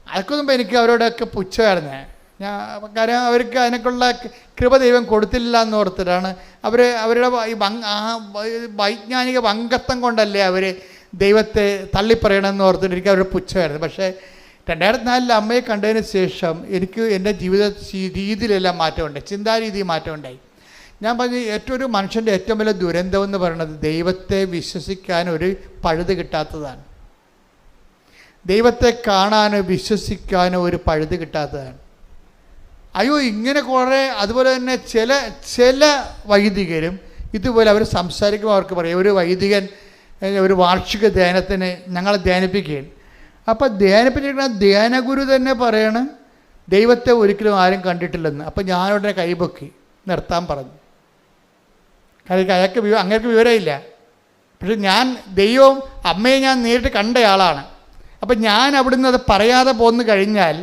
അതൊക്കെ മുമ്പ് എനിക്ക് അവരോടൊക്കെ പുച്ഛമായിരുന്നു. കാര്യം അവർക്ക് അതിനൊക്കെയുള്ള കൃപ ദൈവം കൊടുത്തില്ല എന്ന് ഓർത്തിട്ടാണ് അവരുടെ വൈജ്ഞാനിക വങ്കത്വം കൊണ്ടല്ലേ അവർ ദൈവത്തെ തള്ളിപ്പറയണമെന്ന് ഓർത്തിട്ട് എനിക്ക് അവരുടെ പുച്ഛമായിരുന്നു. പക്ഷേ 2004 അമ്മയെ കണ്ടതിന് ശേഷം എനിക്ക് എൻ്റെ ജീവിത രീതിയിലെല്ലാം മാറ്റമുണ്ടായി, ചിന്താരീതി മാറ്റമുണ്ടായി. ഞാൻ പറഞ്ഞു, ഒരു മനുഷ്യൻ്റെ ഏറ്റവും വലിയ ദുരന്തം എന്ന് പറയുന്നത് ദൈവത്തെ വിശ്വസിക്കാൻ ഒരു പഴുത് കിട്ടാത്തതാണ്. ദൈവത്തെ കാണാനോ വിശ്വസിക്കാനോ ഒരു പഴുത് കിട്ടാത്തതാണ്. അയ്യോ, ഇങ്ങനെ കുറേ. അതുപോലെ തന്നെ ചില വൈദികരും ഇതുപോലെ അവർ സംസാരിക്കുമ്പോൾ അവർക്ക് പറയും, ഒരു വൈദികൻ ഒരു വാർഷിക ധ്യാനത്തിന് ഞങ്ങളെ ധ്യാനിപ്പിക്കുകയാണ്. അപ്പോൾ ധ്യാനിപ്പിച്ചിരിക്കുന്ന ധ്യാനഗുരു തന്നെ പറയണം ദൈവത്തെ ഒരിക്കലും ആരും കണ്ടിട്ടില്ലെന്ന്. അപ്പോൾ ഞാനുടനെ കൈപൊക്കി നിർത്താൻ പറഞ്ഞു. കാര്യം അങ്ങേർക്ക് വിവരമില്ല. പക്ഷെ ഞാൻ ദൈവവും അമ്മയെ ഞാൻ നേരിട്ട് കണ്ടയാളാണ്. അപ്പം ഞാൻ അവിടുന്ന് അത് പറയാതെ പോന്നു കഴിഞ്ഞാൽ,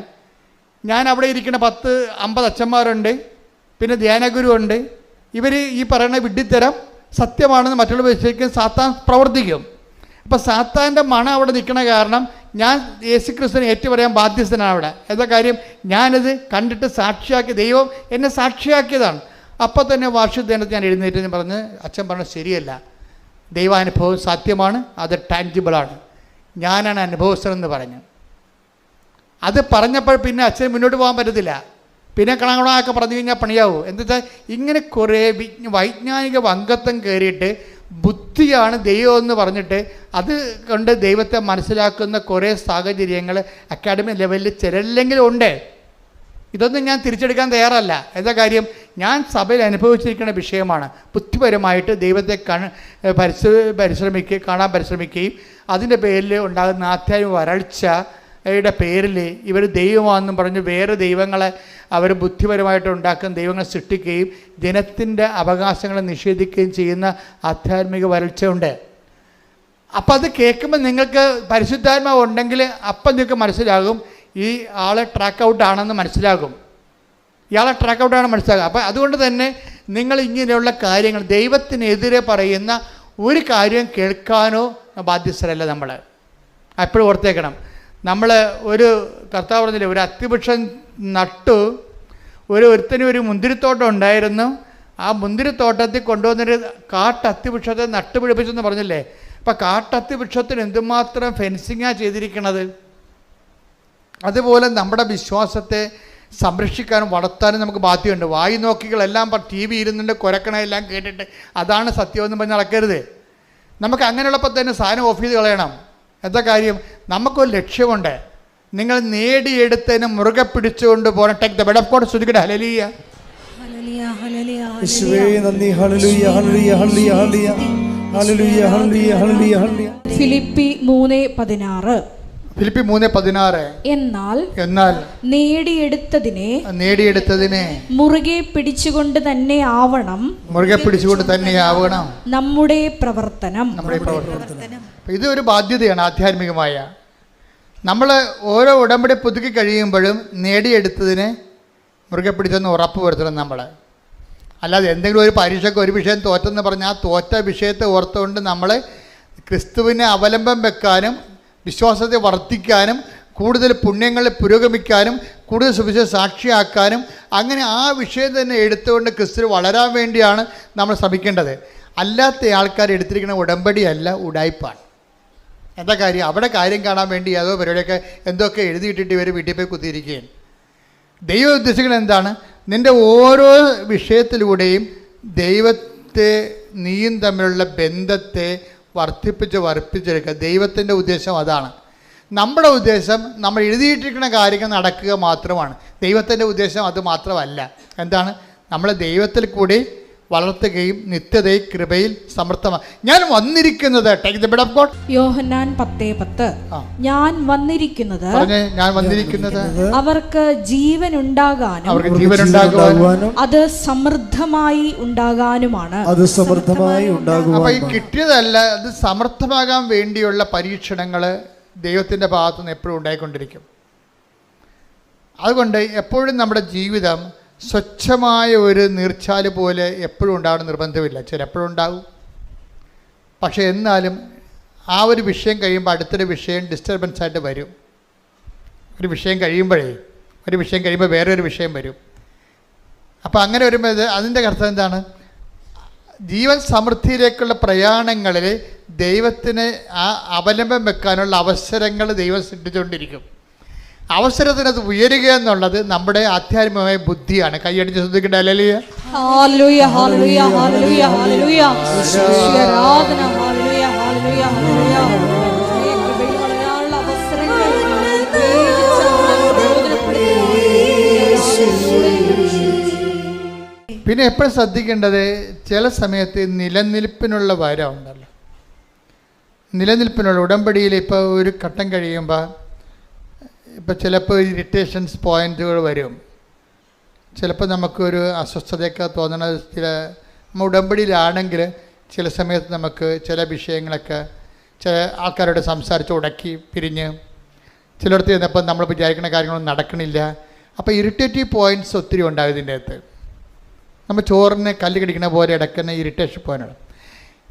ഞാൻ അവിടെ ഇരിക്കുന്ന 10-50 അച്ഛന്മാരുണ്ട്, പിന്നെ ധ്യാനഗുരു ഉണ്ട്. ഇവർ ഈ പറയുന്ന വിഡ്ഢിത്തരം സത്യമാണെന്ന് മറ്റുള്ള വിശ്വസിക്കാൻ സാത്താൻ പ്രവർത്തിക്കും. അപ്പോൾ സാത്താൻ്റെ മണം അവിടെ നിൽക്കണ കാരണം ഞാൻ യേശുക്രിസ്തുവിനെ ഏറ്റുപറയാൻ ബാധ്യസ്ഥനാണ് അവിടെ. എന്താ കാര്യം, ഞാനത് കണ്ടിട്ട് സാക്ഷിയാക്കി, ദൈവം എന്നെ സാക്ഷിയാക്കിയതാണ്. അപ്പോൾ തന്നെ വാർഷികദിനത്തിൽ ഞാൻ എഴുന്നേറ്റ് പറഞ്ഞ് അച്ഛൻ പറഞ്ഞത് ശരിയല്ല, ദൈവാനുഭവം സത്യമാണ്, അത് ടാൻജിബിളാണ്, ഞാനാണ് അനുഭവസ്ഥനെന്ന് പറഞ്ഞു. അത് പറഞ്ഞപ്പോൾ പിന്നെ അച്ഛന് മുന്നോട്ട് പോകാൻ പറ്റത്തില്ല. പിന്നെ കണക്കണമൊക്കെ പറഞ്ഞു കഴിഞ്ഞാൽ പണിയാവും. എന്താ വെച്ചാൽ ഇങ്ങനെ കുറേ വൈജ്ഞാനിക വങ്കത്വം കയറിയിട്ട് ബുദ്ധിയാണ് ദൈവം എന്ന് പറഞ്ഞിട്ട് അത് കൊണ്ട് ദൈവത്തെ മനസ്സിലാക്കുന്ന കുറേ സാഹചര്യങ്ങൾ അക്കാഡമിക് ലെവലിൽ ചിലരില്ലെങ്കിലും ഉണ്ട്. ഇതൊന്നും ഞാൻ തിരിച്ചെടുക്കാൻ തയ്യാറല്ല. എന്താ കാര്യം, ഞാൻ സഭയിൽ അനുഭവിച്ചിരിക്കുന്ന വിഷയമാണ്. ബുദ്ധിപരമായിട്ട് ദൈവത്തെ കാണാൻ പരിശ്രമിക്കുകയും അതിൻ്റെ പേരിൽ ഉണ്ടാകുന്ന ആധ്യാത്മിക വരൾച്ചയുടെ പേരിൽ ഇവർ ദൈവമാണെന്നും പറഞ്ഞ് വേറെ ദൈവങ്ങളെ അവർ ബുദ്ധിപരമായിട്ട് ഉണ്ടാക്കുന്ന ദൈവങ്ങളെ സൃഷ്ടിക്കുകയും ജനത്തിൻ്റെ അവകാശങ്ങളെ നിഷേധിക്കുകയും ചെയ്യുന്ന ആധ്യാത്മിക വരൾച്ചയുണ്ട്. അപ്പം അത് കേൾക്കുമ്പോൾ നിങ്ങൾക്ക് പരിശുദ്ധാത്മാവ് ഉണ്ടെങ്കിൽ അപ്പം നിങ്ങൾക്ക് മനസ്സിലാകും ഈ ആളെ ട്രാക്ക് ഔട്ട് ആണെന്ന് മനസ്സിലാകും. ഇയാളെ ട്രാക്ക് ഔട്ടാണെന്ന് മനസ്സിലാകും. അപ്പം അതുകൊണ്ട് തന്നെ നിങ്ങൾ ഇങ്ങനെയുള്ള കാര്യങ്ങൾ ദൈവത്തിനെതിരെ പറയുന്ന ഒരു കാര്യം കേൾക്കാനോ ബാധ്യസ്ഥരല്ല നമ്മൾ. എപ്പോഴും ഓർത്തേക്കണം. നമ്മൾ ഒരു കർത്താവ് പറഞ്ഞില്ലേ, ഒരു അത്തിവൃക്ഷം നട്ടു, ഒരുത്തന് ഒരു മുന്തിരിത്തോട്ടം ഉണ്ടായിരുന്നു. ആ മുന്തിരിത്തോട്ടത്തിൽ കൊണ്ടുവന്നൊരു കാട്ടത്തിവൃക്ഷത്തെ നട്ടുപിടിപ്പിച്ചെന്ന് പറഞ്ഞില്ലേ. അപ്പം കാട്ടത്തിവൃക്ഷത്തിന് എന്തുമാത്രം ഫെൻസിങ്ങാണ് ചെയ്തിരിക്കണത്. അതുപോലെ നമ്മുടെ വിശ്വാസത്തെ സംരക്ഷിക്കാനും വളർത്താനും നമുക്ക് ബാധ്യതയുണ്ട്. വായി നോക്കികളെല്ലാം TV ഇരുന്നുണ്ട് കുരക്കണമെല്ലാം കേട്ടിട്ട് അതാണ് സത്യമെന്ന് പറഞ്ഞ് നടക്കരുത്. നമുക്ക് അങ്ങനെയുള്ളപ്പോൾ തന്നെ സാധനം ഓഫ് ചെയ്ത് കളയണം. എന്താ കാര്യം, നമുക്കൊരു ലക്ഷ്യമുണ്ട്. നിങ്ങൾ നേടിയെടുത്തതിന് മുറുകെ പിടിച്ചുകൊണ്ട് പോകണം. Take the bed of God. ശ്രുതിക്കട്ടെ ഹല്ലേലൂയ ഹല്ലേലൂയ ഹല്ലേലൂയ യേശുവേ നന്ദി. ഹല്ലേലൂയ ഹല്ലേലൂയ ഹല്ലേലൂയ ഹല്ലേലൂയ ഹല്ലേലൂയ ഹല്ലേലൂയ ഹല്ലേലൂയ. ഫിലിപ്പി 3:16. ഫിലിപ്പി 3:16. എന്നാൽ നേടിയെടുത്തതിനെ മുറുകെ പിടിച്ചുകൊണ്ട് തന്നെ ആവണം നമ്മുടെ പ്രവർത്തനം. ഇത് ഒരു ബാധ്യതയാണ് ആധ്യാത്മികമായ. നമ്മൾ ഓരോ ഉടമ്പടി പുതുക്കി കഴിയുമ്പോഴും നേടിയെടുത്തതിനെ മുറുകെ പിടിച്ചെന്ന് ഉറപ്പ് വരുത്തണം. നമ്മൾ അല്ലാതെ എന്തെങ്കിലും ഒരു പരീക്ഷയ്ക്ക് ഒരു വിഷയം തോറ്റെന്ന് പറഞ്ഞാൽ ആ തോറ്റ വിഷയത്തെ ഓർത്തുകൊണ്ട് നമ്മൾ ക്രിസ്തുവിനെ അവലംബം വെക്കാനും വിശ്വാസത്തെ വർദ്ധിക്കാനും കൂടുതൽ പുണ്യങ്ങളിൽ പുരോഗമിക്കാനും കൂടുതൽ സുവിശേഷ സാക്ഷിയാക്കാനും അങ്ങനെ ആ വിഷയം തന്നെ എടുത്തുകൊണ്ട് ക്രിസ്തു വളരാൻ വേണ്ടിയാണ് നമ്മൾ ശ്രമിക്കേണ്ടത്. അല്ലാത്ത ആൾക്കാർ എടുത്തിരിക്കുന്ന ഉടമ്പടിയല്ല, ഉടായ്പാണ്. എന്താ കാര്യം? അവിടെ കാര്യം കാണാൻ വേണ്ടി ഏതോ പരിപാടിയൊക്കെ എന്തൊക്കെ എഴുതിയിട്ടിട്ട് ഇവർ വീട്ടിൽ പോയി കുത്തിയിരിക്കുകയാണ്. ദൈവം ഉദ്ദേശിക്കുന്നത് എന്താണ്? നിൻ്റെ ഓരോ വിഷയത്തിലൂടെയും ദൈവത്തെ നീയും തമ്മിലുള്ള ബന്ധത്തെ വർദ്ധിപ്പിച്ചെടുക്കുക. ദൈവത്തിൻ്റെ ഉദ്ദേശം അതാണ്. നമ്മുടെ ഉദ്ദേശം നമ്മൾ എഴുതിയിട്ടിരിക്കുന്ന കാര്യങ്ങൾ നടക്കുക മാത്രമാണ്. ദൈവത്തിൻ്റെ ഉദ്ദേശം അത് മാത്രമല്ല. എന്താണ്? നമ്മളെ ദൈവത്തിൽ കൂടി വളർത്തുകയും നിത്യതയിൽ കൃപയിൽ സമർത്ഥമാണ്. ഞാൻ വന്നിരിക്കുന്നത് യോഹന്നാൻ 10:10 ഞാൻ വന്നിരിക്കുന്നത് അവർക്ക് ജീവൻ ഉണ്ടാകാനും അത് സമൃദ്ധമായി ഉണ്ടാകാനുമാണ്. അപ്പൊ ഈ കിട്ടിയതല്ല, അത് സമർത്ഥമാകാൻ വേണ്ടിയുള്ള പരീക്ഷണങ്ങൾ ദൈവത്തിൻ്റെ ഭാഗത്തുനിന്ന് എപ്പോഴും ഉണ്ടായിക്കൊണ്ടിരിക്കും. അതുകൊണ്ട് എപ്പോഴും നമ്മുടെ ജീവിതം സ്വച്ഛമായ ഒരു നീർച്ചാല് പോലെ എപ്പോഴും ഉണ്ടാകണം നിർബന്ധമില്ല. ചിലപ്പോഴും ഉണ്ടാകും. പക്ഷേ എന്നാലും ആ ഒരു വിഷയം കഴിയുമ്പോൾ അടുത്തൊരു വിഷയം ഡിസ്റ്റർബൻസ് ആയിട്ട് വരും. ഒരു വിഷയം കഴിയുമ്പോൾ വേറൊരു വിഷയം വരും. അപ്പോൾ അങ്ങനെ വരുമ്പോൾ അതിൻ്റെ അർത്ഥം എന്താണ്? ജീവൻ സമൃദ്ധിയിലേക്കുള്ള പ്രയാണങ്ങളിൽ ദൈവത്തിന് ആ അവലംബം വെക്കാനുള്ള അവസരങ്ങൾ ദൈവം സൃഷ്ടിച്ചുകൊണ്ടിരിക്കും. അവസരത്തിനത് ഉയരുക എന്നുള്ളത് നമ്മുടെ ആധ്യാത്മികമായ ബുദ്ധിയാണ്. കൈയടിച്ച് ശ്രദ്ധിക്കട്ടെ. ഹല്ലേലൂയ, ഹല്ലേലൂയ, ഹല്ലേലൂയ, ഹല്ലേലൂയ, ഹല്ലേലൂയ. ആരാധന, ഹല്ലേലൂയ, ഹല്ലേലൂയ, ഹല്ലേലൂയ. കൃപയിൽ വളരാനുള്ള അവസരങ്ങൾ പിന്നെ എപ്പോഴും ശ്രദ്ധിക്കേണ്ടത്, ചില സമയത്ത് നിലനിൽപ്പിനുള്ള വരം ഉണ്ടല്ലോ. നിലനിൽപ്പിനുള്ള ഉടമ്പടിയിൽ ഇപ്പോൾ ഒരു ഘട്ടം കഴിയുമ്പോൾ ഇപ്പോൾ ചിലപ്പോൾ ഇറിറ്റേഷൻസ് പോയിൻറ്റുകൾ വരും. ചിലപ്പോൾ നമുക്കൊരു അസ്വസ്ഥതയൊക്കെ തോന്നണ നമ്മൾ ഉടമ്പടിയിലാണെങ്കിൽ ചില സമയത്ത് നമുക്ക് ചില വിഷയങ്ങളൊക്കെ ചില ആൾക്കാരോട് സംസാരിച്ച് ഉടക്കി പിരിഞ്ഞ് ചിലയിടത്ത് ചെന്നപ്പോൾ നമ്മൾ വിചാരിക്കുന്ന കാര്യങ്ങളൊന്നും നടക്കണില്ല. അപ്പോൾ ഇറിറ്റേറ്റീവ് പോയിൻറ്റ്സ് ഒത്തിരി ഉണ്ടാകും ഇതിൻ്റെ അകത്ത്. നമ്മൾ ചോറിനെ കല്ല് കടിക്കുന്ന പോലെ ഇടയ്ക്കുന്ന ഇറിറ്റേഷൻ പോയിൻ്റാണ്.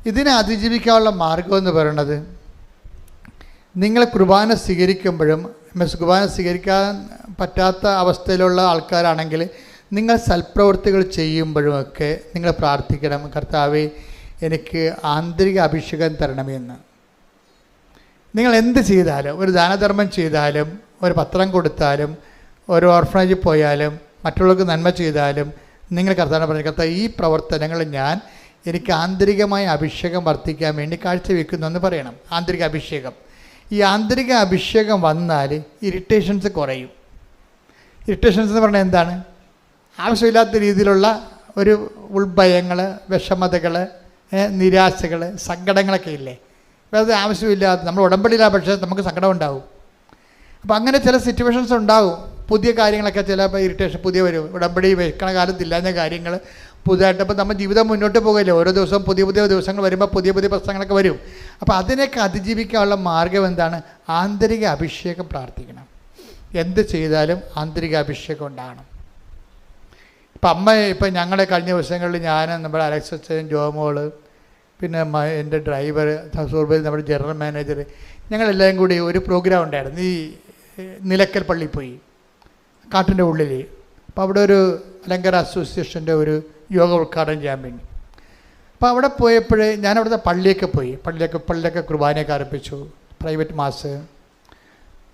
ഇതിനെ അതിജീവിക്കാനുള്ള മാർഗമെന്ന് പറയുന്നത്, നിങ്ങൾ കുർബാന സ്വീകരിക്കുമ്പോഴും കുർബാന സ്വീകരിക്കാൻ പറ്റാത്ത അവസ്ഥയിലുള്ള ആൾക്കാരാണെങ്കിൽ നിങ്ങൾ സൽപ്രവൃത്തികൾ ചെയ്യുമ്പോഴുമൊക്കെ നിങ്ങൾ പ്രാർത്ഥിക്കണം, കർത്താവേ എനിക്ക് ആന്തരിക അഭിഷേകം തരണമെന്ന്. നിങ്ങൾ എന്ത് ചെയ്താലും, ഒരു ദാനധർമ്മം ചെയ്താലും, ഒരു പത്രം കൊടുത്താലും, ഒരു ഓർഫനേജിൽ പോയാലും, മറ്റുള്ളവർക്ക് നന്മ ചെയ്താലും നിങ്ങൾ കർത്താവിനെ പറഞ്ഞു, കർത്താവ് ഈ പ്രവർത്തനങ്ങൾ എനിക്ക് ആന്തരികമായ അഭിഷേകം വർദ്ധിക്കാൻ വേണ്ടി കാഴ്ചവെക്കുന്നു എന്ന് പറയണം. ആന്തരിക അഭിഷേകം. ഈ ആന്തരിക അഭിഷേകം വന്നാൽ ഇറിറ്റേഷൻസ് കുറയും. ഇറിറ്റേഷൻസ് എന്ന് പറഞ്ഞാൽ എന്താണ്? ആവശ്യമില്ലാത്ത രീതിയിലുള്ള ഒരു ഉൾഭയങ്ങൾ, വിഷമതകൾ, നിരാശകൾ, സങ്കടങ്ങളൊക്കെ ഇല്ലേ? അത് ആവശ്യമില്ലാത്ത, നമ്മൾ ഉടമ്പടിയില്ല, പക്ഷേ നമുക്ക് സങ്കടം ഉണ്ടാവും. അപ്പോൾ അങ്ങനെ ചില സിറ്റുവേഷൻസ് ഉണ്ടാവും. പുതിയ കാര്യങ്ങളൊക്കെ ചിലപ്പോൾ ഇറിറ്റേഷൻ പുതിയ വരും. ഉടമ്പടി വെക്കണ കാലത്തില്ലാത്ത കാര്യങ്ങൾ പുതുതായിട്ട്. അപ്പോൾ നമ്മൾ ജീവിതം മുന്നോട്ട് പോകില്ലേ, ഓരോ ദിവസവും പുതിയ പുതിയ ദിവസങ്ങൾ വരുമ്പോൾ പുതിയ പുതിയ പ്രശ്നങ്ങളൊക്കെ വരും. അപ്പോൾ അതിനൊക്കെ അതിജീവിക്കാനുള്ള മാർഗം എന്താണ്? ആന്തരിക അഭിഷേകം പ്രാർത്ഥിക്കണം. എന്ത് ചെയ്താലും ആന്തരിക അഭിഷേകം ഉണ്ടാകണം. ഇപ്പം ഞങ്ങളുടെ കഴിഞ്ഞ ദിവസങ്ങളിൽ ഞാൻ, നമ്മുടെ അലക്സ് അച്ഛൻ, ജോമോള്, പിന്നെ എൻ്റെ ഡ്രൈവർ സൂർബൽ, നമ്മുടെ ജനറൽ മാനേജർ, ഞങ്ങളെല്ലാം കൂടി ഒരു പ്രോഗ്രാം ഉണ്ടായിരുന്നു. ഈ നിലക്കൽ പള്ളി പോയി, കാട്ടിൻ്റെ ഉള്ളിൽ. അപ്പോൾ അവിടെ ഒരു അലങ്കര അസോസിയേഷൻ്റെ ഒരു യോഗ ഉദ്ഘാടനം ചെയ്യാൻ വേണ്ടി. അപ്പോൾ അവിടെ പോയപ്പോൾ ഞാൻ അവിടുത്തെ പള്ളിയൊക്കെ കുർബാനയൊക്കെ ആരംഭിച്ചു, പ്രൈവറ്റ് മാസ്.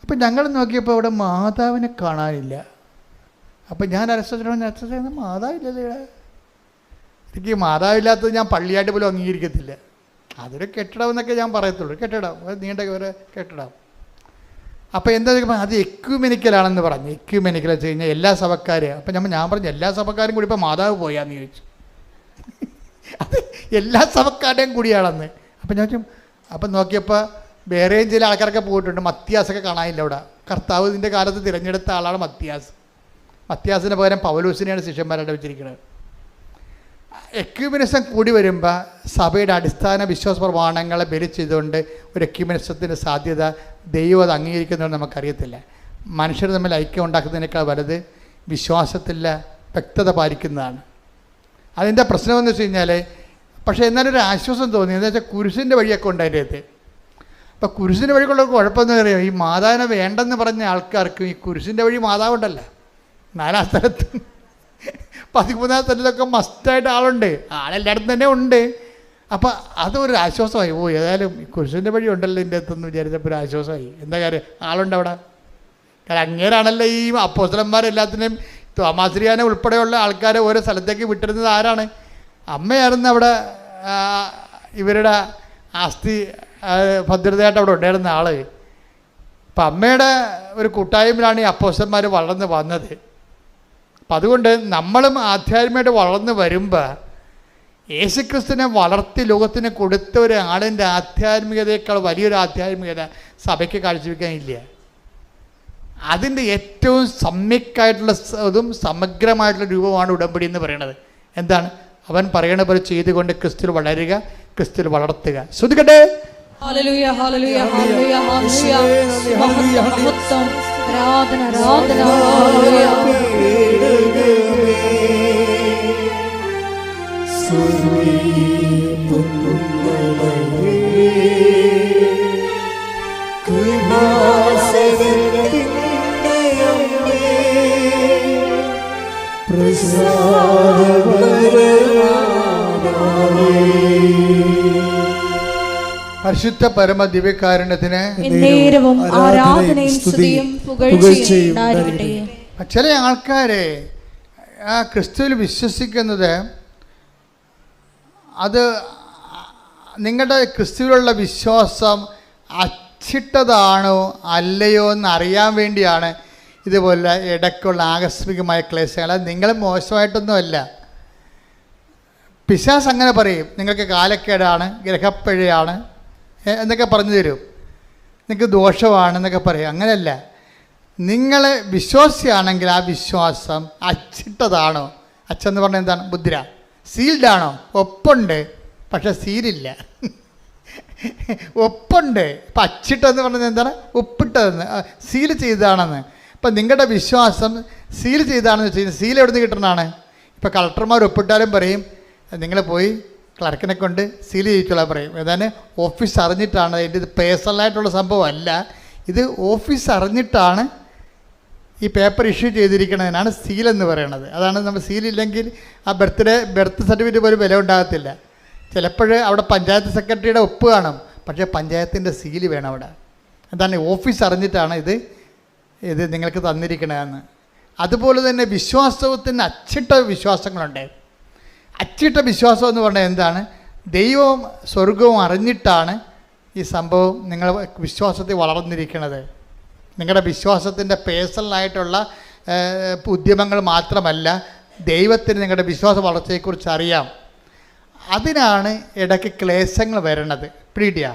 അപ്പം ഞങ്ങൾ നോക്കിയപ്പോൾ അവിടെ മാതാവിനെ കാണാനില്ല. അപ്പം ഞാൻ അരസ്വത്തിന് മാതാവില്ലല്ലേ, എനിക്ക് മാതാവില്ലാത്തത് ഞാൻ പള്ളിയായിട്ട് പോലും അംഗീകരിക്കത്തില്ല. അതൊരു കെട്ടിടം എന്നൊക്കെ ഞാൻ പറയത്തുള്ളൂ. കെട്ടിടം, നീണ്ട ഒരു കെട്ടിടം. അപ്പോൾ എന്താ അത് എക്യുമെനിക്കലാണെന്ന് പറഞ്ഞു. എക്യുമെനിക്കൽ വെച്ച് കഴിഞ്ഞാൽ എല്ലാ സഭക്കാരും. അപ്പം ഞാൻ പറഞ്ഞു എല്ലാ സഭക്കാരും കൂടി ഇപ്പോൾ മാതാവ് പോയാന്ന് ചോദിച്ചു. അത് എല്ലാ സഭക്കാരുടെയും കൂടിയാണെന്ന്. അപ്പം ഞാൻ അപ്പം നോക്കിയപ്പോൾ വേറെയും ചില ആൾക്കാരൊക്കെ പോയിട്ടുണ്ട്. മത്തിയാസൊക്കെ കാണാനില്ല അവിടെ. കർത്താവ് ഇതിൻ്റെ കാലത്ത് തിരഞ്ഞെടുത്ത ആളാണ് മത്തിയാസ്. മത്തിയാസിന് പകരം പൗലോസിനെയാണ് ശിഷ്യന്മാരായിട്ട് വെച്ചിരിക്കുന്നത്. എക്യുമെനിസം കൂടി വരുമ്പോൾ സഭയുടെ അടിസ്ഥാന വിശ്വാസ പ്രമാണങ്ങളെ ബലി ചെയ്തുകൊണ്ട് ഒരു എക്യുമെനിസത്തിൻ്റെ സാധ്യത ദൈവം അത് അംഗീകരിക്കുന്നതെന്ന് നമുക്കറിയത്തില്ല. മനുഷ്യർ തമ്മിൽ ഐക്യം ഉണ്ടാക്കുന്നതിനേക്കാൾ വലുത് വിശ്വാസത്തിലെ വ്യക്തത പാലിക്കുന്നതാണ്. അതിൻ്റെ പ്രശ്നമെന്ന് വെച്ച് കഴിഞ്ഞാൽ, പക്ഷേ എന്നാലൊരു ആശ്വാസം തോന്നി. എന്താ വെച്ചാൽ കുരിശിൻ്റെ വഴിയൊക്കെ ഉണ്ട് അതിൻ്റെ അകത്ത്. അപ്പോൾ കുരിശിൻ്റെ വഴിക്കുള്ള കുഴപ്പമെന്ന് പറയുക, ഈ മാതാവിനെ വേണ്ടെന്ന് പറഞ്ഞ ആൾക്കാർക്ക് ഈ കുരിശിൻ്റെ വഴി മാതാവുണ്ടല്ല. 4 സ്ഥലത്ത് 13 സ്ഥലത്തൊക്കെ മസ്റ്റായിട്ട് ആളുണ്ട്, ആളെല്ലായിടത്തും തന്നെ ഉണ്ട്. അപ്പം അതൊരു ആശ്വാസമായി. ഏതായാലും ഈ കുരിശിൻ്റെ വഴി ഉണ്ടല്ലോ ഇതിൻ്റെ അകത്തെന്ന് വിചാരിച്ചപ്പോൾ ഒരു ആശ്വാസമായി. എന്താ കാര്യം, ആളുണ്ട് അവിടെ. കാരണം അങ്ങേരാണല്ലോ ഈ അപ്പോസ്തലന്മാരെല്ലാത്തിനെയും തോമാശ്രീയാനെ ഉൾപ്പെടെയുള്ള ആൾക്കാരെ ഓരോ സ്ഥലത്തേക്ക് വിട്ടിരുന്നത് ആരാണ്? അമ്മയായിരുന്നു അവിടെ ഇവരുടെ ആസ്തി ഭദ്രതയായിട്ട് അവിടെ ഉണ്ടായിരുന്ന ആൾ. അപ്പം അമ്മയുടെ ഒരു കൂട്ടായ്മയിലാണ് ഈ അപ്പോസ്തലന്മാർ വളർന്ന് വന്നത്. അപ്പം അതുകൊണ്ട് നമ്മളും ആധ്യാത്മികമായിട്ട് വളർന്ന് വരുമ്പോൾ യേശുക്രിസ്തുവിനെ വളർത്തി ലോകത്തിന് കൊടുത്ത ഒരാളിൻ്റെ ആധ്യാത്മികതയേക്കാൾ വലിയൊരു ആധ്യാത്മികത സഭയ്ക്ക് കാഴ്ചവെക്കാനില്ല. അതിൻ്റെ ഏറ്റവും സമ്യക്കായിട്ടുള്ള അതും സമഗ്രമായിട്ടുള്ള രൂപമാണ് ഉടമ്പടി എന്ന് പറയുന്നത്. എന്താണ്? അവൻ പറയണ പോലെ ചെയ്തുകൊണ്ട് ക്രിസ്തുവിൽ വളരുക, ക്രിസ്തുവിൽ വളർത്തുക. ശ്രദ്ധിക്കട്ടെ. ഹല്ലേലൂയ, ഹല്ലേലൂയ, ഹല്ലേലൂയ, ഹല്ലേലൂയ. മഹത്വം, ആരാധന, ആരാധന. ഹല്ലേലൂയ. പരിശുദ്ധ പരമ ദിവ്യകാരുണ്യത്തിന് എന്നേരവും ആരാധനയും സ്തുതിയും പുകഴ്ചയും ഉണ്ടായിരിക്കട്ടെ. ചില ആൾക്കാരെ ആ ക്രിസ്തുവിൽ വിശ്വസിക്കുന്നത് അത് നിങ്ങളുടെ ക്രിസ്തുവിലുള്ള വിശ്വാസം അച്ചിട്ടതാണോ അല്ലയോ എന്നറിയാൻ വേണ്ടിയാണ് ഇതുപോലെ ഇടയ്ക്കുള്ള ആകസ്മികമായ ക്ലേശങ്ങൾ. അത് നിങ്ങൾ മോശമായിട്ടൊന്നുമല്ല. പിശാസ് അങ്ങനെ പറയും, നിങ്ങൾക്ക് കാലക്കേടാണ്, ഗ്രഹപ്പിഴയാണ് എന്നൊക്കെ പറഞ്ഞു തരും, നിങ്ങൾക്ക് ദോഷമാണെന്നൊക്കെ പറയും. അങ്ങനെയല്ല. നിങ്ങൾ വിശ്വാസിയാണെങ്കിൽ ആ വിശ്വാസം അച്ചിട്ടതാണോ? അച്ചെന്ന് പറഞ്ഞാൽ എന്താണ്? മുദ്ര. സീൽഡാണോ? ഒപ്പുണ്ട്, പക്ഷെ സീലില്ല. ഒപ്പുണ്ട്. ഇപ്പം അച്ചിട്ടെന്ന് പറഞ്ഞത് എന്താണ്? ഒപ്പിട്ടതെന്ന്, സീൽ ചെയ്തതാണെന്ന്. ഇപ്പം നിങ്ങളുടെ വിശ്വാസം സീൽ ചെയ്താണെന്ന് വെച്ച് കഴിഞ്ഞാൽ സീൽ എവിടെ നിന്ന് കിട്ടണതാണ്? ഇപ്പം കളക്ടർമാർ ഒപ്പിട്ടാലും പറയും നിങ്ങൾ പോയി ക്ലർക്കിനെ കൊണ്ട് സീൽ ചെയ്യിച്ചോളാൻ പറയും. ഏതാണ്ട് ഓഫീസ് അറിഞ്ഞിട്ടാണ്. ഇത് പേഴ്സണലായിട്ടുള്ള സംഭവമല്ല, ഇത് ഓഫീസ് അറിഞ്ഞിട്ടാണ് ഈ പേപ്പർ ഇഷ്യൂ ചെയ്തിരിക്കുന്നതിനാണ് സീലെന്ന് പറയണത്. അതാണ് നമ്മൾ സീലില്ലെങ്കിൽ ആ ബർത്ത് സർട്ടിഫിക്കറ്റ് പോലും വില ഉണ്ടാകത്തില്ല. ചിലപ്പോൾ അവിടെ പഞ്ചായത്ത് സെക്രട്ടറിയുടെ ഒപ്പ് കാണും, പക്ഷേ പഞ്ചായത്തിൻ്റെ സീല് വേണം അവിടെ. എന്താണ്? ഓഫീസ് അറിഞ്ഞിട്ടാണ് ഇത് നിങ്ങൾക്ക് തന്നിരിക്കണതെന്ന്. അതുപോലെ തന്നെ വിശ്വാസത്തിന് അച്ചിട്ട വിശ്വാസങ്ങളുണ്ട്. അച്ചിട്ട വിശ്വാസം എന്ന് പറഞ്ഞാൽ എന്താണ്? ദൈവവും സ്വർഗവും അറിഞ്ഞിട്ടാണ് ഈ സംഭവം നിങ്ങൾ വിശ്വാസത്തിൽ വളർന്നിരിക്കുന്നത്. നിങ്ങളുടെ വിശ്വാസത്തിൻ്റെ പേഴ്സണലായിട്ടുള്ള ഉദ്യമങ്ങൾ മാത്രമല്ല, ദൈവത്തിന് നിങ്ങളുടെ വിശ്വാസ വളർച്ചയെക്കുറിച്ച് അറിയാം. അതിനാണ് ഇടയ്ക്ക് ക്ലേശങ്ങൾ വരണത്. പിടിയാ,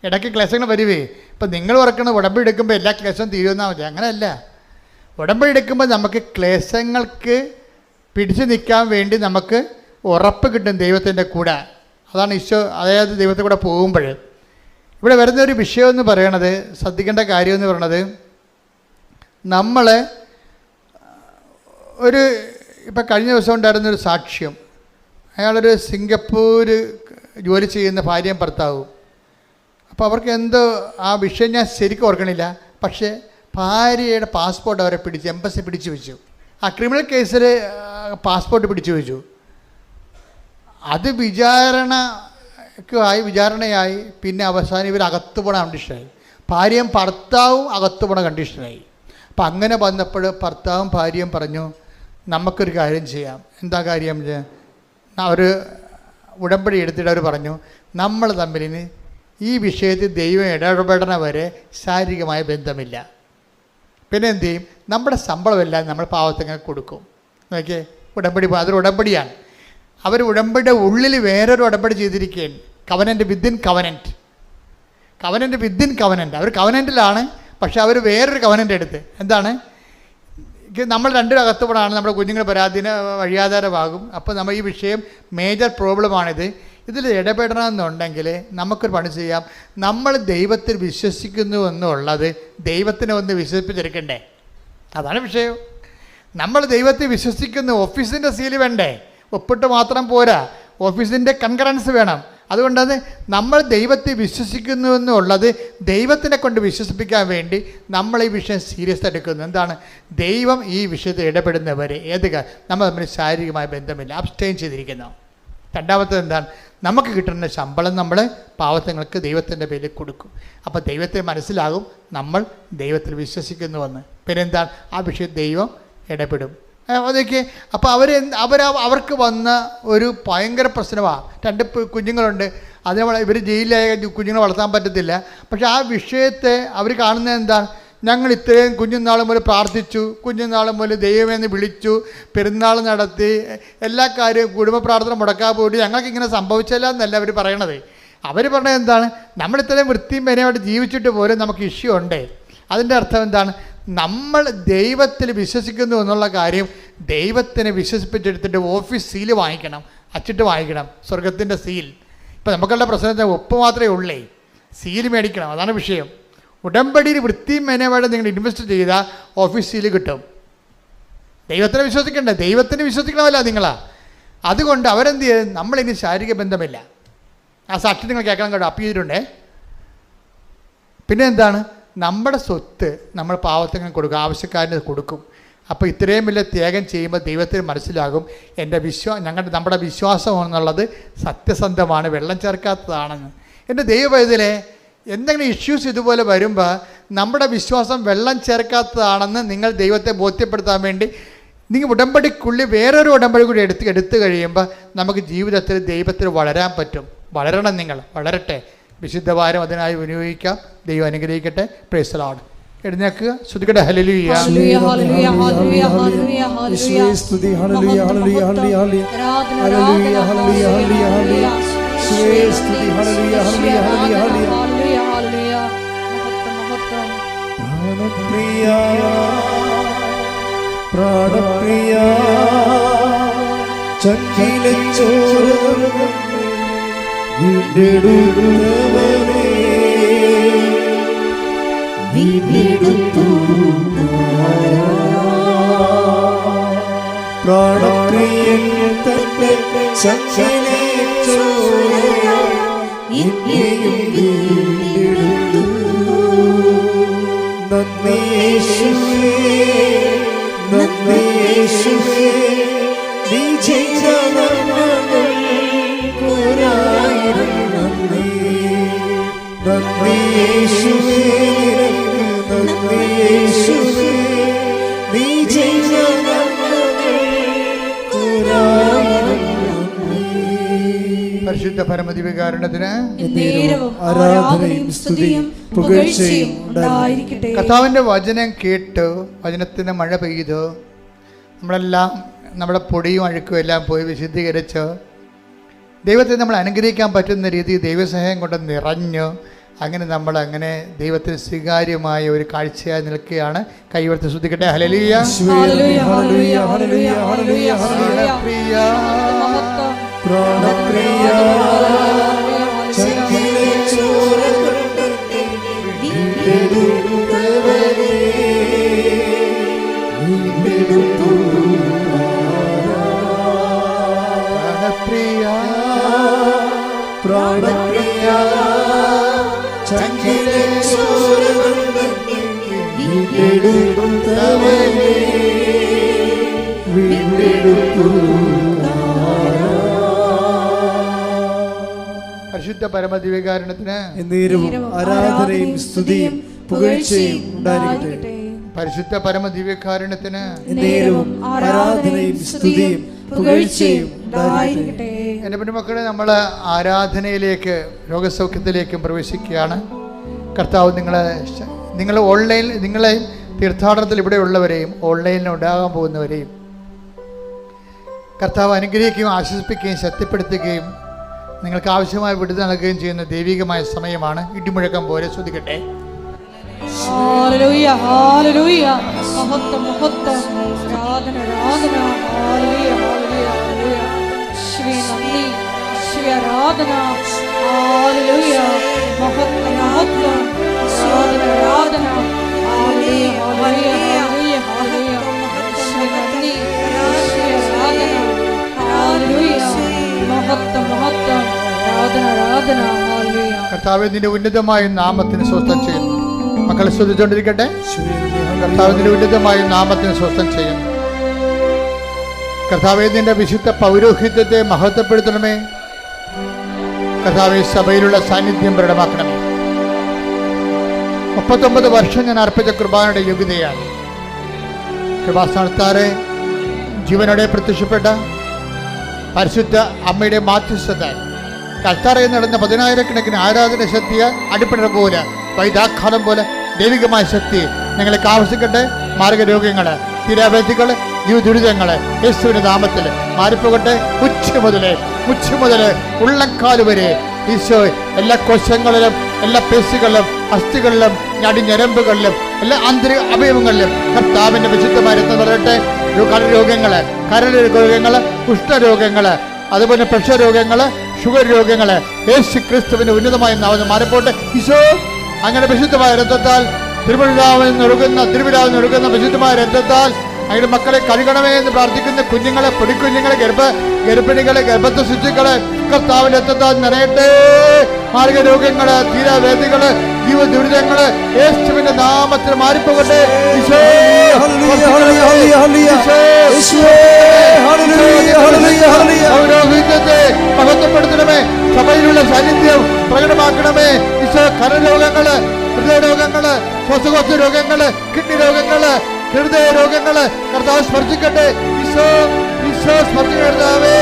ഇടയ്ക്ക് ക്ലേശങ്ങൾ വരുവേ. ഇപ്പം നിങ്ങൾ ഓർക്കണം ഉടമ്പടി എടുക്കുമ്പോൾ എല്ലാ ക്ലേശവും തീരുമെന്നാൽ മതി. അങ്ങനെയല്ല. ഉടമ്പടി എടുക്കുമ്പോൾ നമുക്ക് ക്ലേശങ്ങൾക്ക് പിടിച്ചു നിൽക്കാൻ വേണ്ടി നമുക്ക് ഉറപ്പ് കിട്ടും ദൈവത്തിൻ്റെ കൂടെ. അതാണ് ഈശോ, അതായത് ദൈവത്തെ കൂടെ പോകുമ്പോൾ ഇവിടെ വരുന്നൊരു വിഷയമെന്ന് പറയണത്, ശ്രദ്ധിക്കേണ്ട കാര്യമെന്ന് പറയണത്, നമ്മൾ ഇപ്പം കഴിഞ്ഞ ദിവസം ഉണ്ടായിരുന്നൊരു സാക്ഷ്യം. അയാളൊരു സിംഗപ്പൂർ ജോലി ചെയ്യുന്ന ഭാര്യയും ഭർത്താവും. അപ്പോൾ അവർക്ക് എന്തോ ആ വിഷയം ഞാൻ ശരിക്കും ഓർക്കണില്ല, പക്ഷേ ഭാര്യയുടെ പാസ്പോർട്ട് അവരെ എംബസി പിടിച്ചു വെച്ചു. ആ ക്രിമിനൽ കേസിൽ പാസ്പോർട്ട് പിടിച്ചു വെച്ചു. അത് വിചാരണയായി. പിന്നെ അവസാനം ഇവർ അകത്തു പോണ കണ്ടീഷനായി. ഭാര്യയും ഭർത്താവും അകത്തു പോണ കണ്ടീഷനായി. അപ്പം അങ്ങനെ വന്നപ്പോൾ ഭർത്താവും ഭാര്യയും പറഞ്ഞു, നമുക്കൊരു കാര്യം ചെയ്യാം. എന്താ കാര്യം? അവർ ഉടമ്പടി എടുത്തിട്ട് അവർ പറഞ്ഞു, നമ്മൾ തമ്മിലിന് ഈ വിഷയത്തിൽ ദൈവം ഇടപെടണ വരെ ശാരീരികമായ ബന്ധമില്ല. പിന്നെ എന്ത് ചെയ്യും? നമ്മുടെ ശമ്പളമെല്ലാം നമ്മൾ പാവത്തിങ്ങനെ കൊടുക്കും. നോക്കിയേ, ഉടമ്പടി, അതൊരു ഉടമ്പടിയാണ്. അവർ ഉടമ്പടിയുടെ ഉള്ളിൽ വേറൊരു ഉടമ്പടി ചെയ്തിരിക്കുകയാണ്. Covenant within covenant. Covenant within covenant. അവർ കവനൻ്റിലാണ്, പക്ഷെ അവർ വേറൊരു കവനൻ്റ് എടുത്ത്. എന്താണ്? നമ്മൾ രണ്ടും അകത്തുപോടാണ് നമ്മുടെ കുഞ്ഞുങ്ങൾ പരാതിന് വഴിയാധാരമാകും. അപ്പോൾ നമ്മൾ ഈ വിഷയം മേജർ പ്രോബ്ലമാണിത്. ഇതിൽ ഇടപെടണമെന്നുണ്ടെങ്കിൽ നമുക്കൊരു പണി ചെയ്യാം. നമ്മൾ ദൈവത്തിൽ വിശ്വസിക്കുന്നു എന്നുള്ളത് ദൈവത്തിനെ ഒന്ന് വിശ്വസിപ്പിച്ചെടുക്കണ്ടേ? അതാണ് വിഷയം. നമ്മൾ ദൈവത്തിൽ വിശ്വസിക്കുന്നു, ഓഫീസിൻ്റെ സീല് വേണ്ടേ? ഒപ്പിട്ട് മാത്രം പോരാ, ഓഫീസിൻ്റെ കൺകറൻസ് വേണം. അതുകൊണ്ടത് നമ്മൾ ദൈവത്തെ വിശ്വസിക്കുന്നു എന്നുള്ളത് ദൈവത്തിനെ കൊണ്ട് വിശ്വസിപ്പിക്കാൻ വേണ്ടി നമ്മൾ ഈ വിഷയം സീരിയസ് എടുക്കുന്നു. എന്താണ്? ദൈവം ഈ വിഷയത്തിൽ ഇടപെടുന്നവരെ നമ്മൾ തമ്മിൽ ശാരീരികമായ ബന്ധമില്ല, അബ്സ്റ്റെയിൻ ചെയ്തിരിക്കുന്നു. രണ്ടാമത്തത് എന്താണ്? നമുക്ക് കിട്ടുന്ന ശമ്പളം നമ്മൾ പാവത്തങ്ങൾക്ക് ദൈവത്തിൻ്റെ പേരിൽ കൊടുക്കും. അപ്പോൾ ദൈവത്തെ മനസ്സിലാകും നമ്മൾ ദൈവത്തിൽ വിശ്വസിക്കുന്നുവെന്ന്. പിന്നെ എന്താണ്? ആ വിഷയം ദൈവം ഇടപെടും. അതൊക്കെ അപ്പോൾ അവർക്ക് വന്ന ഒരു ഭയങ്കര പ്രശ്നമാണ്. 2 കുഞ്ഞുങ്ങളുണ്ട്. അതിനെ ഇവർ ജയിലിലായ കുഞ്ഞുങ്ങളെ വളർത്താൻ പറ്റത്തില്ല. പക്ഷേ ആ വിഷയത്തെ അവർ കാണുന്നത് എന്താണ്? ഞങ്ങൾ ഇത്രയും കുഞ്ഞുനാൾ മുതൽ പ്രാർത്ഥിച്ചു, കുഞ്ഞുനാൾ മുതൽ ദൈവമെന്ന് വിളിച്ചു, പെരുന്നാൾ നടത്തി, എല്ലാ കാര്യവും കുടുംബ പ്രാർത്ഥന മുടക്കാൻ പോയിട്ട് ഞങ്ങൾക്ക് ഇങ്ങനെ സംഭവിച്ചില്ല എന്നല്ല അവർ പറയണത്. അവർ പറഞ്ഞത് എന്താണ്? നമ്മളിത്രയും വൃത്തിയും മെനയോടെ ജീവിച്ചിട്ട് പോലും നമുക്ക് ഇഷ്യൂ ഉണ്ട്. അതിൻ്റെ അർത്ഥം എന്താണ്? നമ്മൾ ദൈവത്തിൽ വിശ്വസിക്കുന്നു എന്നുള്ള കാര്യം ദൈവത്തിനെ വിശ്വസിപ്പിച്ചെടുത്തിട്ട് ഓഫീസ് സീല് വാങ്ങിക്കണം, അച്ചിട്ട് വാങ്ങിക്കണം, സ്വർഗത്തിൻ്റെ സീൽ. ഇപ്പം നമുക്കുള്ള പ്രശ്നത്തെ ഒപ്പ് മാത്രമേ ഉള്ളേ, സീല് മേടിക്കണം. അതാണ് വിഷയം. ഉടമ്പടിയിൽ വൃത്തിയും മെനയോടെ നിങ്ങൾ ഇൻവെസ്റ്റ് ചെയ്താൽ ഓഫീസ് സീല് കിട്ടും. ദൈവത്തിനെ വിശ്വസിക്കണ്ടേ? ദൈവത്തിനെ വിശ്വസിക്കണമല്ല നിങ്ങളാ. അതുകൊണ്ട് അവരെന്ത് ചെയ്യും? നമ്മളിനി ശാരീരിക ബന്ധമില്ല. ആ സാക്ഷി നിങ്ങൾ കേൾക്കണം കേട്ടോ, അപ്പീൽ ചെയ്തിട്ടുണ്ടേ. പിന്നെ എന്താണ്? നമ്മുടെ സ്വത്ത് നമ്മൾ പാവത്തിന് കൊടുക്കും, ആവശ്യക്കാരന് കൊടുക്കും. അപ്പോൾ ഇത്രയും വലിയ ത്യാഗം ചെയ്യുമ്പോൾ ദൈവത്തിന് മനസ്സിലാകും നമ്മുടെ വിശ്വാസം എന്നുള്ളത് സത്യസന്ധമാണ്, വെള്ളം ചേർക്കാത്തതാണെന്ന്. എൻ്റെ ദൈവവേദനെ എന്തെങ്കിലും ഇഷ്യൂസ് ഇതുപോലെ വരുമ്പോൾ നമ്മുടെ വിശ്വാസം വെള്ളം ചേർക്കാത്തതാണെന്ന് നിങ്ങൾ ദൈവത്തെ ബോധ്യപ്പെടുത്താൻ വേണ്ടി നിങ്ങൾ ഉടമ്പടിക്കുള്ളിൽ വേറൊരു ഉടമ്പടി കൂടി എടുത്തു കഴിയുമ്പോൾ നമുക്ക് ജീവിതത്തിൽ ദൈവത്തിൽ വളരാൻ പറ്റും. വളരണം, നിങ്ങൾ വളരട്ടെ. വിശുദ്ധവാരം അതിനായി വിനിയോഗിക്കാം. ദൈവം അനുഗ്രഹിക്കട്ടെ. Praise the Lord. എഴുന്നേൽക്കുക, സ്തുതിക്കട്ടെ. ഹല്ലേലൂയ, ഹല്ലേലൂയ, ഹല്ലേലൂയ, ഹല്ലേലൂയ, ഹല്ലേലൂയ, ഹല്ലേലൂയ. സ്തുതി. ഹല്ലേലൂയ, ഹല്ലേലൂയ, ഹല്ലേലൂയ, ഹല്ലേലൂയ, ഹല്ലേലൂയ, ഹല്ലേലൂയ, ഹല്ലേലൂയ, ഹല്ലേലൂയ. സ്തുതി. ഹല്ലേലൂയ, ഹല്ലേലൂയ, ഹല്ലേലൂയ, ഹല്ലേലൂയ, ഹല്ലേലൂയ, ഹല്ലേലൂയ. മഹത്വം, മഹത്വം. പ്രാണപ്രിയ ചങ്കിലെ ചോര വീണ്ടെടുത്തവനെ പ്രാണപ്രിയൻ തന്റെ ചങ്കിലെ ചോര എന്നെയും വീണ്ടെടുത്തു. നന്ദി യേശുവേ, നന്ദി യേശുവേ, നീ ചെയ്ത നന്മകൾക്കൊരായിരം നന്ദി. നന്ദി യേശുവേ, നന്ദി യേശുവേ, നീ ചെയ്ത നന്മകൾക്കൊരായിരം നന്ദി. പരിശുദ്ധ പരമദിവ്യകാരുണ്യത്തിന് ആരാധനയും സ്തുതിയും പുകഴ്ചയും ഉണ്ടായിരിക്കട്ടെ. കർത്താവിൻ്റെ വചനം കേട്ട് വചനത്തിന് മഴ പെയ്തു നമ്മളെല്ലാം നമ്മുടെ പൊടിയും അഴുക്കും എല്ലാം പോയി വിശുദ്ധീകരിച്ച് ദൈവത്തെ നമ്മൾ അനുഗ്രഹിക്കാൻ പറ്റുന്ന രീതിയിൽ ദൈവസ്നേഹം കൊണ്ട് നിറഞ്ഞു. അങ്ങനെ അങ്ങനെ ദൈവത്തിന് സ്വീകാര്യമായ ഒരു കാഴ്ചയായി നിൽക്കുകയാണ്. കൈവർത്തി ശ്രദ്ധിക്കട്ടെ. ഹല്ലേലൂയ, ഹല്ലേലൂയ, ഹല്ലേലൂയ, ഹല്ലേലൂയ, ഹല്ലേലൂയ, ഹല്ലേലൂയ. മഹത്വം. പ്രാണപ്രിയ ചങ്കിലെ ചോര വീണ്ടെടുത്തവനെ വീണ്ടെടുത്തു. പ്രാണപ്രിയ പ്രാണപ്രിയ ചങ്കിലെ ചോര വീണ്ടെടുത്തവനെ വീണ്ടെടുത്തു. പരിശുദ്ധ പരമദിവ്യകാരുണ്യത്തിന് ആരാധനയും സ്തുതിയും പുകഴ്ചയും ഉണ്ടായിരിക്കട്ടെ. പരിശുദ്ധ പരമദിവ്യകാരുണ്യത്തിന് ആരാധനയും സ്തുതിയും പുകഴ്ചയും ഉണ്ടായിരിക്കട്ടെ. എൻ്റെ പെൺമക്കളെ, നമ്മൾ ആരാധനയിലേക്ക് രോഗസൗഖ്യത്തിലേക്കും പ്രവേശിക്കുകയാണ്. കർത്താവ് നിങ്ങൾ ഓൺലൈനിൽ, നിങ്ങളെയും തീർത്ഥാടനത്തിൽ ഇവിടെയുള്ളവരെയും ഓൺലൈനിൽ ഉണ്ടാകാൻ പോകുന്നവരെയും കർത്താവ് അനുഗ്രഹിക്കുകയും ആശ്വസിപ്പിക്കുകയും ശക്തിപ്പെടുത്തുകയും നിങ്ങൾക്ക് ആവശ്യമായ വിടുതൽ നൽകുകയും ചെയ്യുന്ന ദൈവികമായ സമയമാണ്. ഇടിമുഴക്കം പോലെ ശ്രദ്ധിക്കട്ടെ. ഹല്ലേലൂയ, ഹല്ലേലൂയ. മഹത്വം, മഹത്വം. ആരാധന, ആരാധന. ഹല്ലേലൂയ, ഹല്ലേലൂയ, ഹല്ലേലൂയ. യേശുവേ നന്ദി, യേശുവേ ആരാധന. ഹല്ലേലൂയ. മഹത്വം, മഹത്വം. ആരാധന, ആരാധന. ഹല്ലേലൂയ, ഹല്ലേലൂയ, ഹല്ലേലൂയ, ഹല്ലേലൂയ. യേശുവേ നന്ദി, യേശുവേ ആരാധന. ഹല്ലേലൂയ, ആരാധന. ഹല്ലേലൂയ. കർത്താവേ, നിന്റെ ഉന്നതമായ നാമത്തിന് സ്വസ്ഥം ചെയ്യുന്നു. മക്കളെ ശ്രദ്ധിച്ചുകൊണ്ടിരിക്കട്ടെ. കർത്താവ് നിന്റെ ഉന്നതമായ നാമത്തിന് സ്വസ്ഥം ചെയ്യുന്നു. കർത്താവേ, നിന്റെ വിശുദ്ധ പൗരോഹിത്യത്തെ മഹത്വപ്പെടുത്തണമേ. കർത്താവേ, സഭയിലുള്ള സാന്നിധ്യം പ്രകടമാക്കണമേ. 39 വർഷം ഞാൻ അർപ്പിച്ച കൃപാനയുടെ യോഗ്യതയാണ്. കൃപാസ്ഥാനത്താറെ ജീവനോടെ പ്രത്യക്ഷപ്പെട്ട പരിശുദ്ധ അമ്മയുടെ മാധ്യസ്ഥത കൽത്താറയിൽ നടന്ന 10,000-കണക്കിന് ആരാധന ശക്തിയ അടിപ്പിണ പോലെ വൈദാഘാതം പോലെ ദൈവികമായ ശക്തി ഞങ്ങൾക്ക് ആവശ്യിക്കട്ടെ. മാർഗരോഗങ്ങൾ, തീരാവേദികൾ, ദുരിതങ്ങൾ യേശുവിന്റെ നാമത്തിൽ മാറിപ്പോകട്ടെ. ഉച്ച മുതൽ ഉള്ളക്കാല് വരെ ഈശോ എല്ലാ കോശങ്ങളിലും, എല്ലാ പേശികളിലും, അസ്ഥികളിലും, ഞരമ്പുകളിലും, എല്ലാ ആന്തരിക അവയവങ്ങളിലും കർത്താവിന്റെ വിശുദ്ധമായ രക്തം നിറയട്ടെ. കരൾ രോഗങ്ങൾ, കുഷ്ഠരോഗങ്ങൾ, അതുപോലെ പ്രഷർ രോഗങ്ങൾ, ഷുഗർ രോഗങ്ങൾ യേശു ക്രിസ്തുവിന്റെ ഉന്നതമായ നാമത്തിൽ മാറിപ്പോട്ടെ. ഈശോ അങ്ങനെ വിശുദ്ധമായ രക്തത്താൽ തിരുവിലാവിൽ ഒഴുകുന്ന വിശുദ്ധമായ രക്തത്താൽ അങ്ങനെ മക്കളെ കഴുകണമേ എന്ന് പ്രാർത്ഥിക്കുന്ന കുഞ്ഞുങ്ങളെ, പൊടിക്കുഞ്ഞുങ്ങളെ, ഗർഭിണികളെ, ഗർഭത്തെ ശുചികളെ കർത്താവിന്റെ രക്തത്താൽ നിറയട്ടെ. മാർഗരോഗങ്ങള്, തീരാവേദികള്, ജീവ ദുരിതങ്ങള് യേശുവിന്റെ നാമത്തിൽ മാറിപ്പോകട്ടെ. പൗരോഹിത്യത്തെ മഹത്വപ്പെടുത്തണമേ. സഭയിലുള്ള സാന്നിധ്യം പ്രകടമാക്കണമേ. ഈശോ കരരോഗങ്ങള്, ഹൃദയരോഗങ്ങള്, ശ്വാസകോശ രോഗങ്ങള്, കിഡ്നി രോഗങ്ങള്, ഹൃദയ രോഗങ്ങള് കർത്താവ് സ്പർശിക്കട്ടെ. ഈശോ സ്പർശിക്കർത്താവേ.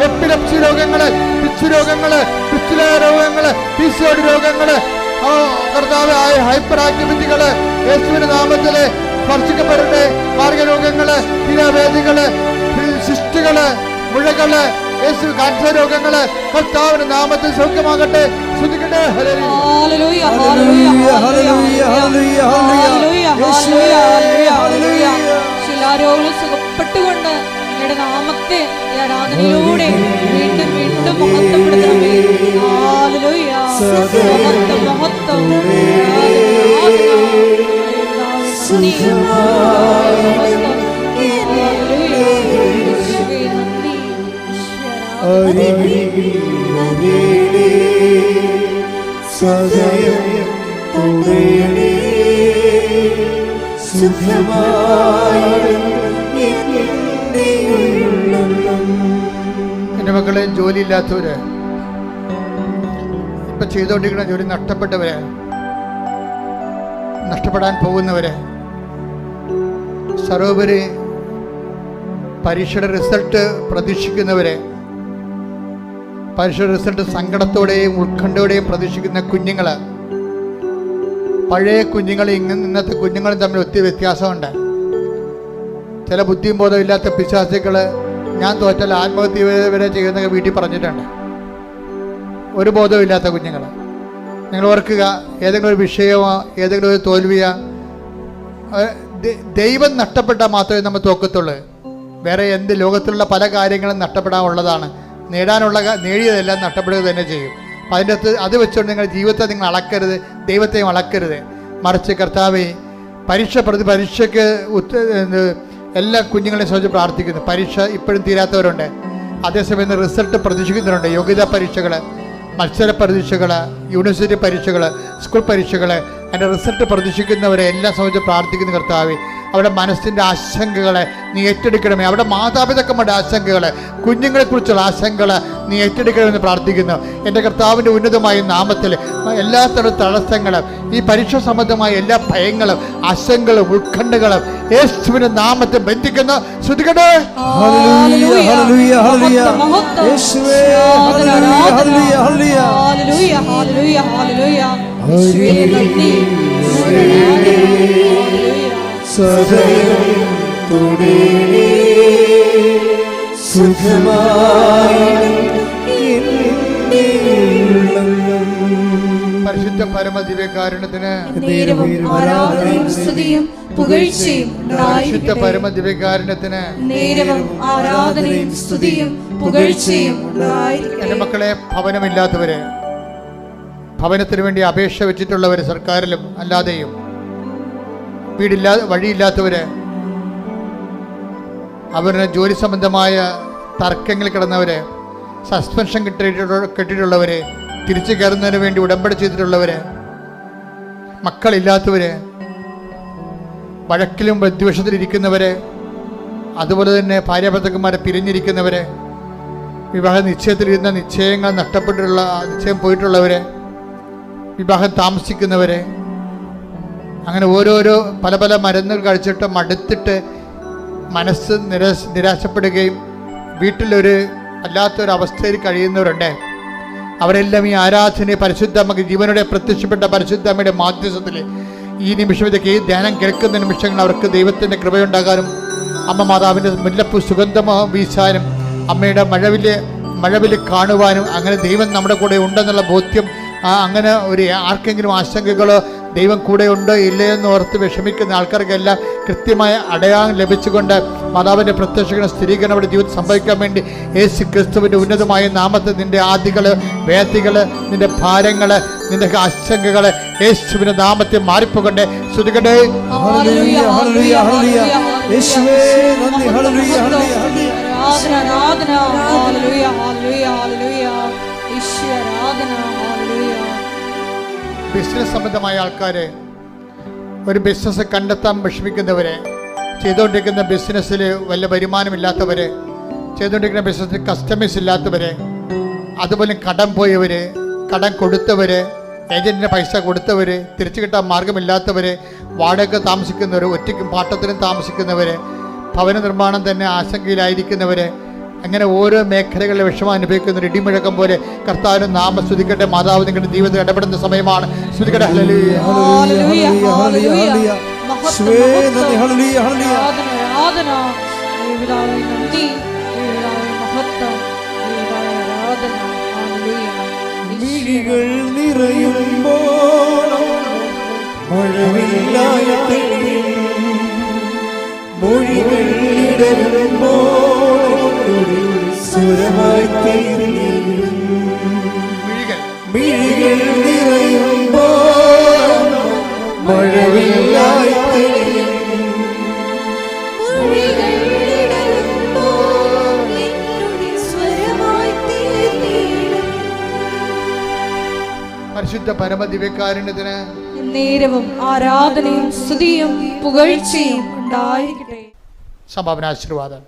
എപ്പിലെപ്സി രോഗങ്ങള്, പിച്ചു രോഗങ്ങള്, പിച്ചുല രോഗങ്ങള്, പിസിയോടി രോഗങ്ങള് കർത്താവ്, ഹൈപ്പർ ആക്ടിവിറ്റികള് യേശുവിന്റെ നാമത്തില് സ്പർശിക്കപ്പെടട്ടെ. മാർഗരോഗങ്ങള്, തീരാവേദികള്, സിസ്റ്റുകള്, മുഴകള്, യേശു കാൻസർ രോഗങ്ങള് കർത്താവിന്റെ നാമത്തിൽ സൗഖ്യമാകട്ടെ. ശ്രദ്ധിക്കട്ടെ. ഹല്ലേലൂയ, ഹല്ലേലൂയ, ഹല്ലേലൂയ, ഹല്ലേലൂയ, ഹല്ലേലൂയ. ശിലാരോഗങ്ങൾ സുഖപ്പെട്ടുകൊണ്ട് അങ്ങയുടെ നാമത്തെ ഈ ആരാധനയിലൂടെ വീണ്ടും വീണ്ടും മഹത്വപ്പെടുത്തണമേ. ഹല്ലേലൂയ, മഹത്വം, മഹത്വം, എന്റെ മക്കളെ, ജോലിയില്ലാത്തവര്, ഇപ്പൊ ചെയ്തുകൊണ്ടിരിക്കുന്ന ജോലി നഷ്ടപ്പെട്ടവര്, നഷ്ടപ്പെടാൻ പോകുന്നവര്, സർവോപരി പരീക്ഷയുടെ റിസൾട്ട് പ്രതീക്ഷിക്കുന്നവരെ, പരീക്ഷയുടെ റിസൾട്ട് സങ്കടത്തോടെയും ഉത്കണ്ഠയോടെയും പ്രതീക്ഷിക്കുന്ന കുഞ്ഞുങ്ങള്, പഴയ കുഞ്ഞുങ്ങളും ഇന്നത്തെ കുഞ്ഞുങ്ങളും തമ്മിൽ ഒത്തിരി വ്യത്യാസമുണ്ട്. ചില ബുദ്ധിയും ബോധമില്ലാത്ത പിശാചുക്കള് ഞാൻ തോറ്റാൽ ആത്മഹത്യ വരെ ചെയ്യുന്ന വീട്ടിൽ പറഞ്ഞിട്ടുണ്ട്. ഒരു ബോധമില്ലാത്ത കുഞ്ഞുങ്ങൾ. നിങ്ങൾ ഓർക്കുക, ഏതെങ്കിലും ഒരു വിഷയമോ ഏതെങ്കിലും ഒരു തോൽവിയോ, ദൈവം നഷ്ടപ്പെട്ടാൽ മാത്രമേ നമ്മൾ തോക്കത്തുള്ളൂ. വേറെ എന്ത് ലോകത്തിലുള്ള പല കാര്യങ്ങളും നഷ്ടപ്പെടാനുള്ളതാണ്. നേടിയതെല്ലാം നഷ്ടപ്പെടുക തന്നെ ചെയ്യും. അപ്പം അതിൻ്റെ അകത്ത് അത് വെച്ചുകൊണ്ട് നിങ്ങളുടെ ജീവിതത്തെ നിങ്ങൾ അളക്കരുത്, ദൈവത്തെയും അളക്കരുത്. മറിച്ച് കർത്താവേ, പരീക്ഷയ്ക്ക് എല്ലാ കുഞ്ഞുങ്ങളെയും സംബന്ധിച്ച് പ്രാർത്ഥിക്കുന്നു. പരീക്ഷ ഇപ്പോഴും തീരാത്തവരുണ്ട്, അതേസമയം റിസൾട്ട് പ്രതീക്ഷിക്കുന്നവരുണ്ട്. യോഗ്യതാ പരീക്ഷകൾ, മത്സര പരീക്ഷകൾ, യൂണിവേഴ്സിറ്റി പരീക്ഷകൾ, സ്കൂൾ പരീക്ഷകൾ, അതിൻ്റെ റിസൾട്ട് പ്രതീക്ഷിക്കുന്നവരെ എല്ലാം സംബന്ധിച്ച് പ്രാർത്ഥിക്കുന്ന കർത്താവേ, അവരുടെ മനസ്സിൻ്റെ ആശങ്കകളെ നീ ഏറ്റെടുക്കണമേ. അവരുടെ മാതാപിതാക്കന്മാരുടെ ആശങ്കകൾ, കുഞ്ഞുങ്ങളെക്കുറിച്ചുള്ള ആശങ്കകൾ നീ ഏറ്റെടുക്കണമെന്ന് പ്രാർത്ഥിക്കുന്നു. എൻ്റെ കർത്താവിൻ്റെ ഉന്നതമായ നാമത്തിൽ എല്ലാത്തരം തടസ്സങ്ങളും, ഈ പരീക്ഷ സംബന്ധമായ എല്ലാ ഭയങ്ങളും, ആശങ്കകളും, ഉത്കണ്ഠകളും യേശുവിന്റെ നാമത്തിൽ ബന്ധിക്കുന്നു. ശ്രദ്ധിക്കട്ടെ. പരിശുദ്ധ പരമദിവ്യകാരുണ്യത്തിന് ആരാധനയും സ്തുതിയും പുകഴ്ചയും പരിശുദ്ധ പരമദിവ്യകാരുണ്യത്തിന് ആരാധനയും സ്തുതിയും പുകഴ്ചയും. എൻ്റെ മക്കളെ, ഭവനമില്ലാത്തവര്, ഭവനത്തിന് വേണ്ടി അപേക്ഷ വെച്ചിട്ടുള്ളവര്, സർക്കാരിലും അല്ലാതെയും, വഴിയില്ലാത്തവര്, അവരുടെ ജോലി സംബന്ധമായ തർക്കങ്ങളിൽ കിടന്നവര്, സസ്പെൻഷൻ കിട്ടിയിട്ടുള്ളവര്, തിരിച്ചു കയറുന്നതിന് വേണ്ടി ഉടമ്പടി ചെയ്തിട്ടുള്ളവര്, മക്കളില്ലാത്തവര്, വഴക്കിലും വിദ്വേഷത്തിലിരിക്കുന്നവര്, അതുപോലെ തന്നെ ഭാര്യാഭർത്താക്കന്മാരെ പിരിഞ്ഞിരിക്കുന്നവര്, വിവാഹ നിശ്ചയത്തിലിരുന്ന നിശ്ചയം പോയിട്ടുള്ളവര്, വിവാഹം താമസിക്കുന്നവര്, അങ്ങനെ ഓരോരോ പല പല മരുന്നുകൾ കഴിച്ചിട്ട് മടുത്തിട്ട് മനസ്സ് നിരാശപ്പെടുകയും വീട്ടിലൊരു അല്ലാത്തൊരവസ്ഥയിൽ കഴിയുന്നവരുണ്ട്. അവരെല്ലാം ഈ ആരാധനയെ പരിശുദ്ധമ്മക്ക് ജീവനോടെ പ്രത്യക്ഷപ്പെട്ട പരിശുദ്ധമ്മയുടെ മാധ്യസ്ഥത്തിൽ ഈ നിമിഷം ഇതൊക്കെ ഈ ധ്യാനം കേൾക്കുന്ന നിമിഷങ്ങൾ അവർക്ക് ദൈവത്തിൻ്റെ കൃപയുണ്ടാകാനും അമ്മ മാതാവിൻ്റെ മുല്ലപ്പൂ സുഗന്ധമോ വീശാനും അമ്മയുടെ മഴവില് കാണുവാനും അങ്ങനെ ദൈവം നമ്മുടെ കൂടെ ഉണ്ടെന്നുള്ള ബോധ്യം അങ്ങനെ ഒരു ആർക്കെങ്കിലും ആശങ്കകളോ ദൈവം കൂടെ ഉണ്ടോ ഇല്ലയെന്ന് ഓർത്ത് വിഷമിക്കുന്ന ആൾക്കാർക്കെല്ലാം കൃത്യമായ അടയാളം ലഭിച്ചുകൊണ്ട് മാതാവിൻ്റെ പ്രത്യക്ഷ സ്ഥിരീകരണം അവിടെ ജീവിതം സംഭവിക്കാൻ വേണ്ടി യേശു ക്രിസ്തുവിൻ്റെ ഉന്നതമായ നാമത്തിൽ നിൻ്റെ ആദികൾ, വേദികൾ, നിൻ്റെ ഭാരങ്ങൾ, നിൻ്റെ ആശങ്കകൾ യേശുവിൻ്റെ നാമത്തെ മാറിപ്പോകണ്ടേ. ശ്രുതികട്ടെ. ബിസിനസ് സംബന്ധമായ ആൾക്കാര്, ഒരു ബിസിനസ് കണ്ടെത്താൻ വിഷമിക്കുന്നവര്, ചെയ്തുകൊണ്ടിരിക്കുന്ന ബിസിനസ്സിൽ വല്ല വരുമാനമില്ലാത്തവര്, ചെയ്തുകൊണ്ടിരിക്കുന്ന ബിസിനസ്സിൽ കസ്റ്റമേഴ്സ് ഇല്ലാത്തവര്, അതുപോലെ കടം പോയവര്, കടം കൊടുത്തവര്, ഏജന്റിന് പൈസ കൊടുത്തവര്, തിരിച്ചു കിട്ടാൻ മാർഗമില്ലാത്തവര്, വാടക താമസിക്കുന്നവർ, ഒറ്റയ്ക്കും പാട്ടത്തിനും താമസിക്കുന്നവര്, ഭവന നിർമ്മാണം തന്നെ ആശങ്കയിലായിരിക്കുന്നവര്, അങ്ങനെ ഓരോ മേഖലകളിലെ വിഷമം അനുഭവിക്കുന്ന ഒരു ഇടിമുഴക്കം പോലെ കർത്താവിന് നാമം സ്തുതിക്കട്ടെ. മാതാവ് നിങ്ങളുടെ ജീവിതത്തിൽ ഇടപെടുന്ന സമയമാണ്. സ്തുതിക്കട്ടെ. മിഴികൾ നിറയുമ്പോൾ മഴവില്ലായ മൊഴികൾ ഇടരുമ്പോൾ സ്വരമായി തീർന്നിടും. മിഴികൾ നിറയുമ്പോൾ മഴവില്ലായി പരിശുദ്ധ പരമദിവ്യകാരുണ്യത്തിന് നേരവും ആരാധനയും സ്തുതിയും പുകഴ്ചയും ഉണ്ടായിരിക്കട്ടെ. സമാപനാശീർവാദം.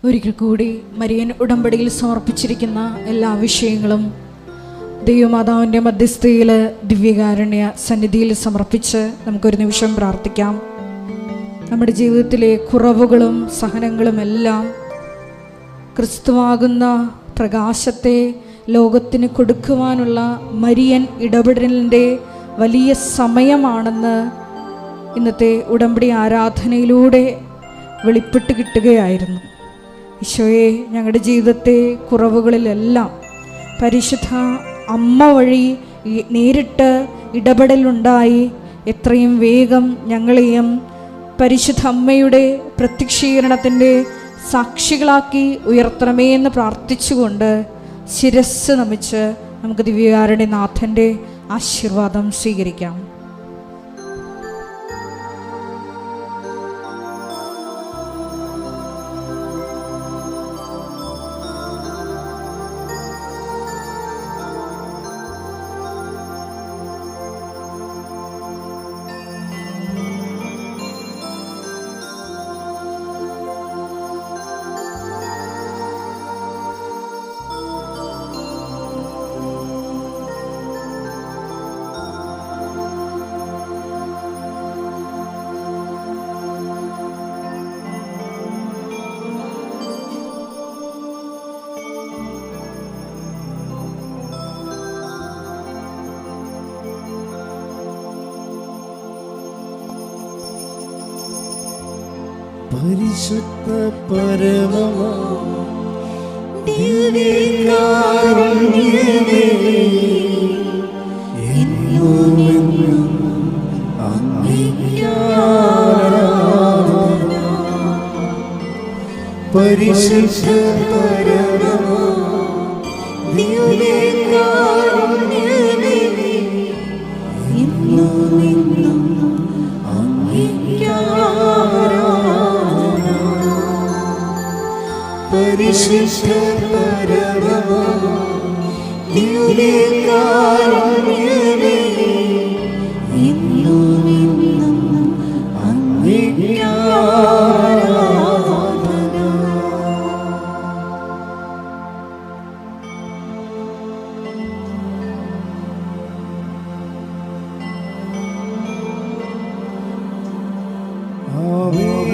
ഒരിക്കൽ കൂടി മരിയൻ ഉടമ്പടിയിൽ സമർപ്പിച്ചിരിക്കുന്ന എല്ലാ വിഷയങ്ങളും ദൈവമാതാവിൻ്റെ മധ്യസ്ഥയിൽ ദിവ്യകാരുണ്യ സന്നിധിയിൽ സമർപ്പിച്ച് നമുക്കൊരു നിമിഷം പ്രാർത്ഥിക്കാം. നമ്മുടെ ജീവിതത്തിലെ കുറവുകളും സഹനങ്ങളും എല്ലാം ക്രിസ്തുവാകുന്ന പ്രകാശത്തെ ലോകത്തിന് കൊടുക്കുവാനുള്ള മരിയൻ ഇടപെടലിൻ്റെ വലിയ സമയമാണെന്ന് ഇന്നത്തെ ഉടമ്പടി ആരാധനയിലൂടെ വെളിപ്പെട്ട് കിട്ടുകയായിരുന്നു. ഈശോയെ, ഞങ്ങളുടെ ജീവിതത്തെ കുറവുകളിലെല്ലാം പരിശുദ്ധ അമ്മ വഴി നേരിട്ട് ഇടപെടലുണ്ടായി എത്രയും വേഗം ഞങ്ങളെയും പരിശുദ്ധ അമ്മയുടെ പ്രത്യക്ഷീകരണത്തിൻ്റെ സാക്ഷികളാക്കി ഉയർത്തണമേ എന്ന് പ്രാർത്ഥിച്ചുകൊണ്ട് ശിരസ് നമിച്ച് നമുക്ക് ദിവ്യകാരുണ്യനാഥൻ്റെ ആശീർവാദം സ്വീകരിക്കാം. പരിശുദ്ധ പരമമാ ദിവ്യകാരുണ്യമേ, എന്നുമെന്നും അങ്ങേക്ക് ആരാധന. പരിശുദ്ധ പരമമാ ദിവ്യകാരുണ്യമേ, എന്നുമെന്നും അങ്ങേക്ക് ആരാധന. പരിശുദ്ധ പരമമാ ദിവ്യകാരുണ്യമേ, ആമേൻ.